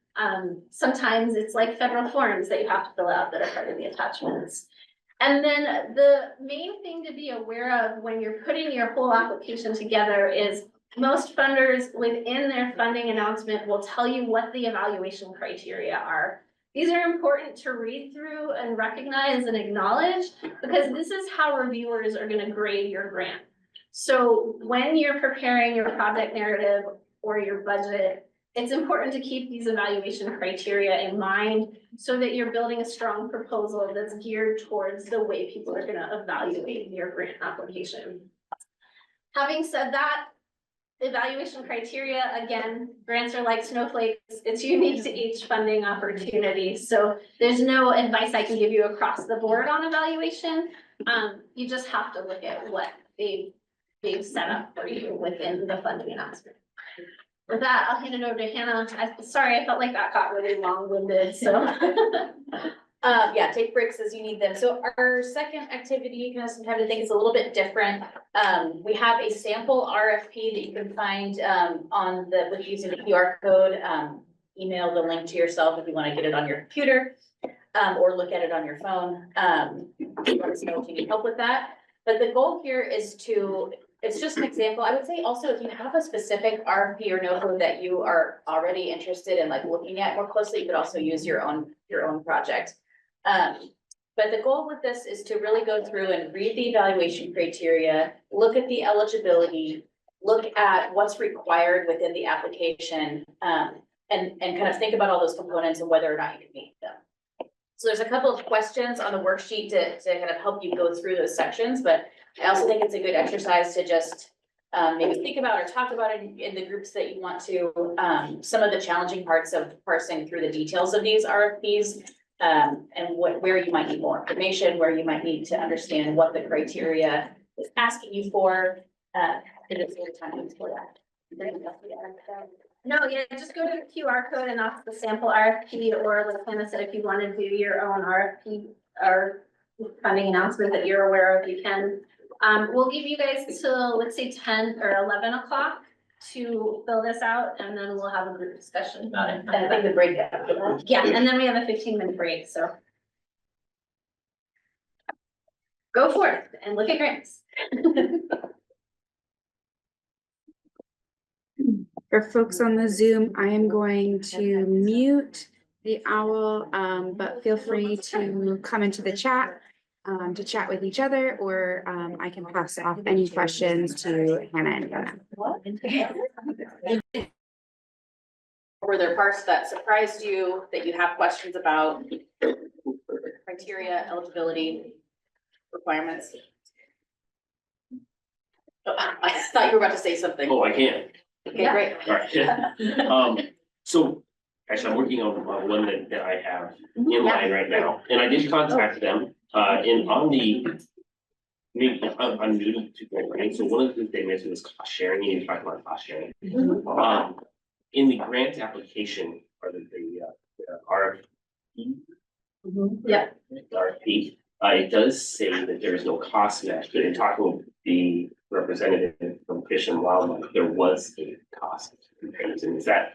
Sometimes it's like federal forms that you have to fill out that are part of the attachments. And then the main thing to be aware of when you're putting your whole application together is most funders within their funding announcement will tell you what the evaluation criteria are. These are important to read through and recognize and acknowledge because this is how reviewers are going to grade your grant. So when you're preparing your project narrative or your budget, it's important to keep these evaluation criteria in mind so that you're building a strong proposal that's geared towards the way people are going to evaluate your grant application. Having said that, evaluation criteria, again, grants are like snowflakes. It's unique to each funding opportunity. So there's no advice I can give you across the board on evaluation. You just have to look at what they've set up for you within the funding announcement. With that, I'll hand it over to Hannah. Sorry, I felt like that got really long-winded, so. Yeah, take breaks as you need them. So our second activity, kind of some time to think, is a little bit different. We have a sample RFP that you can find with using the QR code. Email the link to yourself if you want to get it on your computer or look at it on your phone. Let us know if you need help with that. But the goal here is it's just an example. I would say also if you have a specific RFP or no-code that you are already interested in like looking at more closely, you could also use your own project. But the goal with this is to really go through and read the evaluation criteria, look at the eligibility, look at what's required within the application, and kind of think about all those components and whether or not you can meet them. So there's a couple of questions on the worksheet to kind of help you go through those sections, but I also think it's a good exercise to just maybe think about or talk about it in the groups that you want to. Some of the challenging parts of parsing through the details of these RFPs and where you might need more information, where you might need to understand what the criteria is asking you for. It's good time for that. No, yeah, just go to the QR code and off the sample RFP, or like Hannah said, if you want to do your own RFP or funding announcement that you're aware of, you can. We'll give you guys till, let's say 10 or 11 o'clock to fill this out and then we'll have a group discussion about it. I think the break after that. Yeah, and then we have a 15-minute break, so. Go forth and look at grants. For folks on the Zoom, I am going to mute the owl, but feel free to come into the chat to chat with each other, or I can pass off any questions to Hannah and Hannah. Were there parts that surprised you, that you have questions about criteria, eligibility, requirements? Oh, I thought you were about to say something. Oh, I can. Okay, great. All right, yeah. So actually, I'm working on one that I have in line right now, and I did contact them, and on the. Maybe I'm new to grant writing, so one of the things they mentioned was cost sharing, and you talked about cost sharing. In the grant application, or the RFP. Yeah. RFP, it does say that there is no cost match, but in talking with the representative from Fish and Wildlife, there was a cost comparison. Is that?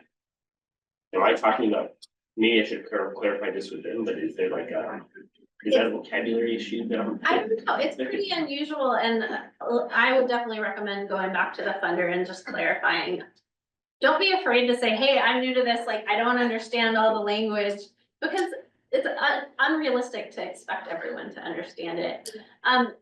Am I talking about, maybe I should clarify this with them, but is there like a, is that a vocabulary issue that I'm? I don't know, it's pretty unusual, and I would definitely recommend going back to the funder and just clarifying. Don't be afraid to say, hey, I'm new to this, like, I don't understand all the language, because it's unrealistic to expect everyone to understand it.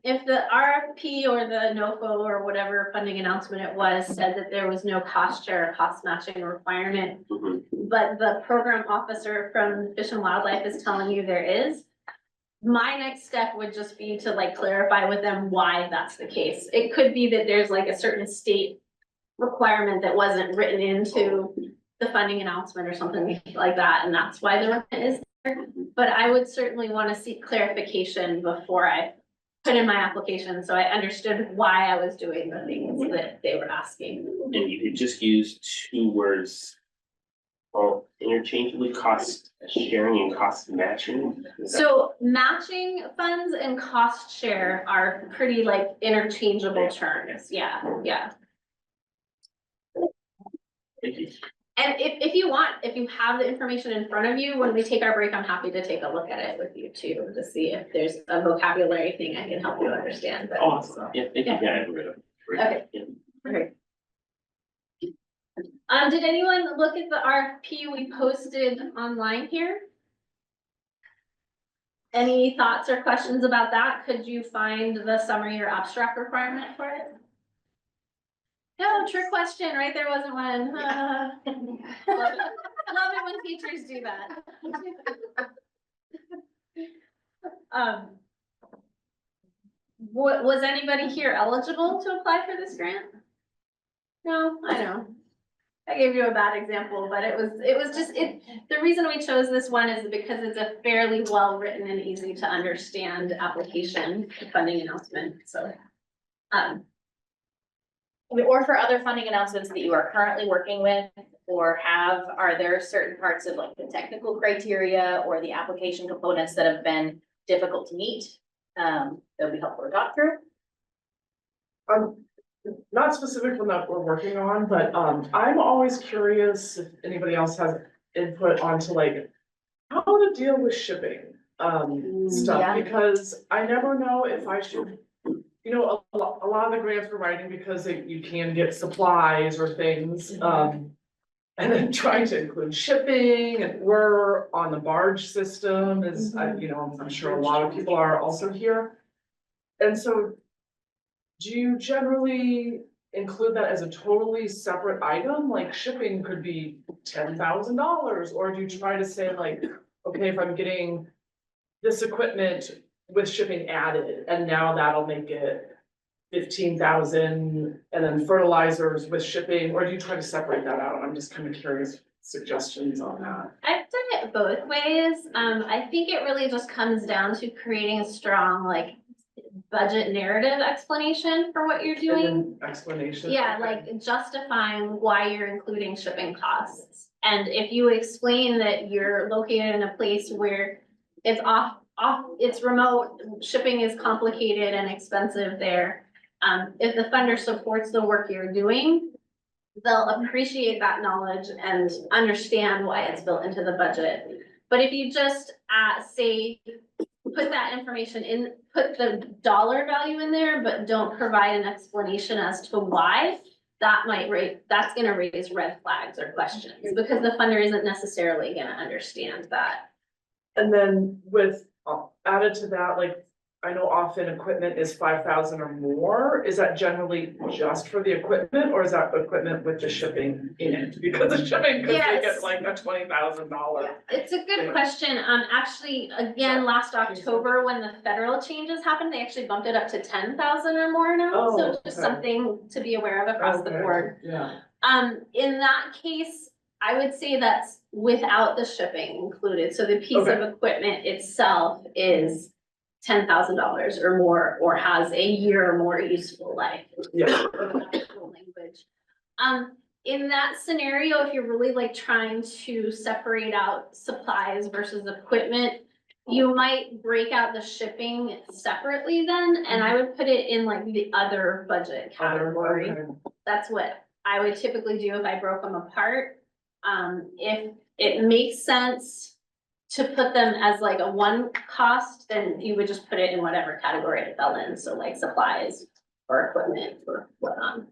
If the RFP or the NOFO or whatever funding announcement it was said that there was no cost share or cost matching requirement, but the program officer from Fish and Wildlife is telling you there is, my next step would just be to like clarify with them why that's the case. It could be that there's like a certain state requirement that wasn't written into the funding announcement or something like that, and that's why the requirement is there. But I would certainly want to seek clarification before I put in my application, so I understood why I was doing the things that they were asking. And you could just use two words, or interchangeably, cost sharing and cost matching. So matching funds and cost share are pretty like interchangeable terms. Yeah, yeah. Thank you. And if you want, if you have the information in front of you, when we take our break, I'm happy to take a look at it with you too, to see if there's a vocabulary thing I can help you understand. But- Awesome. Yeah, thank you. Yeah, I read it. Okay. Yeah. Okay. Did anyone look at the RFP we posted online here? Any thoughts or questions about that? Could you find the summary or abstract requirement for it? No, trick question, right? There wasn't one. Love it when teachers do that. Was anybody here eligible to apply for this grant? No, I know. I gave you a bad example, but it was just, the reason we chose this one is because it's a fairly well-written and easy to understand application funding announcement, so. Or for other funding announcements that you are currently working with or have, are there certain parts of like the technical criteria or the application components that have been difficult to meet? That would be helpful to talk through. Not specific one that we're working on, but I'm always curious if anybody else has input onto like how to deal with shipping stuff, Yeah. because I never know if I should, you know, a lot of the grants we're writing because you can get supplies or things, and then trying to include shipping, and we're on the barge system is, you know, I'm sure a lot of people are also here. And so do you generally include that as a totally separate item? Like shipping could be $10,000, or do you try to say like, okay, if I'm getting this equipment with shipping added, and now that'll make it 15,000, and then fertilizers with shipping, or do you try to separate that out? I'm just kind of curious suggestions on that. I've done it both ways. I think it really just comes down to creating a strong like budget narrative explanation for what you're doing. Explanation. Yeah, like justifying why you're including shipping costs. And if you explain that you're located in a place where it's it's remote, shipping is complicated and expensive there. If the funder supports the work you're doing, they'll appreciate that knowledge and understand why it's built into the budget. But if you just say, put that information in, put the dollar value in there, but don't provide an explanation as to why, that's gonna raise red flags or questions, because the funder isn't necessarily gonna understand that. And then with, added to that, like, I know often equipment is 5,000 or more. Is that generally just for the equipment, or is that equipment with the shipping in it? Because the shipping could make Yes. it like a $20,000. It's a good question. Actually, again, last October, when the federal changes happened, they actually bumped it up to 10,000 or more now. Oh, So just okay. something to be aware of across the Okay, board. Yeah. In that case, I would say that's without the shipping included. So the piece of Okay. equipment itself is $10,000 or more, or has a year or more useful life. Yeah. Language. In that scenario, if you're really like trying to separate out supplies versus equipment, you might break out the shipping separately then, and I would put it in like the other budget category. Okay. That's what I would typically do if I broke them apart. If it makes sense to put them as like a one cost, then you would just put it in whatever category it fell in, so like supplies or equipment or whatnot.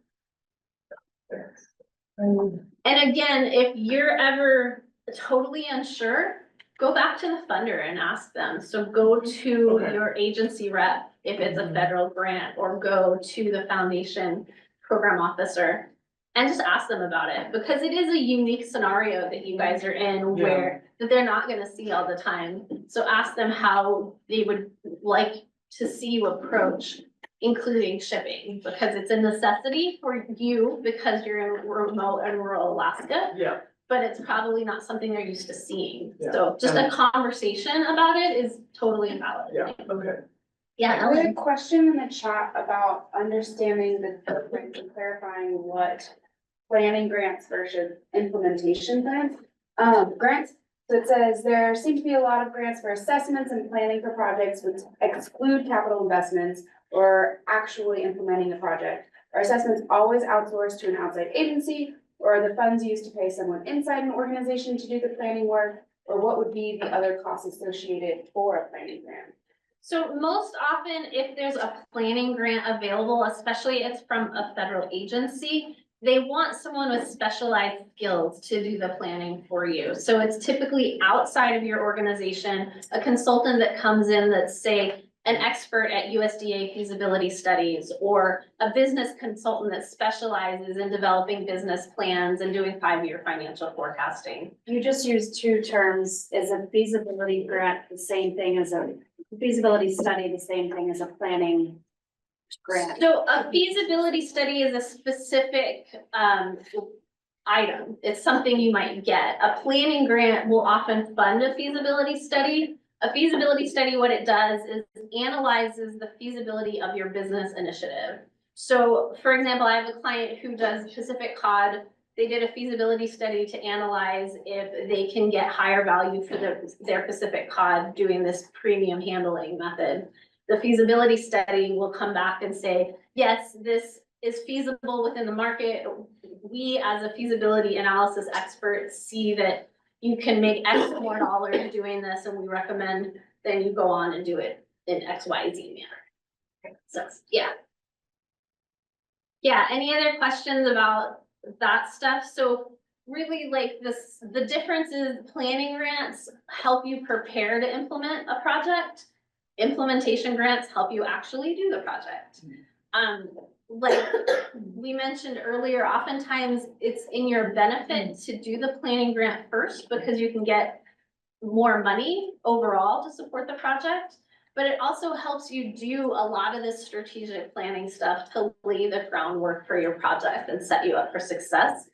And again, if you're ever totally unsure, go back to the funder and ask them. So go to Okay. your agency rep if it's a federal grant, or go to the foundation program officer and just ask them about it, because it is a unique scenario that you guys are in where that they're not gonna see all the time. So ask them how they would like to see you approach including shipping, because it's a necessity for you because you're in remote and rural Alaska. Yeah. But it's probably not something they're used to seeing. Yeah. So just a conversation about it is totally valid. Yeah, okay. Yeah, We had a Ellen. question in the chat about understanding the difference and clarifying what planning grants versus implementation grants. Grants, so it says there seem to be a lot of grants for assessments and planning for projects which exclude capital investments or actually implementing a project. Are assessments always outsourced to an outside agency, or are the funds used to pay someone inside an organization to do the planning work? Or what would be the other costs associated for a planning grant? So most often, if there's a planning grant available, especially it's from a federal agency, they want someone with specialized skills to do the planning for you. So it's typically outside of your organization, a consultant that comes in that's, say, an expert at USDA feasibility studies, or a business consultant that specializes in developing business plans and doing 5-year financial forecasting. You just used two terms. Is a feasibility grant the same thing as a feasibility study, the same thing as a planning grant? So a feasibility study is a specific item. It's something you might get. A planning grant will often fund a feasibility study. A feasibility study, what it does is analyzes the feasibility of your business initiative. So for example, I have a client who does Pacific cod. They did a feasibility study to analyze if they can get higher value for their Pacific cod doing this premium handling method. The feasibility study will come back and say, yes, this is feasible within the market. We, as a feasibility analysis expert, see that you can make X more dollars doing this, and we recommend then you go on and do it in XYZ manner. So, yeah. Yeah, any other questions about that stuff? So really, like, the difference is planning grants help you prepare to implement a project. Implementation grants help you actually do the project. Like we mentioned earlier, oftentimes it's in your benefit to do the planning grant first, because you can get more money overall to support the project. But it also helps you do a lot of this strategic planning stuff to lay the groundwork for your project and set you up for success.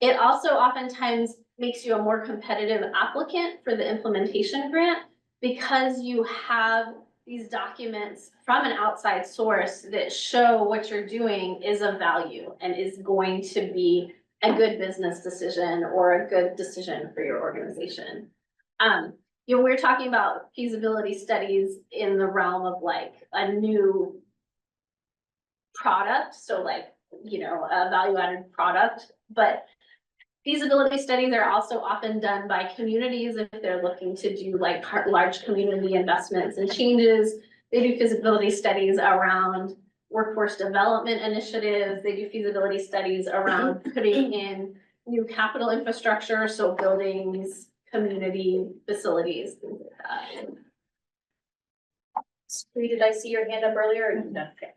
It also oftentimes makes you a more competitive applicant for the implementation grant, because you have these documents from an outside source that show what you're doing is of value and is going to be a good business decision or a good decision for your organization. You know, we're talking about feasibility studies in the realm of like a new product. So like, you know, a value added product. But feasibility studies are also often done by communities if they're looking to do like large community investments and changes. They do feasibility studies around workforce development initiatives. They do feasibility studies around putting in new capital infrastructure, so buildings, community facilities, things like that. Bree, did I see your hand up earlier? Or no? Okay.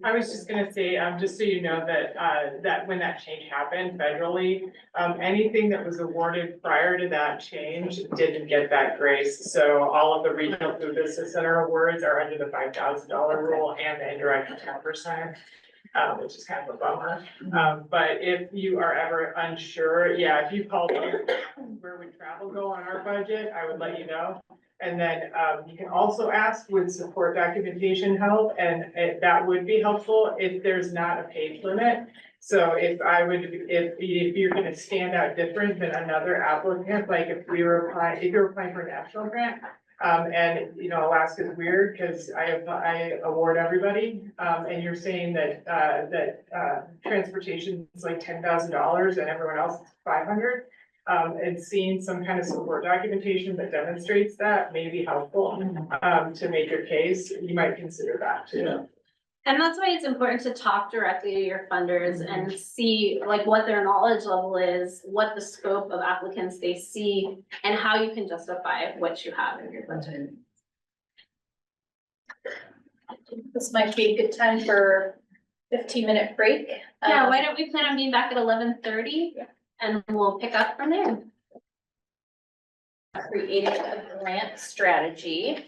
I was just gonna say, just so you know that, that when that change happened federally, anything that was awarded prior to that change didn't get that grace. So all of the regional food business center awards are under the $5,000 rule and the indirect 10%. Which is kind of a bummer. But if you are ever unsure, yeah, if you call where would travel go on our budget, I would let you know. And then, you can also ask, would support documentation help? And that would be helpful if there's not a page limit. So if you're gonna stand out different than another applicant, like if you're applying for a national grant, and you know, Alaska's weird because I award everybody, and you're saying that transportation is like $10,000 and everyone else is 500. And seeing some kind of support documentation that demonstrates that may be helpful, to make your case. You might consider that too. Yeah. And that's why it's important to talk directly to your funders and see like what their knowledge level is, what the scope of applicants they see, and how you can justify what you have in your budget. This might be a good time for 15-minute break. Yeah, why don't we plan on being back at 11:30 and we'll pick up from there. Creating a grant strategy.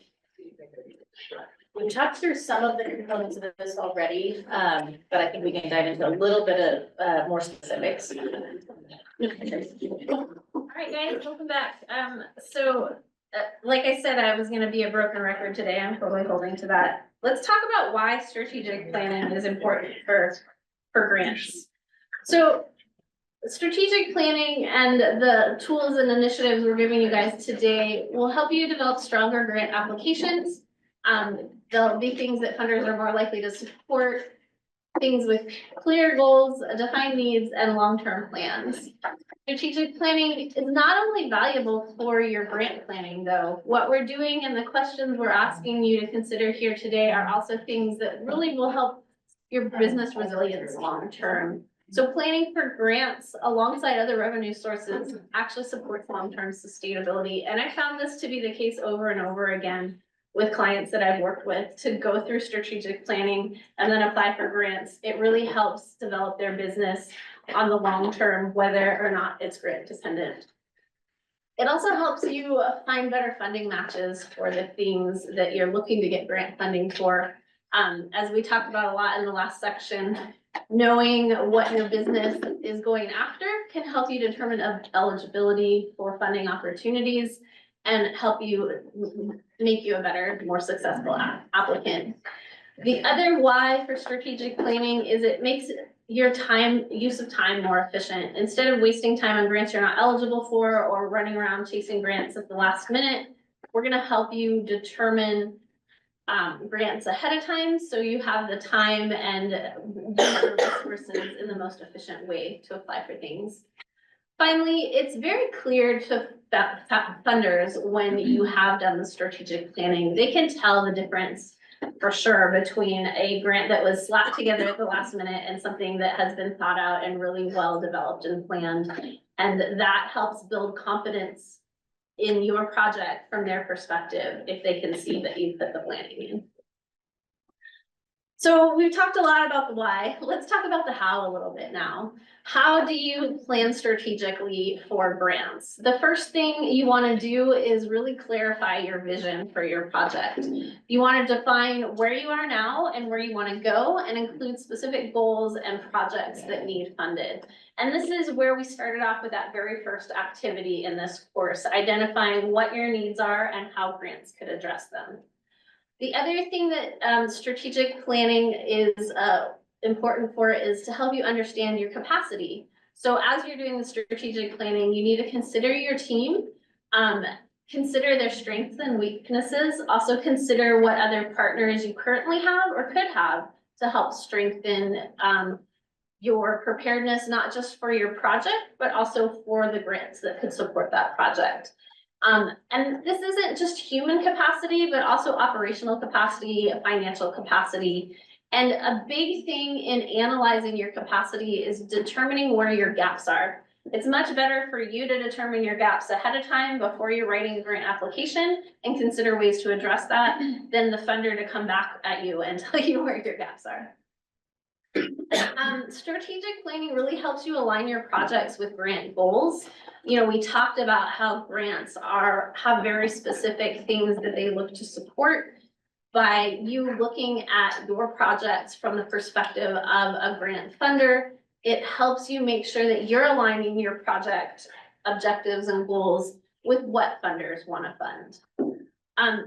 We talked through some of the components of this already, but I think we can dive into a little bit of more specifics. All right, guys, welcome back. Like I said, I was gonna be a broken record today. I'm totally holding to that. Let's talk about why strategic planning is important for grants. So strategic planning and the tools and initiatives we're giving you guys today will help you develop stronger grant applications. There'll be things that funders are more likely to support, things with clear goals, defined needs, and long-term plans. Strategic planning is not only valuable for your grant planning, though. What we're doing and the questions we're asking you to consider here today are also things that really will help your business resilience long-term. So planning for grants alongside other revenue sources actually supports long-term sustainability. And I found this to be the case over and over again with clients that I've worked with to go through strategic planning and then apply for grants. It really helps develop their business on the long term, whether or not it's grant dependent. It also helps you find better funding matches for the things that you're looking to get grant funding for. As we talked about a lot in the last section, knowing what your business is going after can help you determine eligibility for funding opportunities and help you make you a better, more successful applicant. The other why for strategic planning is it makes your use of time more efficient. Instead of wasting time on grants you're not eligible for or running around chasing grants at the last minute, we're gonna help you determine grants ahead of time, so you have the time and your resources in the most efficient way to apply for things. Finally, it's very clear to funders when you have done the strategic planning. They can tell the difference for sure between a grant that was slapped together at the last minute and something that has been thought out and really well developed and planned. And that helps build confidence in your project from their perspective if they can see that you put the planning in. So we've talked a lot about the why. Let's talk about the how a little bit now. How do you plan strategically for grants? The first thing you want to do is really clarify your vision for your project. You want to define where you are now and where you want to go and include specific goals and projects that need funded. And this is where we started off with that very first activity in this course, identifying what your needs are and how grants could address them. The other thing that strategic planning is important for is to help you understand your capacity. So as you're doing the strategic planning, you need to consider your team, consider their strengths and weaknesses, also consider what other partners you currently have or could have to help strengthen your preparedness, not just for your project, but also for the grants that could support that project. And this isn't just human capacity, but also operational capacity, financial capacity. And a big thing in analyzing your capacity is determining where your gaps are. It's much better for you to determine your gaps ahead of time before you're writing a grant application and consider ways to address that than the funder to come back at you and tell you where your gaps are. Strategic planning really helps you align your projects with grant goals. You know, we talked about how grants have very specific things that they look to support. By you looking at your projects from the perspective of a grant funder, it helps you make sure that you're aligning your project objectives and goals with what funders want to fund.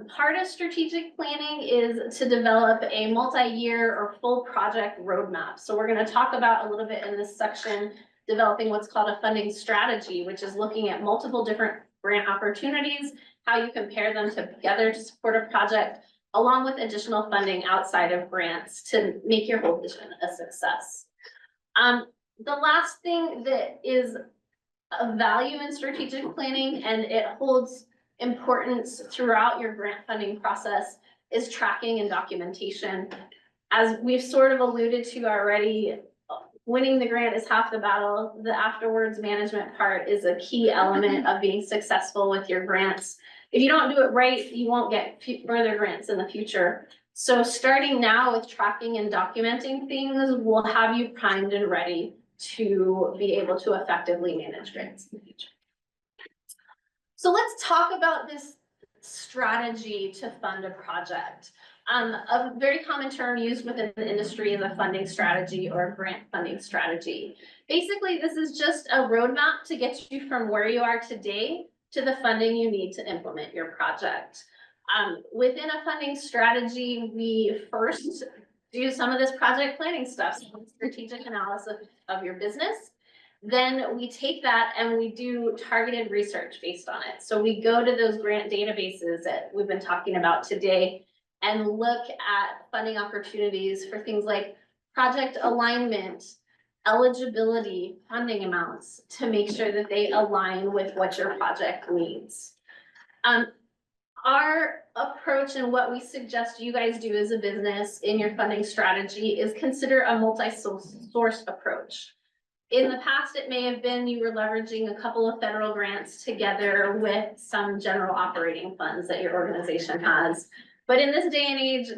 Part of strategic planning is to develop a multi-year or full project roadmap. So we're going to talk about a little bit in this section, developing what's called a funding strategy, which is looking at multiple different grant opportunities, how you compare them together to support a project, along with additional funding outside of grants to make your whole vision a success. The last thing that is of value in strategic planning, and it holds importance throughout your grant funding process, is tracking and documentation. As we've sort of alluded to already, winning the grant is half the battle. The afterwards management part is a key element of being successful with your grants. If you don't do it right, you won't get further grants in the future. So starting now with tracking and documenting things will have you primed and ready to be able to effectively manage grants in the future. So let's talk about this strategy to fund a project. A very common term used within the industry is a funding strategy or a grant funding strategy. Basically, this is just a roadmap to get you from where you are today to the funding you need to implement your project. Within a funding strategy, we first do some of this project planning stuff, so strategic analysis of your business. Then we take that and we do targeted research based on it. So we go to those grant databases that we've been talking about today and look at funding opportunities for things like project alignment, eligibility, funding amounts to make sure that they align with what your project needs. Our approach and what we suggest you guys do as a business in your funding strategy is consider a multi-source approach. In the past, it may have been you were leveraging a couple of federal grants together with some general operating funds that your organization has. But in this day and age,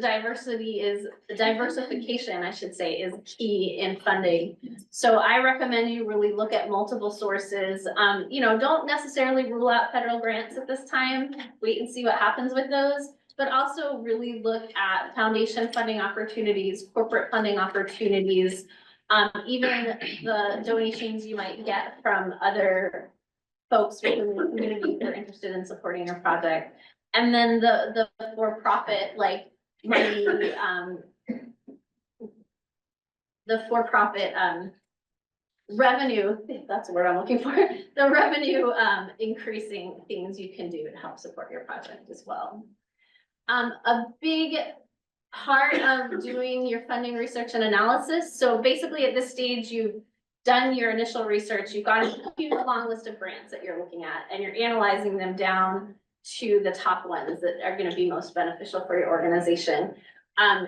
diversification, I should say, is key in funding. So I recommend you really look at multiple sources. Don't necessarily rule out federal grants at this time. Wait and see what happens with those. But also really look at foundation funding opportunities, corporate funding opportunities, even the donations you might get from other folks within the community who are interested in supporting your project. And then the for-profit, like money, the for-profit revenue, that's the word I'm looking for, the revenue increasing things you can do to help support your project as well. A big part of doing your funding research and analysis. So basically at this stage, you've done your initial research, you've got a huge long list of grants that you're looking at, and you're analyzing them down to the top ones that are going to be most beneficial for your organization.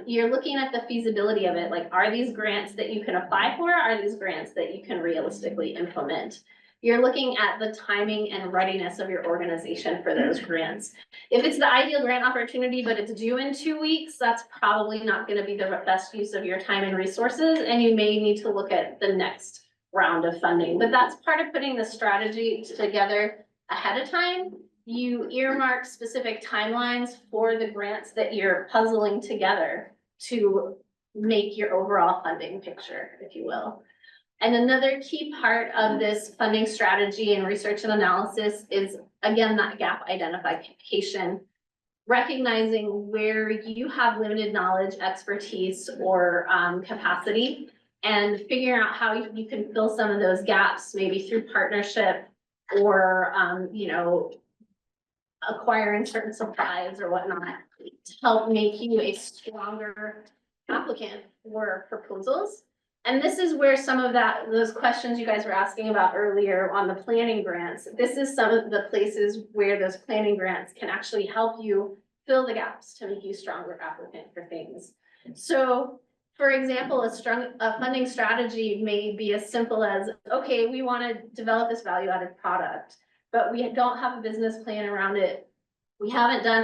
You're looking at the feasibility of it. Like, are these grants that you can apply for? Are these grants that you can realistically implement? You're looking at the timing and readiness of your organization for those grants. If it's the ideal grant opportunity, but it's due in 2 weeks, that's probably not going to be the best use of your time and resources, and you may need to look at the next round of funding. But that's part of putting the strategy together ahead of time. You earmark specific timelines for the grants that you're puzzling together to make your overall funding picture, if you will. And another key part of this funding strategy and research and analysis is, again, that gap identification, recognizing where you have limited knowledge, expertise, or capacity, and figuring out how you can fill some of those gaps, maybe through partnership or, acquiring certain supplies or whatnot to help make you a stronger applicant for proposals And this is where some of those questions you guys were asking about earlier on the planning grants, this is some of the places where those planning grants can actually help you fill the gaps to make you stronger applicant for things. So, for example, a funding strategy may be as simple as, okay, we want to develop this value-added product, but we don't have a business plan around it. We haven't done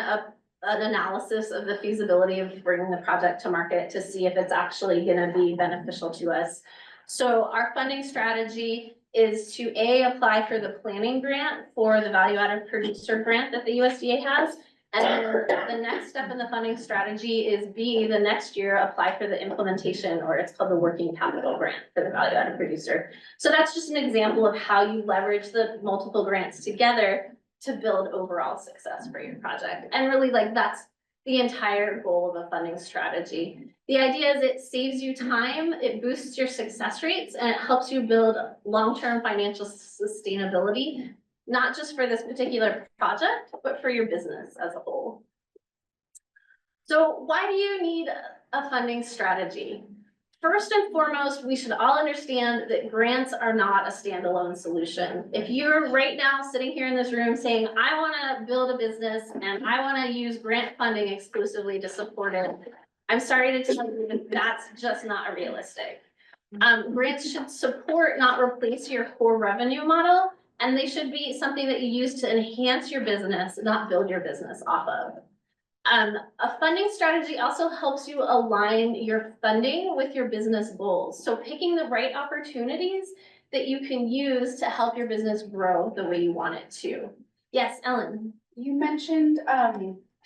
an analysis of the feasibility of bringing the project to market to see if it's actually gonna be beneficial to us. So our funding strategy is to apply for the planning grant for the value-added producer grant that the USDA has. And then the next step in the funding strategy is B, the next year, apply for the implementation, or it's called the working capital grant for the value-added producer. So that's just an example of how you leverage the multiple grants together to build overall success for your project. And really, like, that's the entire goal of a funding strategy. The idea is it saves you time, it boosts your success rates, and it helps you build long-term financial sustainability, not just for this particular project, but for your business as a whole. So why do you need a funding strategy? First and foremost, we should all understand that grants are not a standalone solution. If you're right now sitting here in this room saying, I want to build a business and I want to use grant funding exclusively to support it, I'm sorry to tell you that that's just not realistic. Grants should support, not replace your core revenue model, and they should be something that you use to enhance your business, not build your business off of. A funding strategy also helps you align your funding with your business goals. So picking the right opportunities that you can use to help your business grow the way you want it to. Yes, Ellen. You mentioned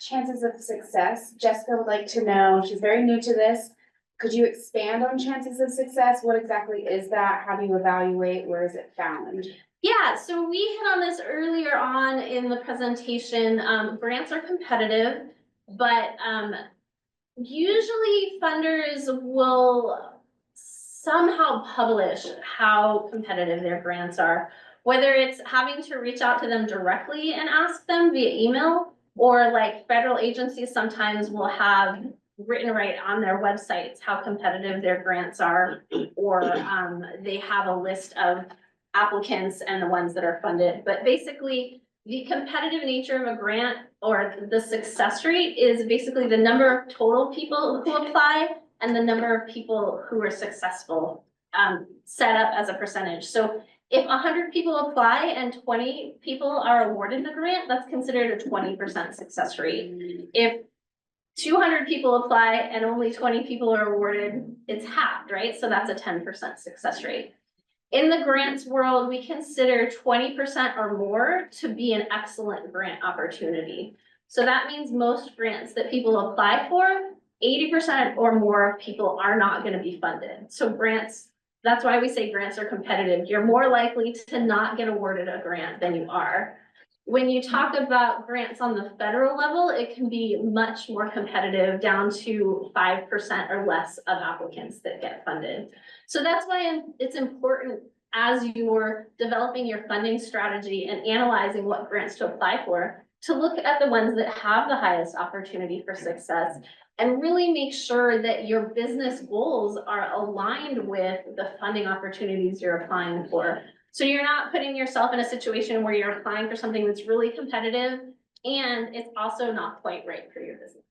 chances of success. Jessica would like to know, she's very new to this. Could you expand on chances of success? What exactly is that? How do you evaluate? Where is it found? Yeah, so we hit on this earlier on in the presentation. Grants are competitive, but usually funders will somehow publish how competitive their grants are, whether it's having to reach out to them directly and ask them via email, or like federal agencies sometimes will have written right on their websites how competitive their grants are, or they have a list of applicants and the ones that are funded. But basically, the competitive nature of a grant or the success rate is basically the number of total people who apply and the number of people who are successful, set up as a percentage. So if 100 people apply and 20 people are awarded the grant, that's considered a 20% success rate. If 200 people apply and only 20 people are awarded, it's halved, right? So that's a 10% success rate. In the grants world, we consider 20% or more to be an excellent grant opportunity. So that means most grants that people apply for, 80% or more of people are not going to be funded. So grants, that's why we say grants are competitive. You're more likely to not get awarded a grant than you are. When you talk about grants on the federal level, it can be much more competitive, down to 5% or less of applicants that get funded. So that's why it's important as you're developing your funding strategy and analyzing what grants to apply for, to look at the ones that have the highest opportunity for success and really make sure that your business goals are aligned with the funding opportunities you're applying for. So you're not putting yourself in a situation where you're applying for something that's really competitive and it's also not quite right for your business.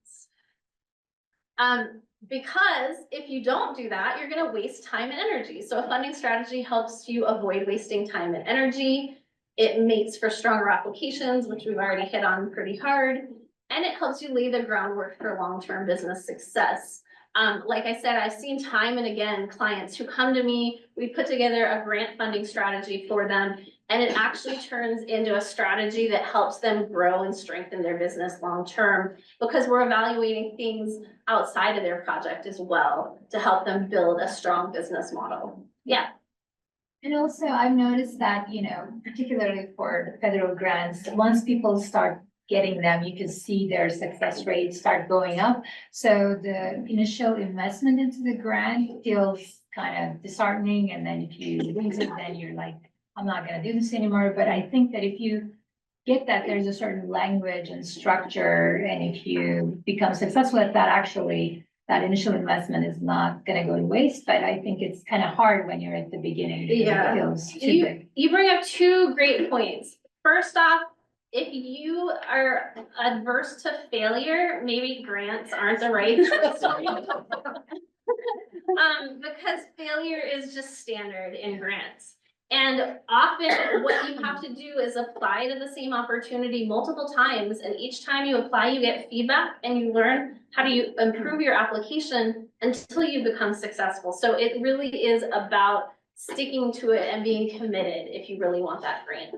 Because if you don't do that, you're going to waste time and energy. So a funding strategy helps you avoid wasting time and energy. It makes for stronger applications, which we've already hit on pretty hard. And it helps you lay the groundwork for long-term business success. Like I said, I've seen time and again clients who come to me, we put together a grant funding strategy for them, and it actually turns into a strategy that helps them grow and strengthen their business long-term, because we're evaluating things outside of their project as well to help them build a strong business model. Yeah. And also I've noticed that, you know, particularly for the federal grants, once people start getting them, you can see their success rate start going up. So the initial investment into the grant feels kind of disheartening. And then if you lose it, then you're like, I'm not going to do this anymore. But I think that if you get that there's a certain language and structure, and if you become successful at that, actually that initial investment is not gonna go to waste, but I think it's kind of hard when you're at the beginning. Because Yeah. it feels too big. You bring up two great points. First off, if you are adverse to failure, maybe grants aren't the right choice for you. Because failure is just standard in grants. And often what you have to do is apply to the same opportunity multiple times, and each time you apply, you get feedback and you learn how do you improve your application until you become successful. So it really is about sticking to it and being committed if you really want that grant.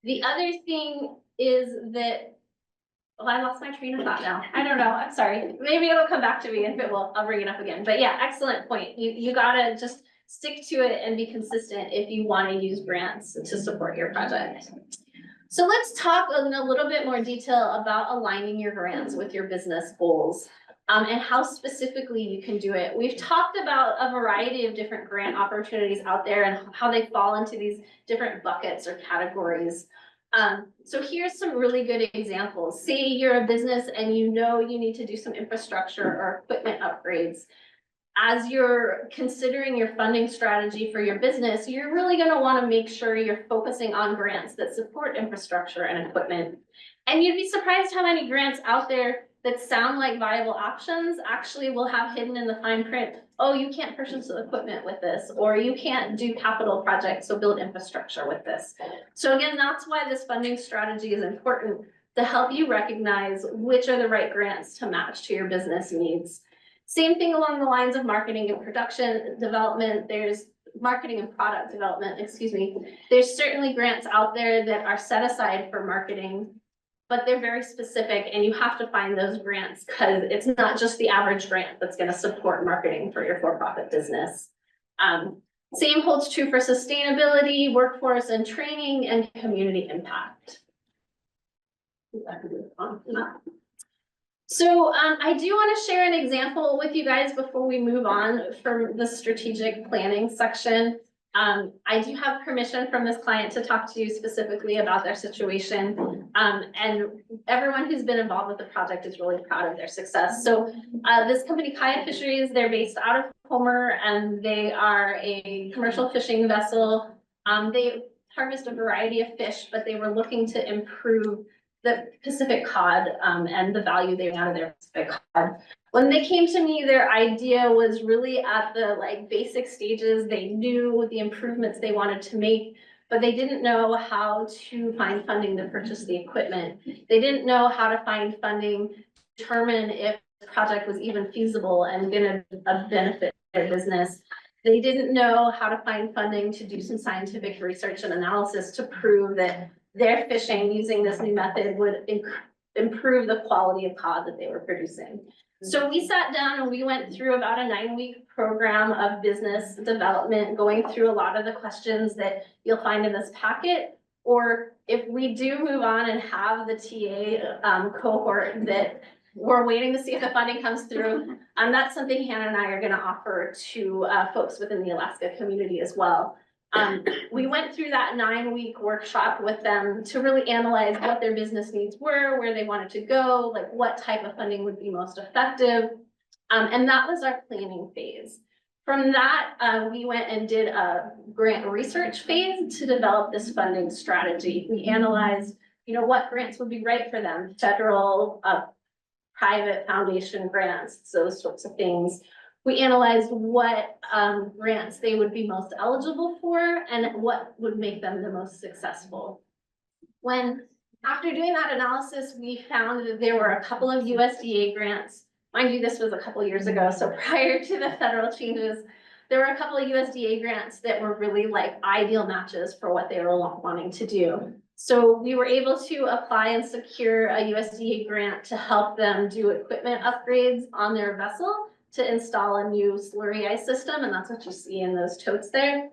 The other thing is that, well, I lost my train of thought now. I don't know. I'm sorry. Maybe it'll come back to me. If it will, I'll bring it up again. But yeah, excellent point. You gotta just stick to it and be consistent if you want to use grants to support your project. So let's talk in a little bit more detail about aligning your grants with your business goals. And how specifically you can do it. We've talked about a variety of different grant opportunities out there and how they fall into these different buckets or categories. So here's some really good examples. Say you're a business and you know you need to do some infrastructure or equipment upgrades. As you're considering your funding strategy for your business, you're really going to want to make sure you're focusing on grants that support infrastructure and equipment. And you'd be surprised how many grants out there that sound like viable options actually will have hidden in the fine print, oh, you can't purchase the equipment with this, or you can't do capital projects, so build infrastructure with this. So again, that's why this funding strategy is important, to help you recognize which are the right grants to match to your business needs. Same thing along the lines of marketing and production development. There's marketing and product development, excuse me. There's certainly grants out there that are set aside for marketing, but they're very specific and you have to find those grants because it's not just the average grant that's going to support marketing for your for-profit business. Same holds true for sustainability, workforce and training, and community impact. So I do want to share an example with you guys before we move on from the strategic planning section. I do have permission from this client to talk to you specifically about their situation. And everyone who's been involved with the project is really proud of their success. So this company, Kaya Fisheries, they're based out of Homer and they are a commercial fishing vessel. They harvest a variety of fish, but they were looking to improve the Pacific cod and the value they got out of their Pacific cod. When they came to me, their idea was really at the basic stages. They knew the improvements they wanted to make, but they didn't know how to find funding to purchase the equipment. They didn't know how to find funding, determine if the project was even feasible and gonna benefit their business. They didn't know how to find funding to do some scientific research and analysis to prove that their fishing using this new method would improve the quality of cod that they were producing. So we sat down and we went through about a 9-week program of business development, going through a lot of the questions that you'll find in this packet. Or if we do move on and have the TA cohort that we're waiting to see if the funding comes through, that's something Hannah and I are going to offer to folks within the Alaska community as well. We went through that 9-week workshop with them to really analyze what their business needs were, where they wanted to go, what type of funding would be most effective. And that was our planning phase. From that, we went and did a grant research phase to develop this funding strategy. We analyzed, what grants would be right for them, federal, private foundation grants, those sorts of things. We analyzed what grants they would be most eligible for and what would make them the most successful. After doing that analysis, we found that there were a couple of USDA grants. Mind you, this was a couple years ago, so prior to the federal changes, there were a couple of USDA grants that were really ideal matches for what they were wanting to do. So we were able to apply and secure a USDA grant to help them do equipment upgrades on their vessel to install a new slurry ice system, and that's what you see in those totes there.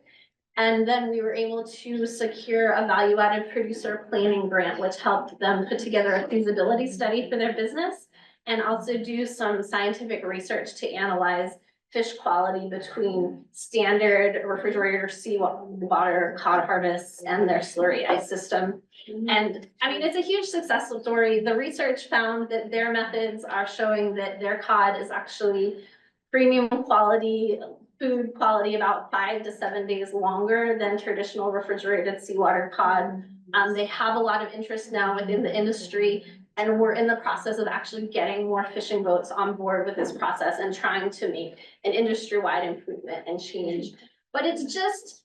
And then we were able to secure a value-added producer planning grant, which helped them put together a feasibility study for their business and also do some scientific research to analyze fish quality between standard refrigerator seawater cod harvests and their slurry ice system. And I mean, it's a huge success story. The research found that their methods are showing that their cod is actually premium quality, food quality, about 5 to 7 days longer than traditional refrigerated seawater cod. They have a lot of interest now within the industry, and we're in the process of actually getting more fishing boats on board with this process and trying to make an industry-wide improvement and change. But it's just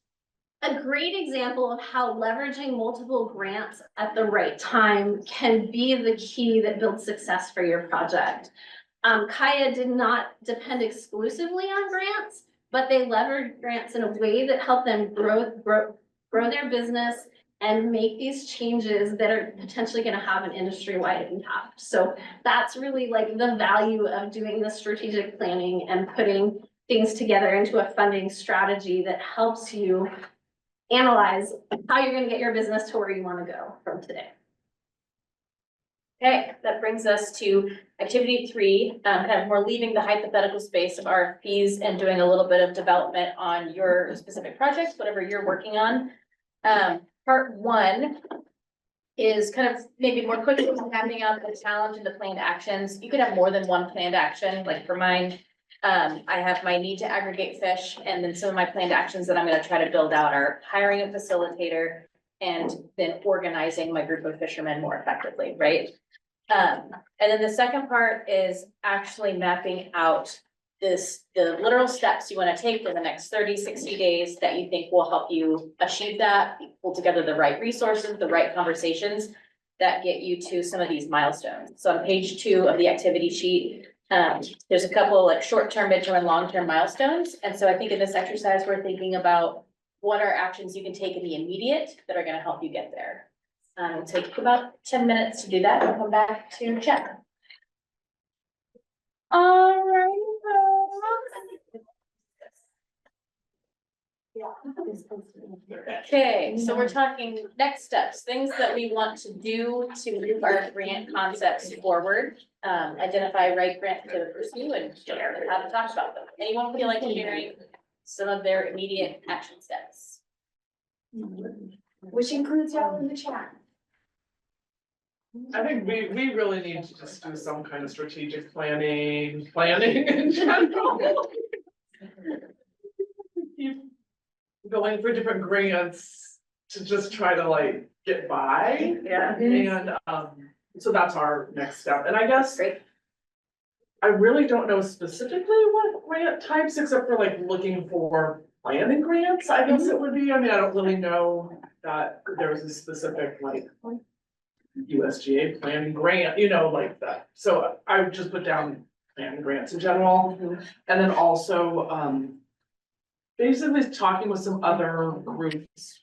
a great example of how leveraging multiple grants at the right time can be the key that builds success for your project. Kaya did not depend exclusively on grants, but they leveraged grants in a way that helped them grow their business and make these changes that are potentially gonna have an industry-wide impact. So that's really like the value of doing the strategic planning and putting things together into a funding strategy that helps you analyze how you're gonna get your business to where you wanna go from today. Okay, that brings us to activity 3, kind of more leaving the hypothetical space of RFPs and doing a little bit of development on your specific projects, whatever you're working on. Part 1 is kind of maybe more quickly mapping out the challenge and the planned actions. You could have more than one planned action, like for mine. I have my need to aggregate fish, and then some of my planned actions that I'm gonna try to build out are hiring a facilitator and then organizing my group of fishermen more effectively, right? And then the second part is actually mapping out the literal steps you want to take in the next 30, 60 days that you think will help you achieve that, pull together the right resources, the right conversations that get you to some of these milestones. So on page 2 of the activity sheet, there's a couple of like short-term, midterm, and long-term milestones. And so I think in this exercise, we're thinking about what are actions you can take in the immediate that are going to help you get there. It'll take about 10 minutes to do that. I'll come back to check. All right. Okay, so we're talking next steps, things that we want to do to move our grant concepts forward. Identify right grant to pursue and share how to talk about them. Anyone feel like sharing some of their immediate action steps? Which includes y'all in the chat. I think we really need to just do some kind of strategic planning in general. Keep going for different grants to just try to like get by. Yeah. And so that's our next step. And I guess I really don't know specifically what grant types, except for like looking for planning grants, I guess it would be. I mean, I don't really know that there was a specific like USGA planning grant, you know, like that. So I would just put down planning grants in general. And then also, basically talking with some other groups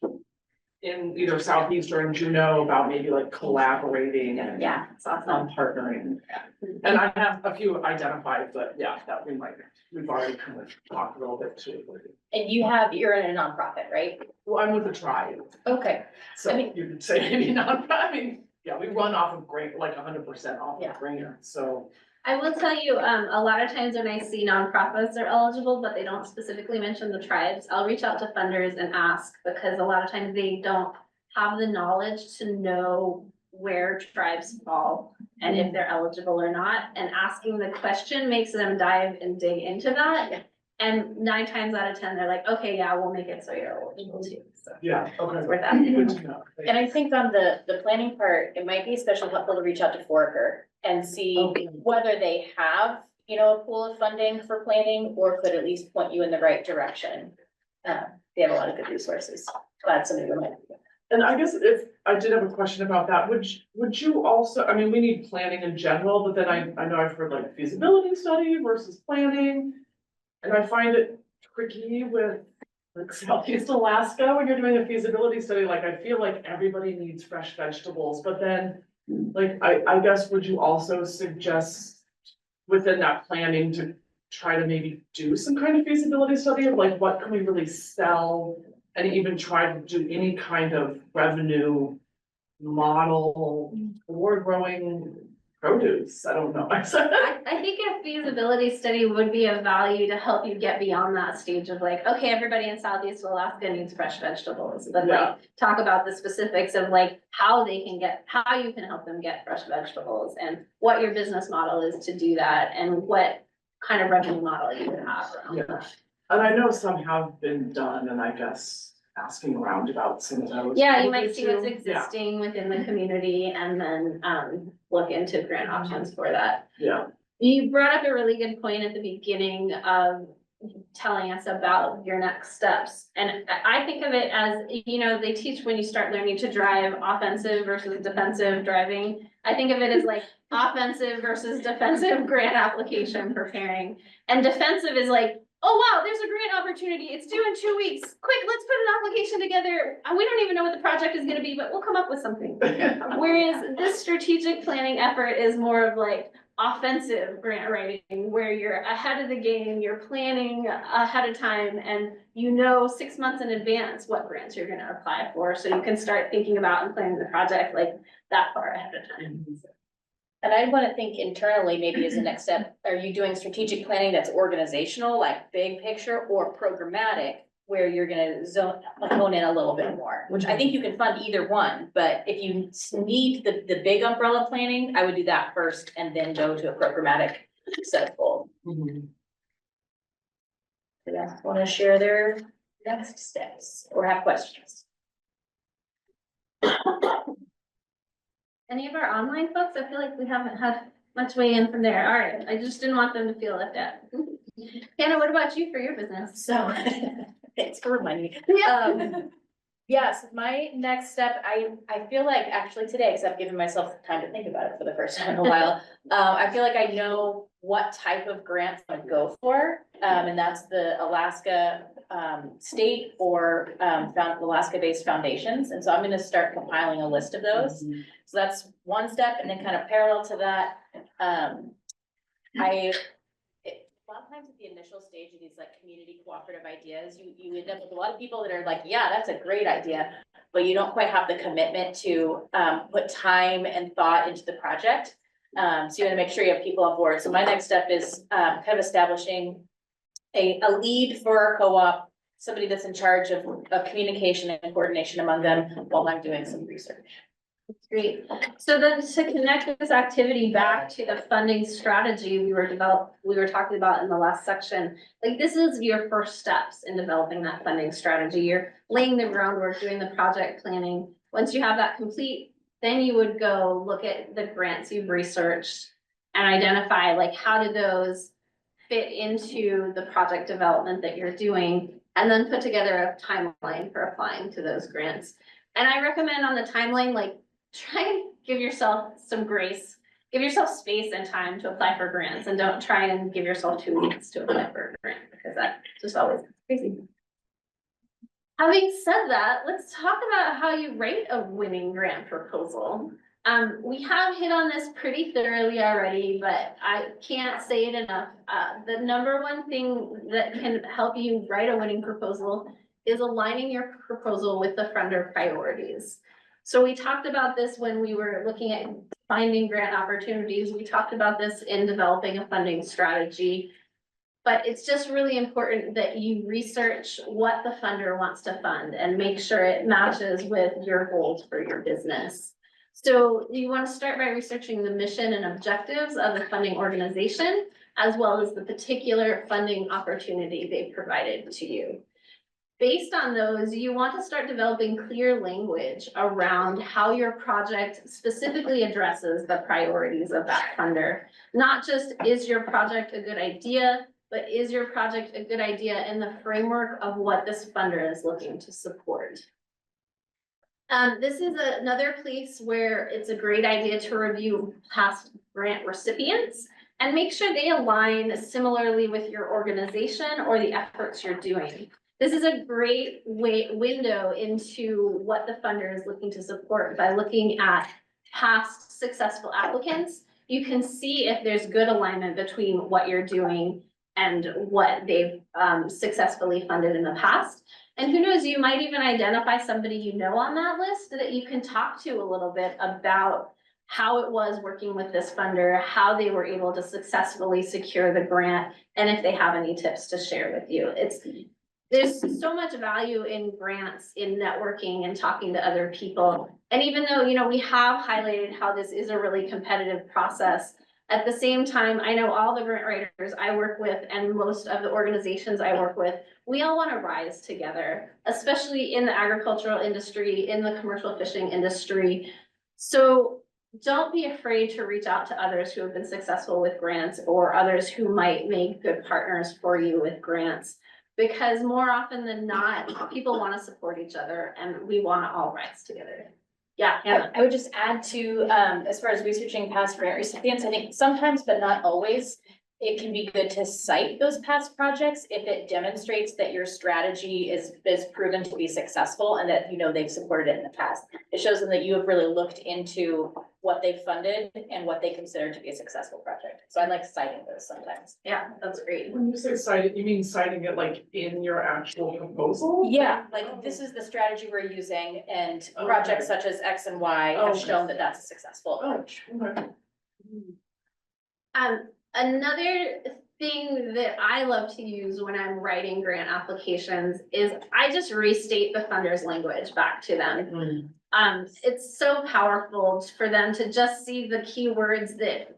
in either Southeast or in Juneau about maybe like collaborating and Yeah, it's awesome. partnering. And I have a few identified, but yeah, that we've already kind of talked a little bit too. And you're in a nonprofit, right? Well, I'm with the tribe. Okay. So I mean- you could say maybe nonprofit. I mean, yeah, we run off of grant, like 100% off of grant, so. I will tell you, a lot of times when I see nonprofits are eligible, but they don't specifically mention the tribes, I'll reach out to funders and ask, because a lot of times they don't have the knowledge to know where tribes fall and if they're eligible or not. And asking the question makes them dive and dig into that. And 9 times out of 10, they're like, okay, yeah, we'll make it so you're eligible too. So Yeah, okay. it's worth asking. Good to know. And I think on the planning part, it might be especially helpful to reach out to Foraker and see whether they have, you know, a pool of funding for planning or could at least point you in the right direction. They have a lot of good resources. Glad somebody reminded me. And I guess if I did have a question about that, would you also, I mean, we need planning in general, but then I know I've heard like feasibility study versus planning. And I find it tricky with like Southeast Alaska, when you're doing a feasibility study, like I feel like everybody needs fresh vegetables, but then like, I guess, would you also suggest within that planning to try to maybe do some kind of feasibility study of like, what can we really sell? And even try to do any kind of revenue model for growing produce, I don't know. I think a feasibility study would be of value to help you get beyond that stage of like, okay, everybody in Southeast Alaska needs fresh vegetables. But like, talk about the specifics of like how you can help them get fresh vegetables and what your business model is to do that and what kind of revenue model you would have around that. And I know some have been done, and I guess asking around about some of those. Yeah, you might see what's probably too. Yeah. existing within the community and then look into grant options for that. Yeah. You brought up a really good point at the beginning of telling us about your next steps. And I think of it as, you know, they teach when you start learning to drive offensive versus defensive driving. I think of it as like offensive versus defensive grant application preparing. And defensive is like, oh, wow, there's a grant opportunity. It's due in 2 weeks. Quick, let's put an application together. And we don't even know what the project is gonna be, but we'll come up with something. Whereas this strategic planning effort is more of like offensive grant writing, where you're ahead of the game, you're planning ahead of time, and you know 6 months in advance what grants you're gonna apply for, so you can start thinking about and planning the project like that far ahead of time. And I'd want to think internally, maybe as a next step, are you doing strategic planning that's organizational, like big picture, or programmatic, where you're gonna hone in a little bit more, which I think you can fund either one, but if you need the big umbrella planning, I would do that first and then go to a programmatic set of goals. Yeah, want to share their next steps or have questions? Any of our online folks? I feel like we haven't had much weigh in from there. All right, I just didn't want them to feel left out. Hannah, what about you for your business? So, thanks for reminding me. Yes, my next step, I feel like actually today, because I've given myself time to think about it for the first time in a while. I feel like I know what type of grants I would go for, and that's the Alaska state or Alaska-based foundations. And so I'm gonna start compiling a list of those. So that's one step, and then kind of parallel to that, a lot of times at the initial stage of these like community cooperative ideas, you end up with a lot of people that are like, yeah, that's a great idea, but you don't quite have the commitment to put time and thought into the project. So you want to make sure you have people on board. So my next step is kind of establishing a lead for our co-op, somebody that's in charge of communication and coordination among them while I'm doing some research. Great. So then to connect this activity back to the funding strategy we were talking about in the last section, like this is your first steps in developing that funding strategy. You're laying the groundwork, doing the project planning. Once you have that complete, then you would go look at the grants you've researched and identify like how do those fit into the project development that you're doing, and then put together a timeline for applying to those grants. And I recommend on the timeline, like, try and give yourself some grace, give yourself space and time to apply for grants, and don't try and give yourself 2 weeks to apply for a grant, because that just always crazy. Having said that, let's talk about how you write a winning grant proposal. We have hit on this pretty thoroughly already, but I can't say it enough. The number one thing that can help you write a winning proposal is aligning your proposal with the funder priorities. So we talked about this when we were looking at finding grant opportunities. We talked about this in developing a funding strategy. But it's just really important that you research what the funder wants to fund and make sure it matches with your goals for your business. So you want to start by researching the mission and objectives of the funding organization, as well as the particular funding opportunity they provided to you. Based on those, you want to start developing clear language around how your project specifically addresses the priorities of that funder. Not just, is your project a good idea, but is your project a good idea in the framework of what this funder is looking to support? This is another place where it's a great idea to review past grant recipients and make sure they align similarly with your organization or the efforts you're doing. This is a great window into what the funder is looking to support by looking at past successful applicants. You can see if there's good alignment between what you're doing and what they've successfully funded in the past. And who knows, you might even identify somebody you know on that list that you can talk to a little bit about how it was working with this funder, how they were able to successfully secure the grant, and if they have any tips to share with you. There's so much value in grants, in networking and talking to other people. And even though, you know, we have highlighted how this is a really competitive process, at the same time, I know all the grant writers I work with and most of the organizations I work with, we all want to rise together, especially in the agricultural industry, in the commercial fishing industry. So don't be afraid to reach out to others who have been successful with grants or others who might make good partners for you with grants. Because more often than not, people want to support each other and we want to all rise together. Yeah, Hannah. I would just add to, as far as researching past grant recipients, I think sometimes, but not always, it can be good to cite those past projects if it demonstrates that your strategy is proven to be successful and that, you know, they've supported it in the past. It shows them that you have really looked into what they've funded and what they consider to be a successful project. So I like citing those sometimes. Yeah, that's great. When you say citing, you mean citing it like in your actual proposal? Yeah, like this is the strategy we're using and projects such as X and Y have shown that that's a successful approach. Okay. Another thing that I love to use when I'm writing grant applications is I just restate the funder's language back to them. It's so powerful for them to just see the keywords that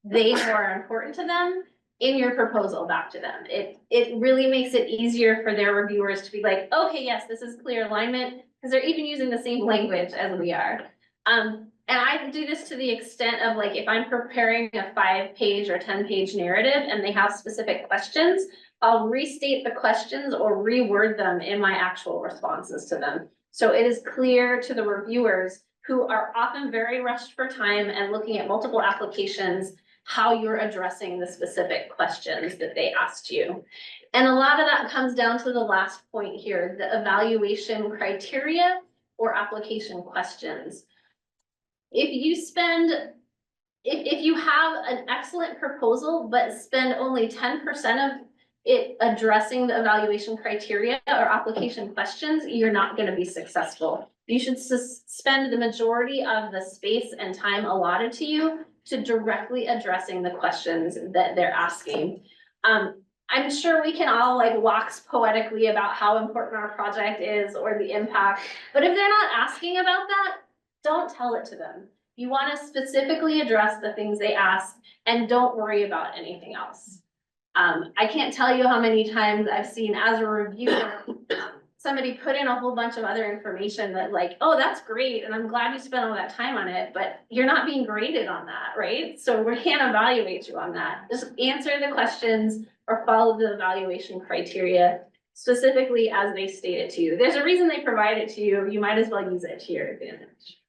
they know are important to them in your proposal back to them. It really makes it easier for their reviewers to be like, okay, yes, this is clear alignment, because they're even using the same language as we are. And I do this to the extent of like, if I'm preparing a 5-page or 10-page narrative and they have specific questions, I'll restate the questions or reword them in my actual responses to them. So it is clear to the reviewers, who are often very rushed for time and looking at multiple applications, how you're addressing the specific questions that they asked you. And a lot of that comes down to the last point here, the evaluation criteria or application questions. If you have an excellent proposal, but spend only 10% of it addressing the evaluation criteria or application questions, you're not going to be successful. You should spend the majority of the space and time allotted to you to directly addressing the questions that they're asking. I'm sure we can all like wax poetically about how important our project is or the impact, but if they're not asking about that, don't tell it to them. You want to specifically address the things they ask and don't worry about anything else. I can't tell you how many times I've seen as a reviewer, somebody put in a whole bunch of other information that like, oh, that's great. And I'm glad you spent all that time on it, but you're not being graded on that, right? So we can't evaluate you on that. Just answer the questions or follow the evaluation criteria specifically as they state it to you. There's a reason they provide it to you. You might as well use it to your advantage.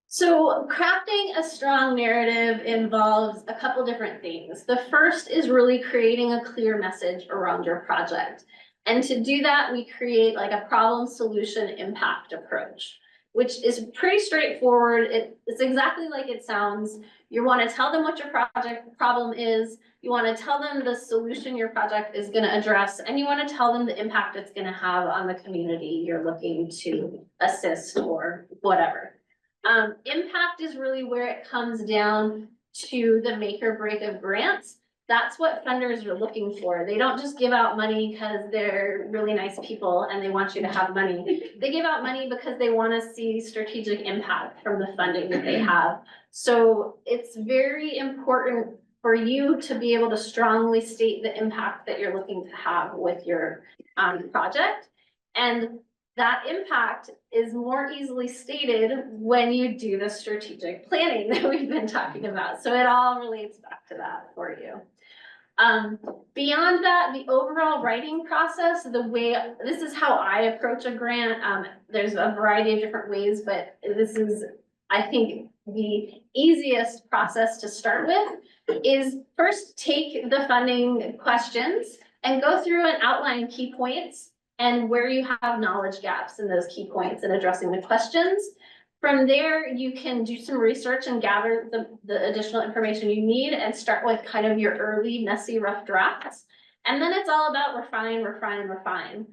So crafting a strong narrative involves a couple different things. The first is really creating a clear message around your project. And to do that, we create like a problem solution impact approach, which is pretty straightforward. It's exactly like it sounds. You want to tell them what your project problem is. You want to tell them the solution your project is going to address, and you want to tell them the impact it's going to have on the community you're looking to assist or whatever. Impact is really where it comes down to the make or break of grants. That's what funders are looking for. They don't just give out money because they're really nice people and they want you to have money. They give out money because they want to see strategic impact from the funding that they have. So it's very important for you to be able to strongly state the impact that you're looking to have with your project. And that impact is more easily stated when you do the strategic planning that we've been talking about. So it all relates back to that for you. Beyond that, the overall writing process, this is how I approach a grant. There's a variety of different ways, but this is, I think, the easiest process to start with is first take the funding questions and go through and outline key points and where you have knowledge gaps in those key points and addressing the questions. From there, you can do some research and gather the additional information you need and start with kind of your early, messy, rough drafts. And then it's all about refine, refine, refine.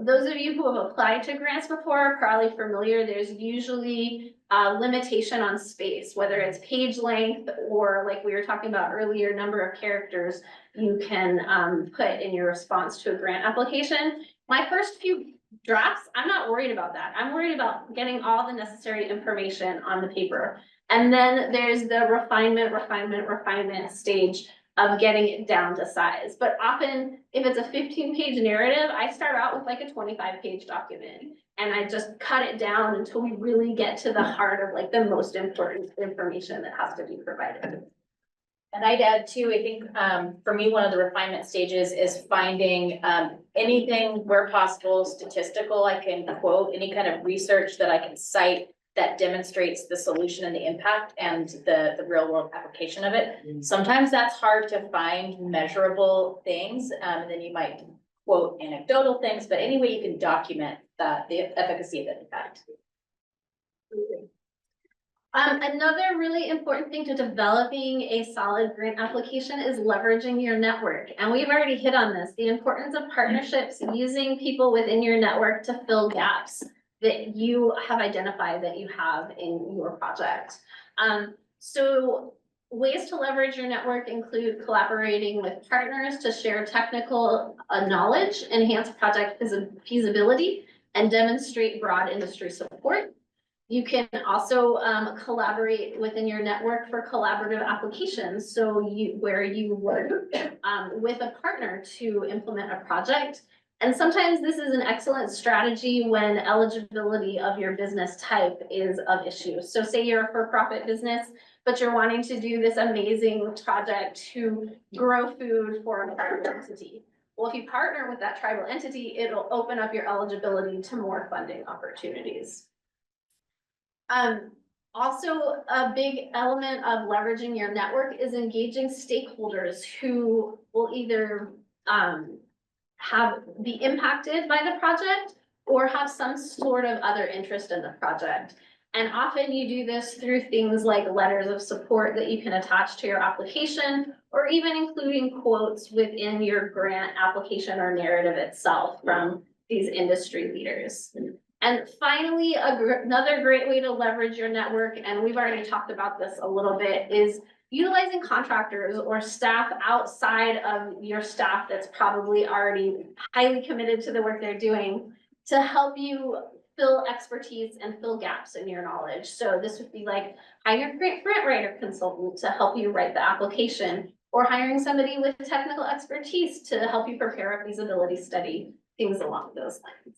Those of you who have applied to grants before are probably familiar. There's usually limitation on space, whether it's page length or like we were talking about earlier, number of characters you can put in your response to a grant application. My first few drafts, I'm not worried about that. I'm worried about getting all the necessary information on the paper. And then there's the refinement stage of getting it down to size. But often, if it's a 15-page narrative, I start out with like a 25-page document. And I just cut it down until we really get to the heart of like the most important information that has to be provided. And I'd add too, I think, for me, one of the refinement stages is finding, anything where possible statistical, I can quote any kind of research that I can cite that demonstrates the solution and the impact and the real world application of it. Sometimes that's hard to find measurable things, and then you might quote anecdotal things, but any way you can document the efficacy of the impact. Another really important thing to developing a solid grant application is leveraging your network. And we've already hit on this, the importance of partnerships, using people within your network to fill gaps that you have identified that you have in your project. So ways to leverage your network include collaborating with partners to share technical knowledge, enhance project feasibility, and demonstrate broad industry support. You can also collaborate within your network for collaborative applications. So where you work with a partner to implement a project. And sometimes this is an excellent strategy when eligibility of your business type is of issue. So say you're a for-profit business, but you're wanting to do this amazing project to grow food for a tribal entity. Well, if you partner with that tribal entity, it'll open up your eligibility to more funding opportunities. Also, a big element of leveraging your network is engaging stakeholders who will either be impacted by the project or have some sort of other interest in the project. And often you do this through things like letters of support that you can attach to your application, or even including quotes within your grant application or narrative itself from these industry leaders. And finally, another great way to leverage your network, and we've already talked about this a little bit, is utilizing contractors or staff outside of your staff that's probably already highly committed to the work they're doing to help you fill expertise and fill gaps in your knowledge. So this would be like hiring a grant writer consultant to help you write the application, or hiring somebody with technical expertise to help you prepare a feasibility study, things along those lines.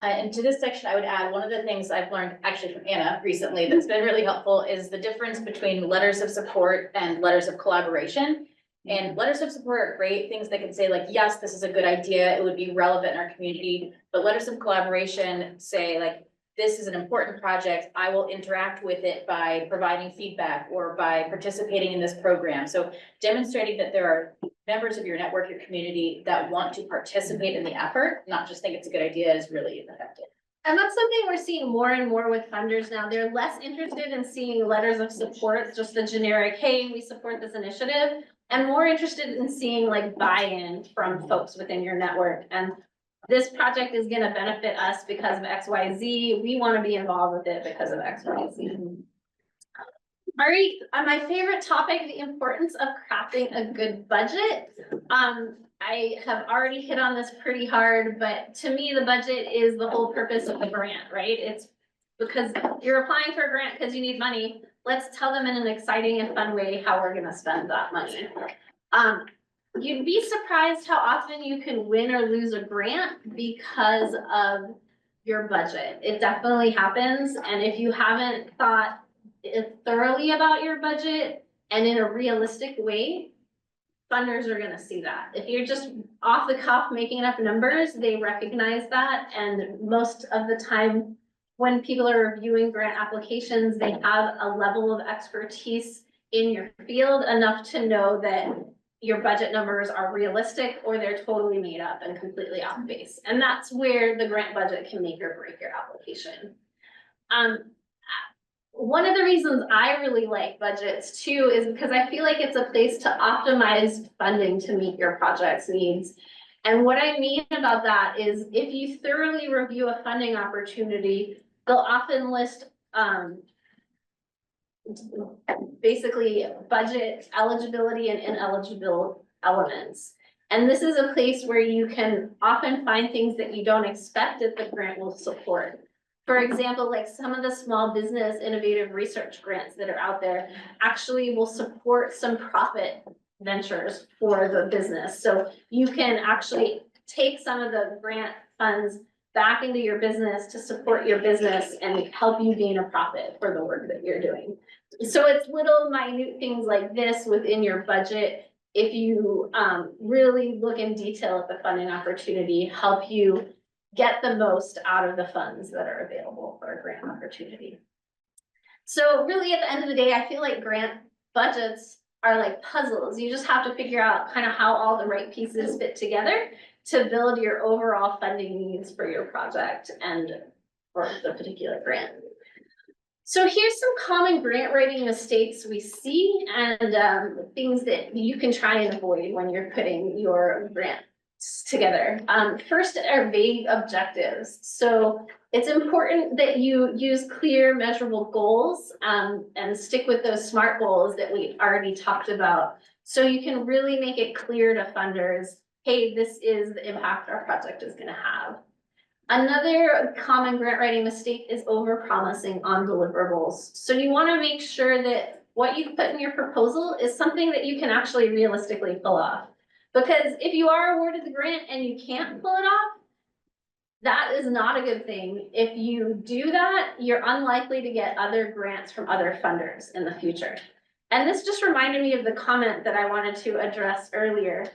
And to this section, I would add one of the things I've learned actually from Anna recently that's been really helpful is the difference between letters of support and letters of collaboration. And letters of support are great things that can say like, yes, this is a good idea, it would be relevant in our community. But letters of collaboration say like, this is an important project, I will interact with it by providing feedback or by participating in this program. So demonstrating that there are members of your network, your community that want to participate in the effort, not just think it's a good idea, is really effective. And that's something we're seeing more and more with funders now. They're less interested in seeing letters of support, just the generic, hey, we support this initiative, and more interested in seeing like buy-in from folks within your network. And this project is gonna benefit us because of X, Y, Z. We wanna be involved with it because of X, Y, Z. All right, my favorite topic, the importance of crafting a good budget. I have already hit on this pretty hard, but to me, the budget is the whole purpose of the grant, right? It's because you're applying for a grant because you need money. Let's tell them in an exciting and fun way how we're gonna spend that money. You'd be surprised how often you can win or lose a grant because of your budget. It definitely happens. And if you haven't thought thoroughly about your budget and in a realistic way, funders are gonna see that. If you're just off the cuff making up numbers, they recognize that. And most of the time, when people are reviewing grant applications, they have a level of expertise in your field enough to know that your budget numbers are realistic or they're totally made up and completely off base. And that's where the grant budget can make or break your application. One of the reasons I really like budgets too is because I feel like it's a place to optimize funding to meet your project's needs. And what I mean about that is if you thoroughly review a funding opportunity, they'll often list basically budget eligibility and ineligible elements. And this is a place where you can often find things that you don't expect that the grant will support. For example, like some of the small business innovative research grants that are out there actually will support some profit ventures for the business. So you can actually take some of the grant funds back into your business to support your business and help you gain a profit for the work that you're doing. So it's little minute things like this within your budget. If you really look in detail at the funding opportunity, help you get the most out of the funds that are available for a grant opportunity. So really at the end of the day, I feel like grant budgets are like puzzles. You just have to figure out kind of how all the right pieces fit together to build your overall funding needs for your project and for the particular grant. So here's some common grant writing mistakes we see and things that you can try and avoid when you're putting your grants together. First are vague objectives. So it's important that you use clear measurable goals and stick with those SMART goals that we already talked about. So you can really make it clear to funders, hey, this is the impact our project is going to have. Another common grant writing mistake is overpromising on deliverables. So you want to make sure that what you put in your proposal is something that you can actually realistically pull off. Because if you are awarded the grant and you can't pull it off, that is not a good thing. If you do that, you're unlikely to get other grants from other funders in the future. And this just reminded me of the comment that I wanted to address earlier,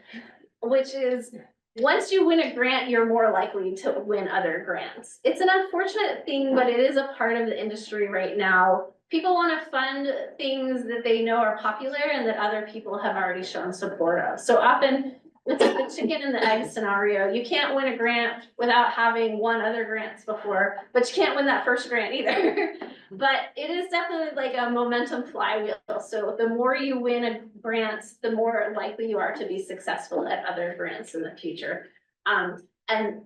which is once you win a grant, you're more likely to win other grants. It's an unfortunate thing, but it is a part of the industry right now. People want to fund things that they know are popular and that other people have already shown support of. So often it's like the chicken and the egg scenario. You can't win a grant without having won other grants before, but you can't win that first grant either. But it is definitely like a momentum flywheel. So the more you win grants, the more likely you are to be successful at other grants in the future. And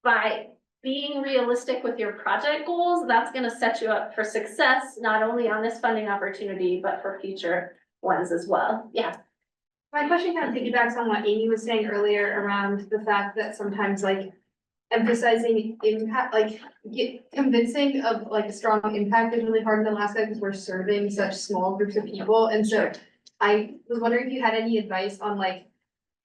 by being realistic with your project goals, that's going to set you up for success, not only on this funding opportunity, but for future ones as well. Yeah. My question kind of piggybacks on what Amy was saying earlier around the fact that sometimes like emphasizing impact, like convincing of like a strong impact is really hard in Alaska because we're serving such small groups of people. And so I was wondering if you had any advice on like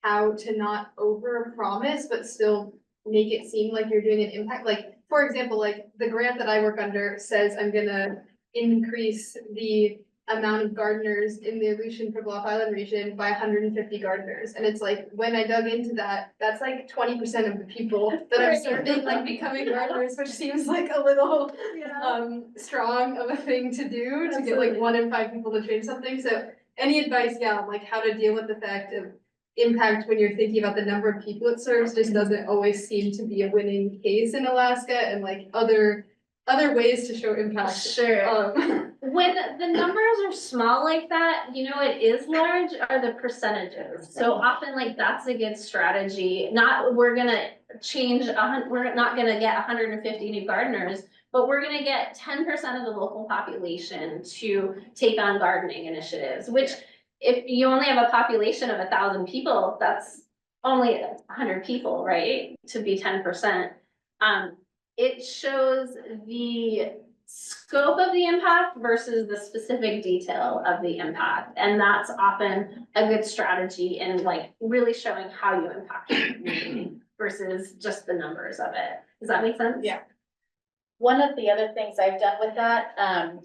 how to not over promise, but still make it seem like you're doing an impact. Like, for example, like the grant that I work under says I'm gonna increase the amount of gardeners in the Aleutian Pribilof Island region by 150 gardeners. And it's like, when I dug into that, that's like 20% of the people that I'm serving like becoming gardeners, which seems like a little strong of a thing to do to get like 1 in 5 people to change something. So any advice, on like how to deal with the fact of impact when you're thinking about the number of people it serves just doesn't always seem to be a winning case in Alaska, and like other ways to show impact. Sure. When the numbers are small like that, you know, it is large are the percentages. So often like that's a good strategy. Not we're gonna change, we're not gonna get 150 new gardeners, but we're gonna get 10% of the local population to take on gardening initiatives, which if you only have a population of 1,000 people, that's only 100 people, right? To be 10%. It shows the scope of the impact versus the specific detail of the impact. And that's often a good strategy in like really showing how you impact the community versus just the numbers of it. Does that make sense? Yeah. One of the other things I've done with that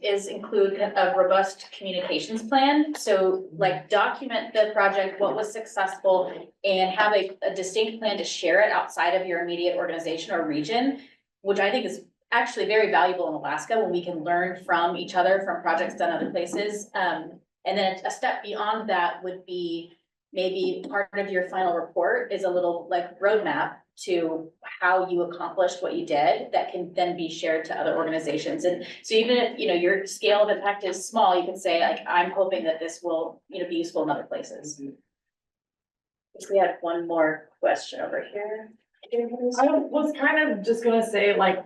is include a robust communications plan. So like document the project, what was successful, and have a distinct plan to share it outside of your immediate organization or region, which I think is actually very valuable in Alaska when we can learn from each other from projects done other places. And then a step beyond that would be maybe part of your final report is a little like roadmap to how you accomplished what you did that can then be shared to other organizations. And so even if, your scale of impact is small, you can say like, I'm hoping that this will, be useful in other places. We have one more question over here. I was kind of just gonna say, like,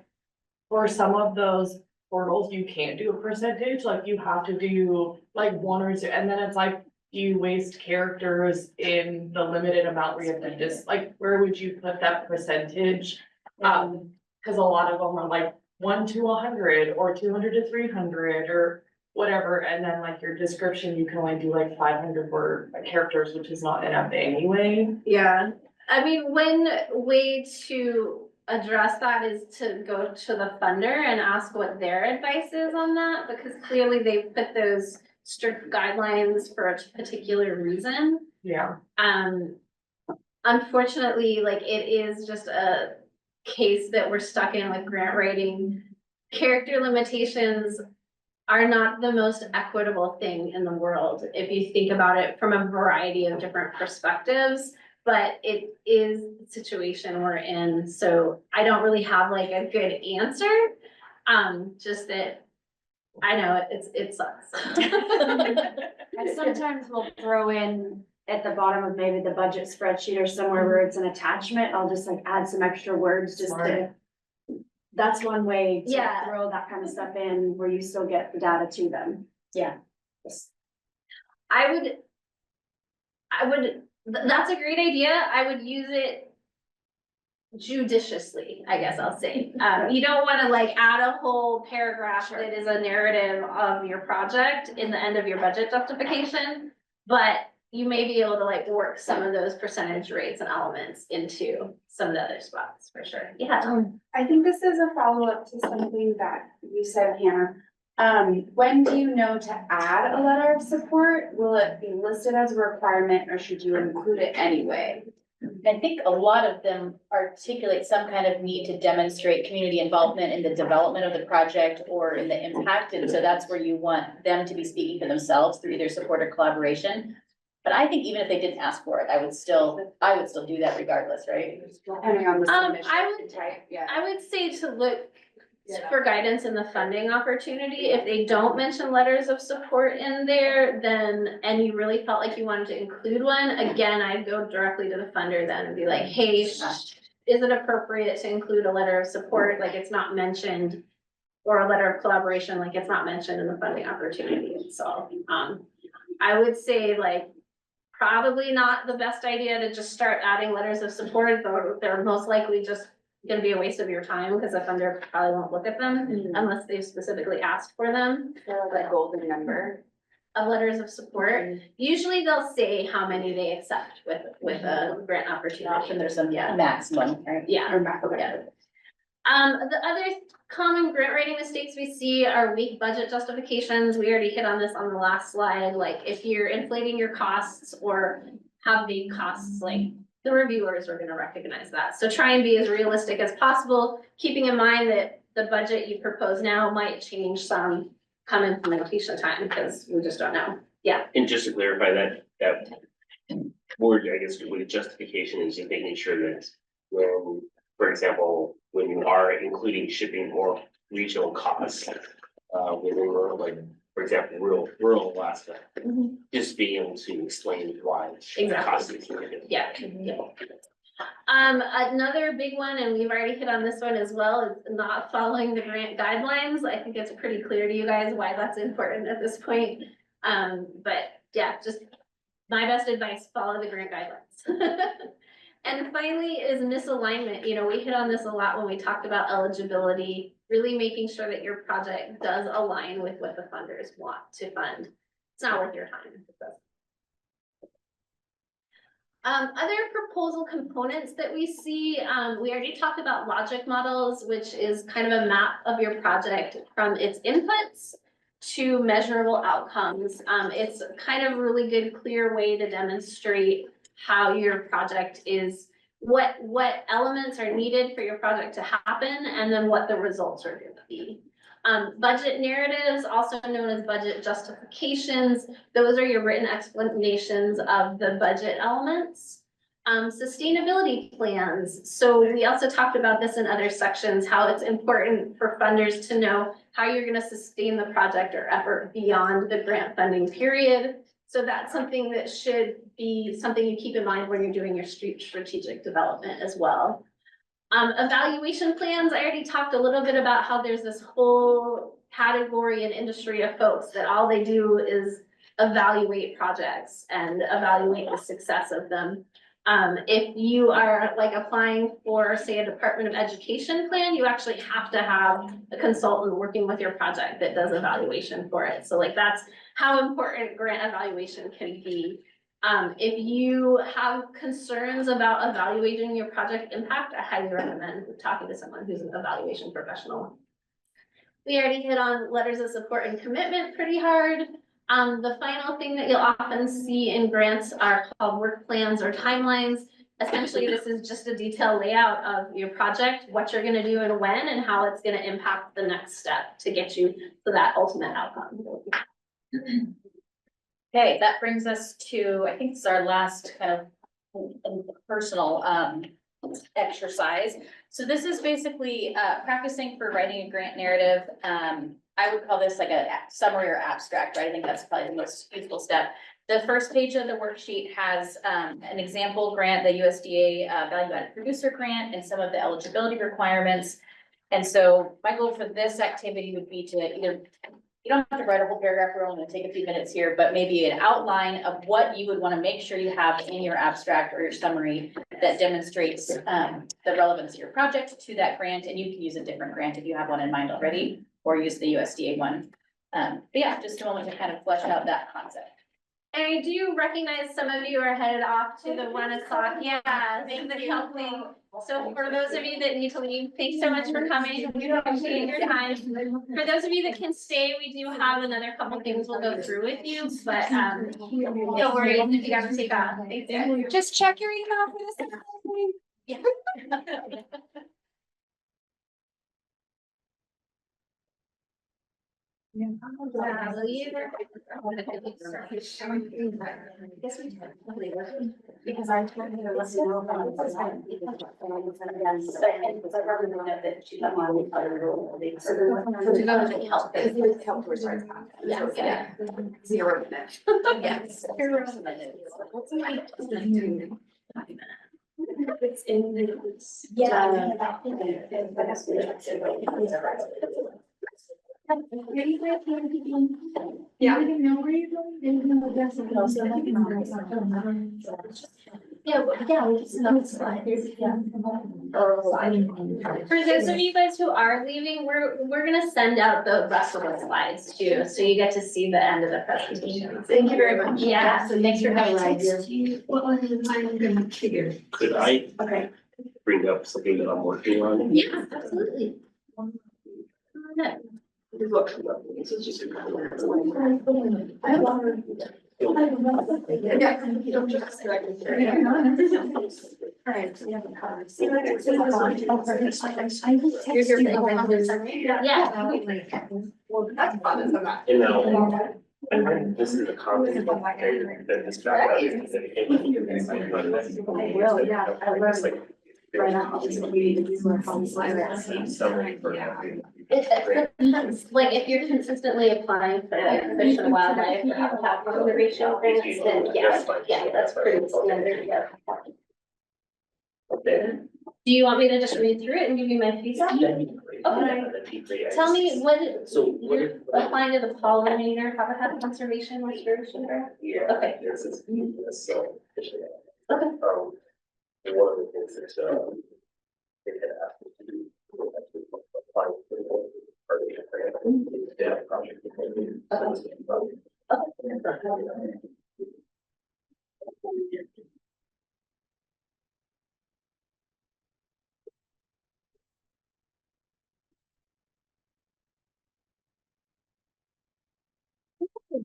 for some of those portals, you can't do a percentage, like you have to do like one or two, and then it's like, do you waste characters in the limited amount where you have to just, like, where would you put that percentage? Cause a lot of them are like 1 to 100 or 200 to 300 or whatever, and then like your description, you can only do like 500 word characters, which is not enough anyway. Yeah, I mean, one way to address that is to go to the funder and ask what their advice is on that, because clearly they put those strict guidelines for a particular reason. Yeah. Unfortunately, like it is just a case that we're stuck in with grant writing. Character limitations are not the most equitable thing in the world, if you think about it from a variety of different perspectives. But it is the situation we're in, so I don't really have like a good answer. Just that I know it sucks. And sometimes we'll throw in at the bottom of maybe the budget spreadsheet or somewhere where it's an attachment, I'll just like add some extra words just to. That's one way to Yeah. throw that kind of stuff in where you still get the data to them. Yeah. I would, that's a great idea. I would use it judiciously, I guess I'll say. You don't wanna like add a whole paragraph that is a narrative of your project in the end of your budget justification, but you may be able to like work some of those percentage rates and elements into some of the other spots for sure. Yeah. I think this is a follow-up to something that you said, Hannah. When do you know to add a letter of support? Will it be listed as a requirement or should you include it anyway? I think a lot of them articulate some kind of need to demonstrate community involvement in the development of the project or in the impact, and so that's where you want them to be speaking for themselves through either support or collaboration. But I think even if they didn't ask for it, I would still do that regardless, right? Depending on the submission type, yeah. I would say to look for guidance in the funding opportunity. If they don't mention letters of support in there, then, and you really felt like you wanted to include one, again, I'd go directly to the funder then and be like, hey, is it appropriate to include a letter of support, like it's not mentioned, or a letter of collaboration, like it's not mentioned in the funding opportunity. So, I would say like, probably not the best idea to just start adding letters of support, though they're most likely just gonna be a waste of your time, because the funder probably won't look at them unless they've specifically asked for them. The golden number of letters of support. Usually they'll say how many they accept with a grant opportunity. Often there's a maximum, right? Yeah. Yeah. The other common grant writing mistakes we see are weak budget justifications. We already hit on this on the last slide. Like if you're inflating your costs or have big costs, like the reviewers are gonna recognize that. So try and be as realistic as possible, keeping in mind that the budget you propose now might change some come implementation time, because we just don't know. Yeah. And just to clarify that word, I guess, with justification is just making sure that when, for example, when you are including shipping or regional costs, within rural, like, for example, rural Alaska, just being able to explain why the cost is significant. Yeah. Another big one, and we've already hit on this one as well, is not following the grant guidelines. I think it's pretty clear to you guys why that's important at this point. But yeah, just my best advice, follow the grant guidelines. And finally is misalignment. You know, we hit on this a lot when we talked about eligibility, really making sure that your project does align with what the funders want to fund. It's not worth your time if it doesn't. Other proposal components that we see, we already talked about logic models, which is kind of a map of your project from its inputs to measurable outcomes. It's kind of a really good, clear way to demonstrate how your project is, what elements are needed for your project to happen, and then what the results are going to be. Budget narratives, also known as budget justifications, those are your written explanations of the budget elements. Sustainability plans. So we also talked about this in other sections, how it's important for funders to know how you're going to sustain the project or effort beyond the grant funding period. So that's something that should be something you keep in mind when you're doing your strategic development as well. Evaluation plans, I already talked a little bit about how there's this whole category and industry of folks that all they do is evaluate projects and evaluate the success of them. If you are like applying for, say, a Department of Education plan, you actually have to have a consultant working with your project that does evaluation for it. So like that's how important grant evaluation can be. If you have concerns about evaluating your project impact, I highly recommend talking to someone who's an evaluation professional. We already hit on letters of support and commitment pretty hard. The final thing that you'll often see in grants are called work plans or timelines. Essentially, this is just a detailed layout of your project, what you're gonna do and when, and how it's gonna impact the next step to get you to that ultimate outcome. Okay, that brings us to, I think it's our last kind of personal exercise. So this is basically practicing for writing a grant narrative. I would call this like a summary or abstract, right? I think that's probably the most useful step. The first page of the worksheet has an example grant, the USDA Value Added Producer Grant, and some of the eligibility requirements. And so my goal for this activity would be to either, you don't have to write a whole paragraph, we're only gonna take a few minutes here, but maybe an outline of what you would wanna make sure you have in your abstract or your summary that demonstrates the relevance of your project to that grant, and you can use a different grant if you have one in mind already, or use the USDA one. But yeah, just a moment to kind of flesh out that concept. And I do recognize some of you are headed off to the 1 o'clock. Yeah, thanks for helping. So for those of you that need to leave, thanks so much for coming. We appreciate your time. For those of you that can stay, we do have another couple things we'll go through with you, but don't worry if you gotta take off. Thanks, guys. Just check your email for this. Yeah. Because I told her to listen to Zero minutes. Yes. It's in the. Yeah. For those of you guys who are leaving, we're gonna send out the rest of the slides too, so you get to see the end of the presentation. Thank you very much. Yeah, so thanks for coming. Could I Okay. bring up something that I'm working on? Yeah, absolutely. This is just a You know, and this is a comment that this background is dedicated. I will, yeah, I love it. Right now, it's gonna be more fun slides. It's like if you're consistently applying for like fish and wildlife or habitat conservation grants, then yeah, that's pretty standard, yeah. Do you want me to just read through it and give you my feedback? Okay. Tell me what, So you're applying to the pollinator habitat conservation restoration grant? Yeah. Okay. This is, so. Okay. One of the things that, they had asked me to do. Was actually apply for the partnership grant. Yeah, project.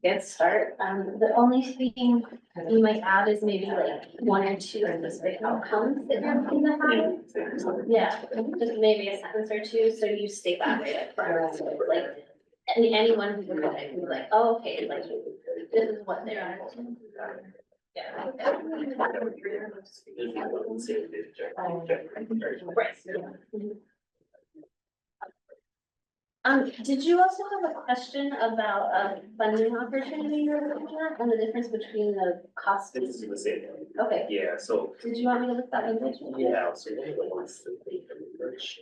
Good start. The only thing you might add is maybe like 1 or 2 specific outcomes that you're looking to have. Yeah, just maybe a sentence or 2, so you state that right up front, so like anyone who would look at it can be like, oh, okay, like this is what they're. Yeah. Did you also have a question about funding opportunity you're looking at and the difference between the cost? This is the same. Okay. Yeah, so. Did you want me to look that language? Yeah, so one of the ones that they can merge.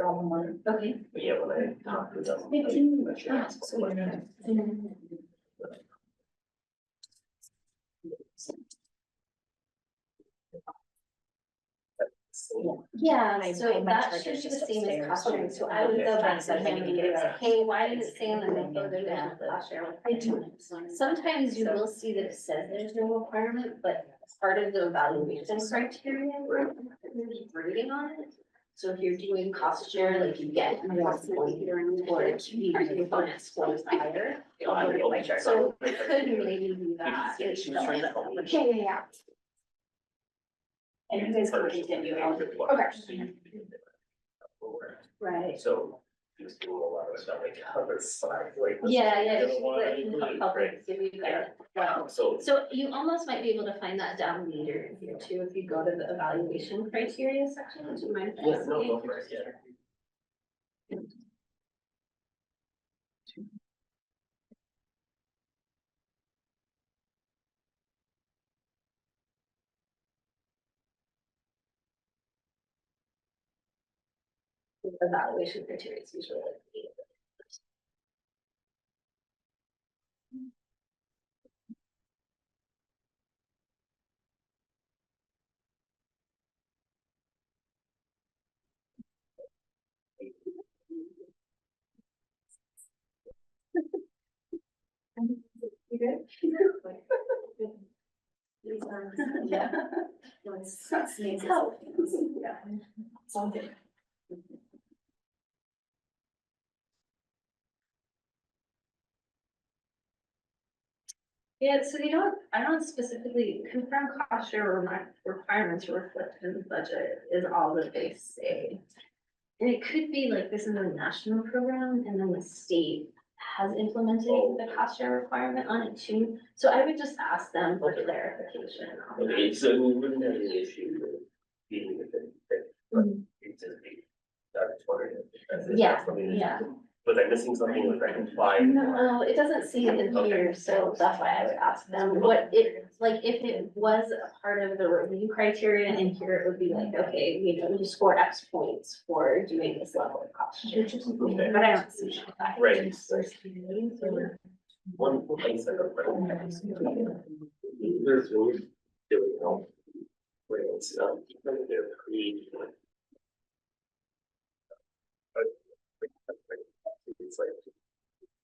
Okay. But yeah, when I talk to them. Yeah, so that should be the same as costume, so I would go back to him and be like, hey, why did it say on the notebook that there's no costume requirement? Sometimes you will see that it says there's no requirement, but part of the evaluation criteria, we're reading on it. So if you're doing costume, like you get more point or if you bonus scores higher. So it could maybe be that. Yeah. And you guys can continue. Okay. Right. So he's doing a lot of stuff like other side, like. Yeah, You don't want to she's include, like, right? give you Yeah. that. Wow. So. So you almost might be able to find that down later in here too, if you go to the evaluation criteria section, do you mind? Yeah, no, go for it, yeah. Evaluation criteria is usually like eight. You good? Yeah. Sneeze. Help. Yeah. Something. Yeah, so I don't specifically confirm cost share requirements reflected in the budget is all that they say. And it could be like this is a national program and then the state has implemented the cost share requirement on it too. So I would just ask them for clarification on that. Okay, so we wouldn't have any issue with being with it, but it's just be. I was wondering if that's. Yeah, something that- yeah. Was I missing something, was I compliant? No, it doesn't see it in here, so that's why I would ask them what it, like, if it was a part of the review criteria in here, it would be like, okay, you score X points for doing this level of cost. Okay. But I don't see that. Right. One place I don't. There's when you're doing help. Where it's they're pre. It's like.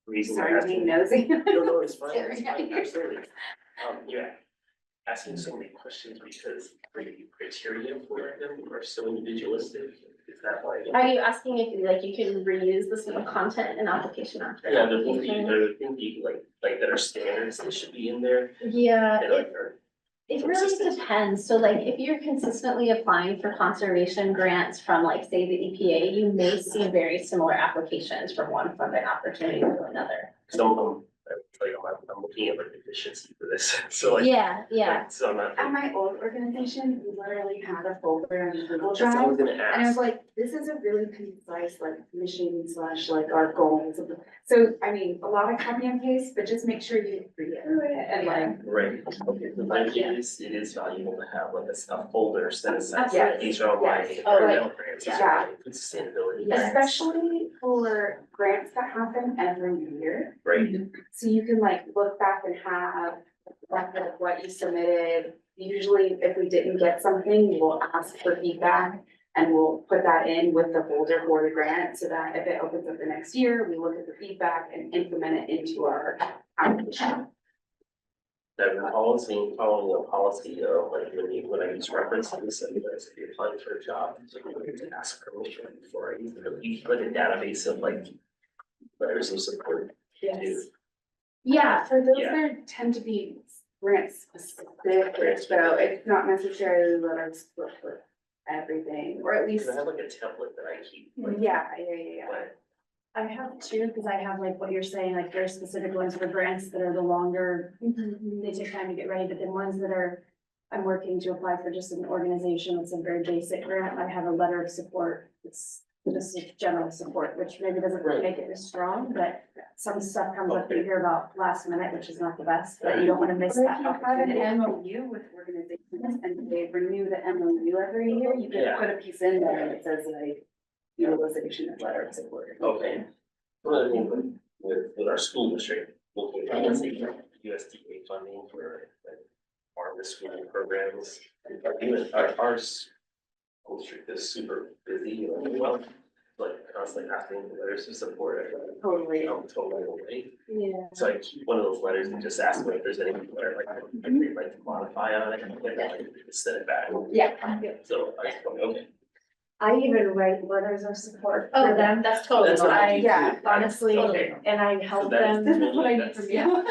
Reason. Sorry, being nosy. No, it's fine, it's Staring at fine, you. absolutely. Yeah, asking so many questions because the criteria for them are so individualistic, is that why? Are you asking if you can reuse the same content and application after? Yeah, there are application? things like that are standards that should be in there, Yeah, that are. it really depends. So like, if you're consistently applying for conservation grants from like, say, the EPA, you may see very similar applications from one funding opportunity to another. I'm looking at like efficiency for this, so like. Yeah. So I'm not. At my old organization, we literally had a folder on Google That's what I Drive. was gonna And I was ask. like, this is a really concise, like, mission / like our goals of the, so, I mean, a lot of copy and paste, but just make sure you read it and like. Right, okay, but it is valuable to have like a folder set aside, Absolutely. these are all my. Yes. Oh, like, grants, yeah. Sustainability. Especially for grants that happen every year. Right. So you can like look back and have record of what you submitted. Usually, if we didn't get something, we'll ask for feedback. And we'll put that in with the folder for the grant so that if it opens up the next year, we look at the feedback and implement it into our application. That policy, following a policy of like when I use references and you guys be applying for a job, so I'm going to ask permission before I even put a database of like letters of support. Yes. Yeah, for those Yeah. there tend to be grant specific, so it's not necessarily letters for everything, or at least. Cause I have like a template that I keep. Yeah. But I have two, because I have like what you're saying, like very specific ones for grants that are the longer, they take time to get ready, but then ones that are, I'm working to apply for just an organization, it's a very basic grant, I have a letter of support, it's just general support, which maybe doesn't really make it as strong, but some stuff comes up that you hear about last minute, which is not the best, but you don't want to miss But that if you have opportunity. an MOU with organizations and they renew the MOU every year, you could Yeah. put a piece in there that says like, utilization of letter of support. Okay. One of the things with our school district, looking at USDA funding for like farm to school programs. Even our school district is super busy, well, like constantly asking for letters of support. Totally. Totally. Yeah. So I keep one of those letters and just ask them if there's anything there, like, they'd like to modify on it, and like, just send it back. Yeah. So I just went, okay. I even write letters of support Oh, for them. that's totally That's what I fine. do Yeah, too. honestly, Okay. and I So help that is them. totally- This is what I need that's- from you.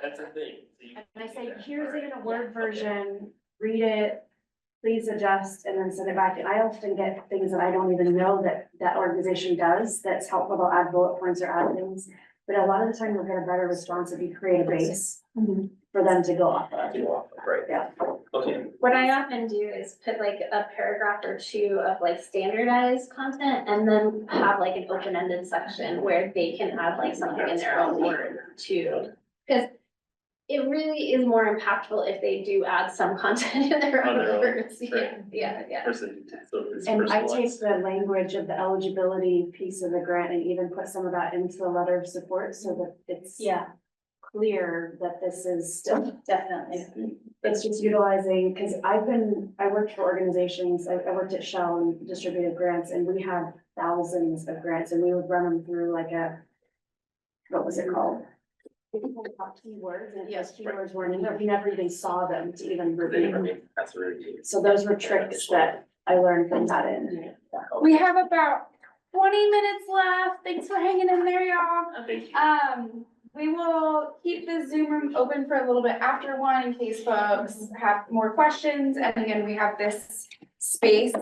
That's a thing. So you- And I say, here's it in a Word version, read it, please adjust, and then send it back. And I often get things that I don't even know that that organization does, that's helpful. They'll add bullet points or add things. But a lot of the time, you'll get a better response if you create a base for them to go off of. Right. Yeah. Okay. What I often do is put like a paragraph or two of like standardized content and then have like an open-ended section where they can add like something in their own word too. Because it really is more impactful if they do add some content in their On own their own, words. right. Yeah. Person, so it's And I take personalized. the language of the eligibility piece of the grant and even put some of that into the letter of support so that it's clear that this is still. Definitely. It's just utilizing, because I worked for organizations, I worked at Shell and distributed grants, and we had thousands of grants, and we would run them through like what was it called? Keywords, and those keywords weren't in there, we never even saw them to even review. That's really. So those were tricks that I learned from that end. We have about 20 minutes left. Thanks for hanging in there, y'all. Thank you. We will keep the Zoom room open for a little bit after one in case folks have more questions. And again, we have this space,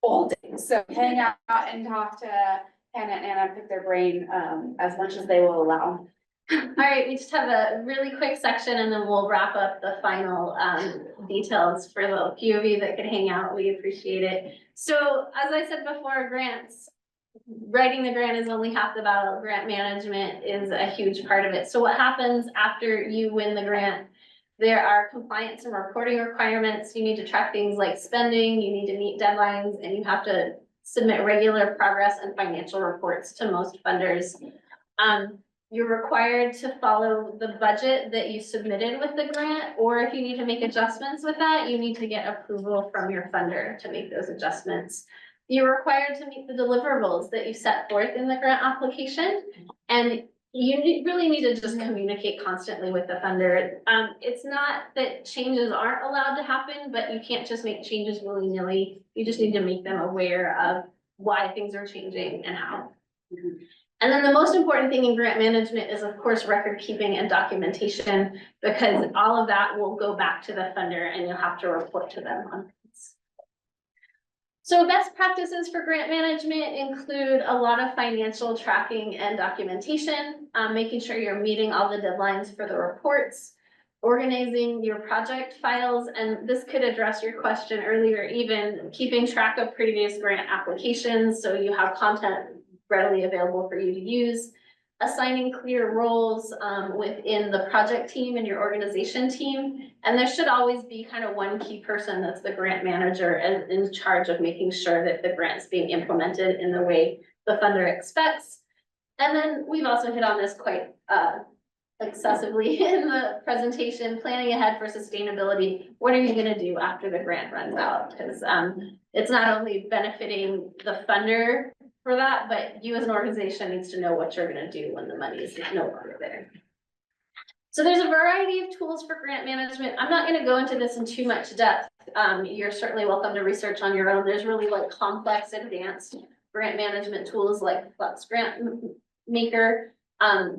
all day. So hang out and talk to Hannah and Anna, pick their brain, as much as they will allow. All right, we just have a really quick section and then we'll wrap up the final details for the few of you that could hang out. We appreciate it. So as I said before, grants, writing the grant is only half the battle. Grant management is a huge part of it. So what happens after you win the grant? There are compliance and reporting requirements. You need to track things like spending, you need to meet deadlines, and you have to submit regular progress and financial reports to most funders. You're required to follow the budget that you submitted with the grant, or if you need to make adjustments with that, you need to get approval from your funder to make those adjustments. You're required to meet the deliverables that you set forth in the grant application, and you really need to just communicate constantly with the funder. It's not that changes aren't allowed to happen, but you can't just make changes willy-nilly. You just need to make them aware of why things are changing and how. And then the most important thing in grant management is, of course, record keeping and documentation, because all of that will go back to the funder and you'll have to report to them on things. So best practices for grant management include a lot of financial tracking and documentation, making sure you're meeting all the deadlines for the reports, organizing your project files, and this could address your question earlier, even keeping track of previous grant applications so you have content readily available for you to use, assigning clear roles within the project team and your organization team. And there should always be kind of one key person that's the grant manager and in charge of making sure that the grant's being implemented in the way the funder expects. And then we've also hit on this quite excessively in the presentation, planning ahead for sustainability. What are you gonna do after the grant runs out? Because it's not only benefiting the funder for that, but you as an organization needs to know what you're gonna do when the money is no longer there. So there's a variety of tools for grant management. I'm not gonna go into this in too much depth. You're certainly welcome to research on your own. There's really like complex advanced grant management tools like Flux Grant Maker.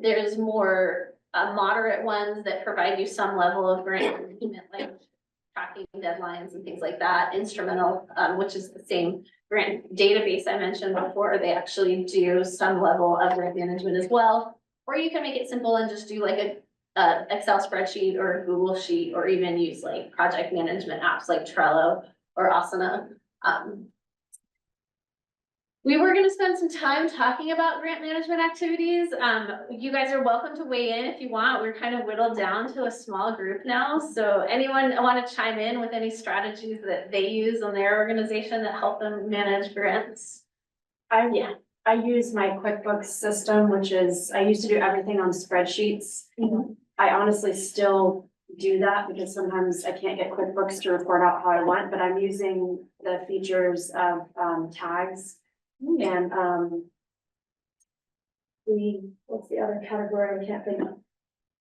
There's more moderate ones that provide you some level of grant management, like tracking deadlines and things like that. Instrumental, which is the same grant database I mentioned before, they actually do some level of grant management as well. Or you can make it simple and just do like a Excel spreadsheet or a Google sheet, or even use like project management apps like Trello or Asana. We were gonna spend some time talking about grant management activities. You guys are welcome to weigh in if you want. We're kind of whittled down to a small group now. So anyone want to chime in with any strategies that they use in their organization that help them manage grants? I use my QuickBooks system, which is, I used to do everything on spreadsheets. I honestly still do that because sometimes I can't get QuickBooks to report out how I want, but I'm using the features of tags and what's the other category? I can't think of.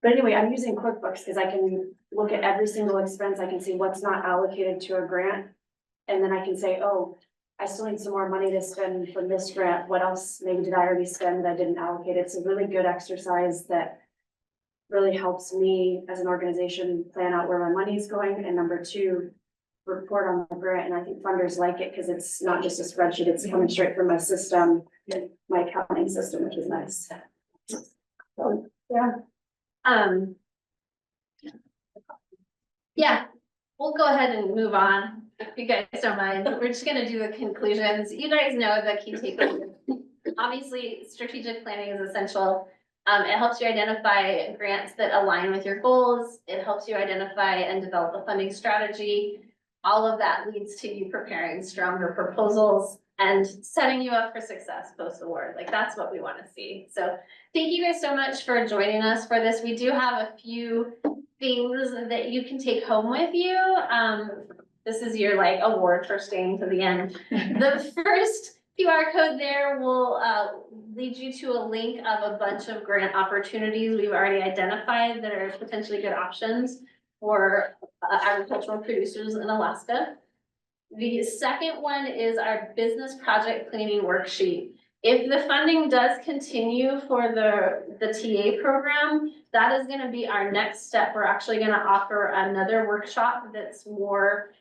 But anyway, I'm using QuickBooks because I can look at every single expense. I can see what's not allocated to a grant. And then I can say, oh, I still need some more money to spend from this grant. What else maybe did I already spend that I didn't allocate? It's a really good exercise that really helps me as an organization plan out where my money is going. And number two, report on the grant. And I think funders like it because it's not just a spreadsheet, it's coming straight from my system, my accounting system, which is nice. So, yeah. Yeah, we'll go ahead and move on, if you guys don't mind. We're just gonna do the conclusions. You guys know the key takeaways. Obviously, strategic planning is essential. It helps you identify grants that align with your goals. It helps you identify and develop a funding strategy. All of that leads to you preparing stronger proposals and setting you up for success post-award. Like, that's what we want to see. So thank you guys so much for joining us for this. We do have a few things that you can take home with you. This is your like award for staying to the end. The first QR code there will lead you to a link of a bunch of grant opportunities we've already identified that are potentially good options for agricultural producers in Alaska. The second one is our business project planning worksheet. If the funding does continue for the TA program, that is gonna be our next step. We're actually gonna offer another workshop that's more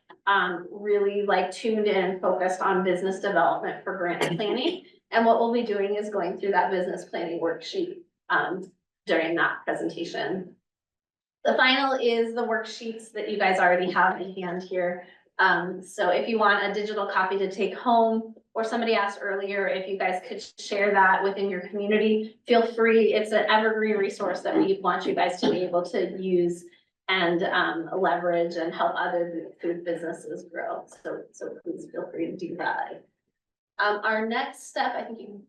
really like tuned in and focused on business development for grant planning. And what we'll be doing is going through that business planning worksheet during that presentation. The final is the worksheets that you guys already have in hand here. So if you want a digital copy to take home, or somebody asked earlier if you guys could share that within your community, feel free. It's an evergreen resource that we want you guys to be able to use and leverage and help other food businesses grow. So please feel free to do that. Our next step, I think you.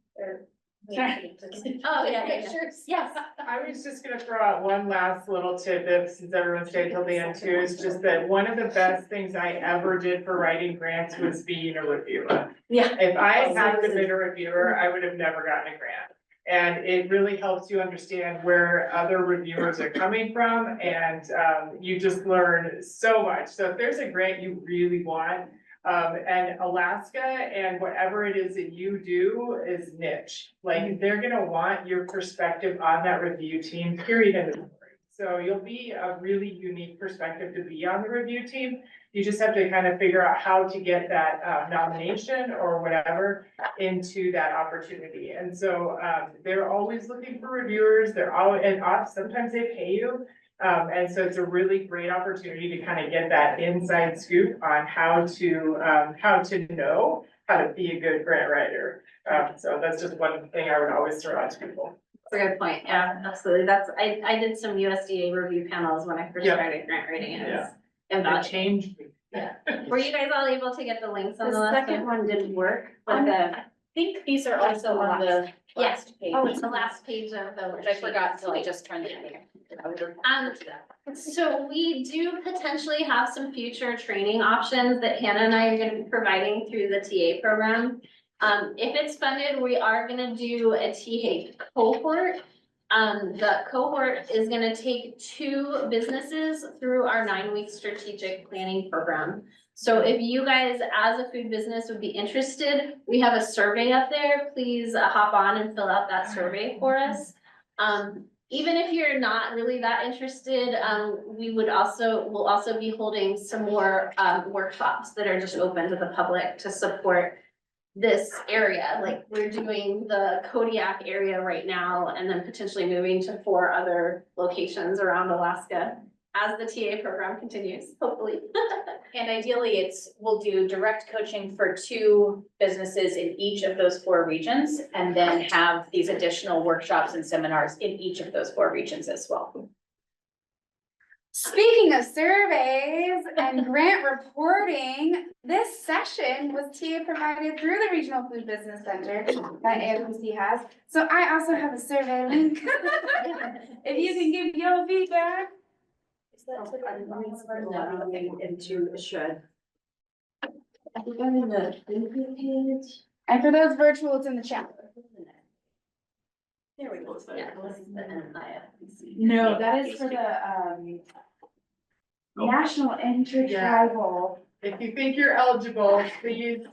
Oh, yeah, pictures. Yes. I was just gonna throw out one last little tidbit since everyone stayed till the end too, is just that one of the best things I ever did for writing grants was being a reviewer. Yeah. If I hadn't been a reviewer, I would have never gotten a grant. And it really helps you understand where other reviewers are coming from and you just learn so much. So if there's a grant you really want, and Alaska and whatever it is that you do is niche. Like, they're gonna want your perspective on that review team, period, end of story. So you'll be a really unique perspective to be on the review team. You just have to kind of figure out how to get that nomination or whatever into that opportunity. And so they're always looking for reviewers. They're all, and sometimes they pay you. And so it's a really great opportunity to kind of get that inside scoop on how to know how to be a good grant writer. So that's just one thing I would always throw out to people. That's a good point. Yeah, absolutely. I did some USDA review panels when I first started grant writing. It was invaluable. It changed me. Yeah. Were you guys all able to get the links on the The last second one didn't work, but I think these are also on the last page. Oh, it's the last page of the Which I forgot until I just turned it in. So we do potentially have some future training options that Hannah and I are gonna be providing through the TA program. If it's funded, we are gonna do a TA cohort. The cohort is gonna take 2 businesses through our 9-week strategic planning program. So if you guys, as a food business, would be interested, we have a survey up there. Please hop on and fill out that survey for us. Even if you're not really that interested, we'll also be holding some more workshops that are just open to the public to support this area. Like, we're doing the Kodiak area right now and then potentially moving to 4 other locations around Alaska as the TA program continues, hopefully. And ideally, we'll do direct coaching for 2 businesses in each of those 4 regions, and then have these additional workshops and seminars in each of those 4 regions as well. Speaking of surveys and grant reporting, this session was TA provided through the Regional Food Business Center that AFPC has. So I also have a survey link. If you can give your feedback. Into a shred. I think I'm in the page. And for those virtual, it's in the chat. There we go. Yeah, this is the NIFBC. No, that is for the National Intertribal. If you think you're eligible, please,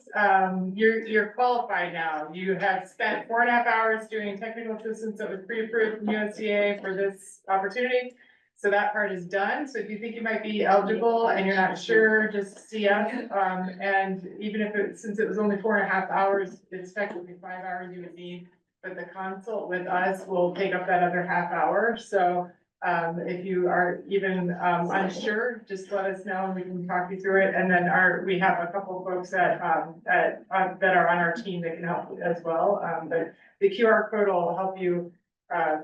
you're qualified now. You have spent 4.5 hours doing technical assistance that was pre-approved from USDA for this opportunity. So that part is done. So if you think you might be eligible and you're not sure, just see us. And even if since it was only 4.5 hours, it's technically 5 hours you would need. But the consult with us will take up that other half hour. So if you are even unsure, just let us know and we can talk you through it. And then we have a couple of folks that are on our team that can help as well. But the QR code will help you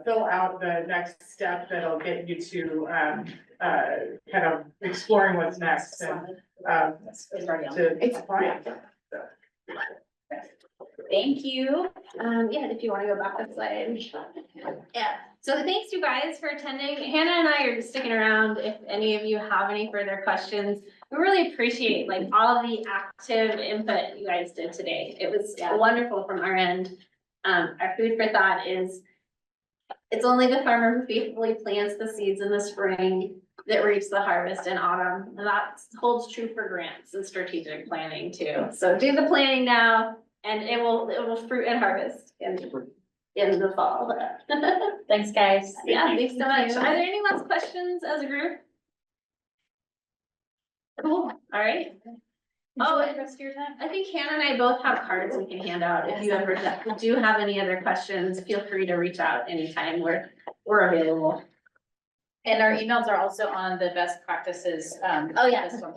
fill out the next step that'll get you to kind of exploring what's next and to apply. Thank you. Yeah, if you want to go back a slide. Yeah, so thanks you guys for attending. Hannah and I are just sticking around if any of you have any further questions. We really appreciate like all the active input you guys did today. It was wonderful from our end. Our food for thought is, it's only the farmer who faithfully plants the seeds in the spring that reaps the harvest in autumn. And that holds true for grants and strategic planning too. So do the planning now. And it will fruit and harvest in the fall. Thanks, guys. Yeah, thanks so much. Are there any last questions as a group? Cool, all right. Oh, and I think Hannah and I both have cards we can hand out. If you ever do have any other questions, feel free to reach out anytime. We're available. And our emails are also on the best practices. Oh, yeah. this one.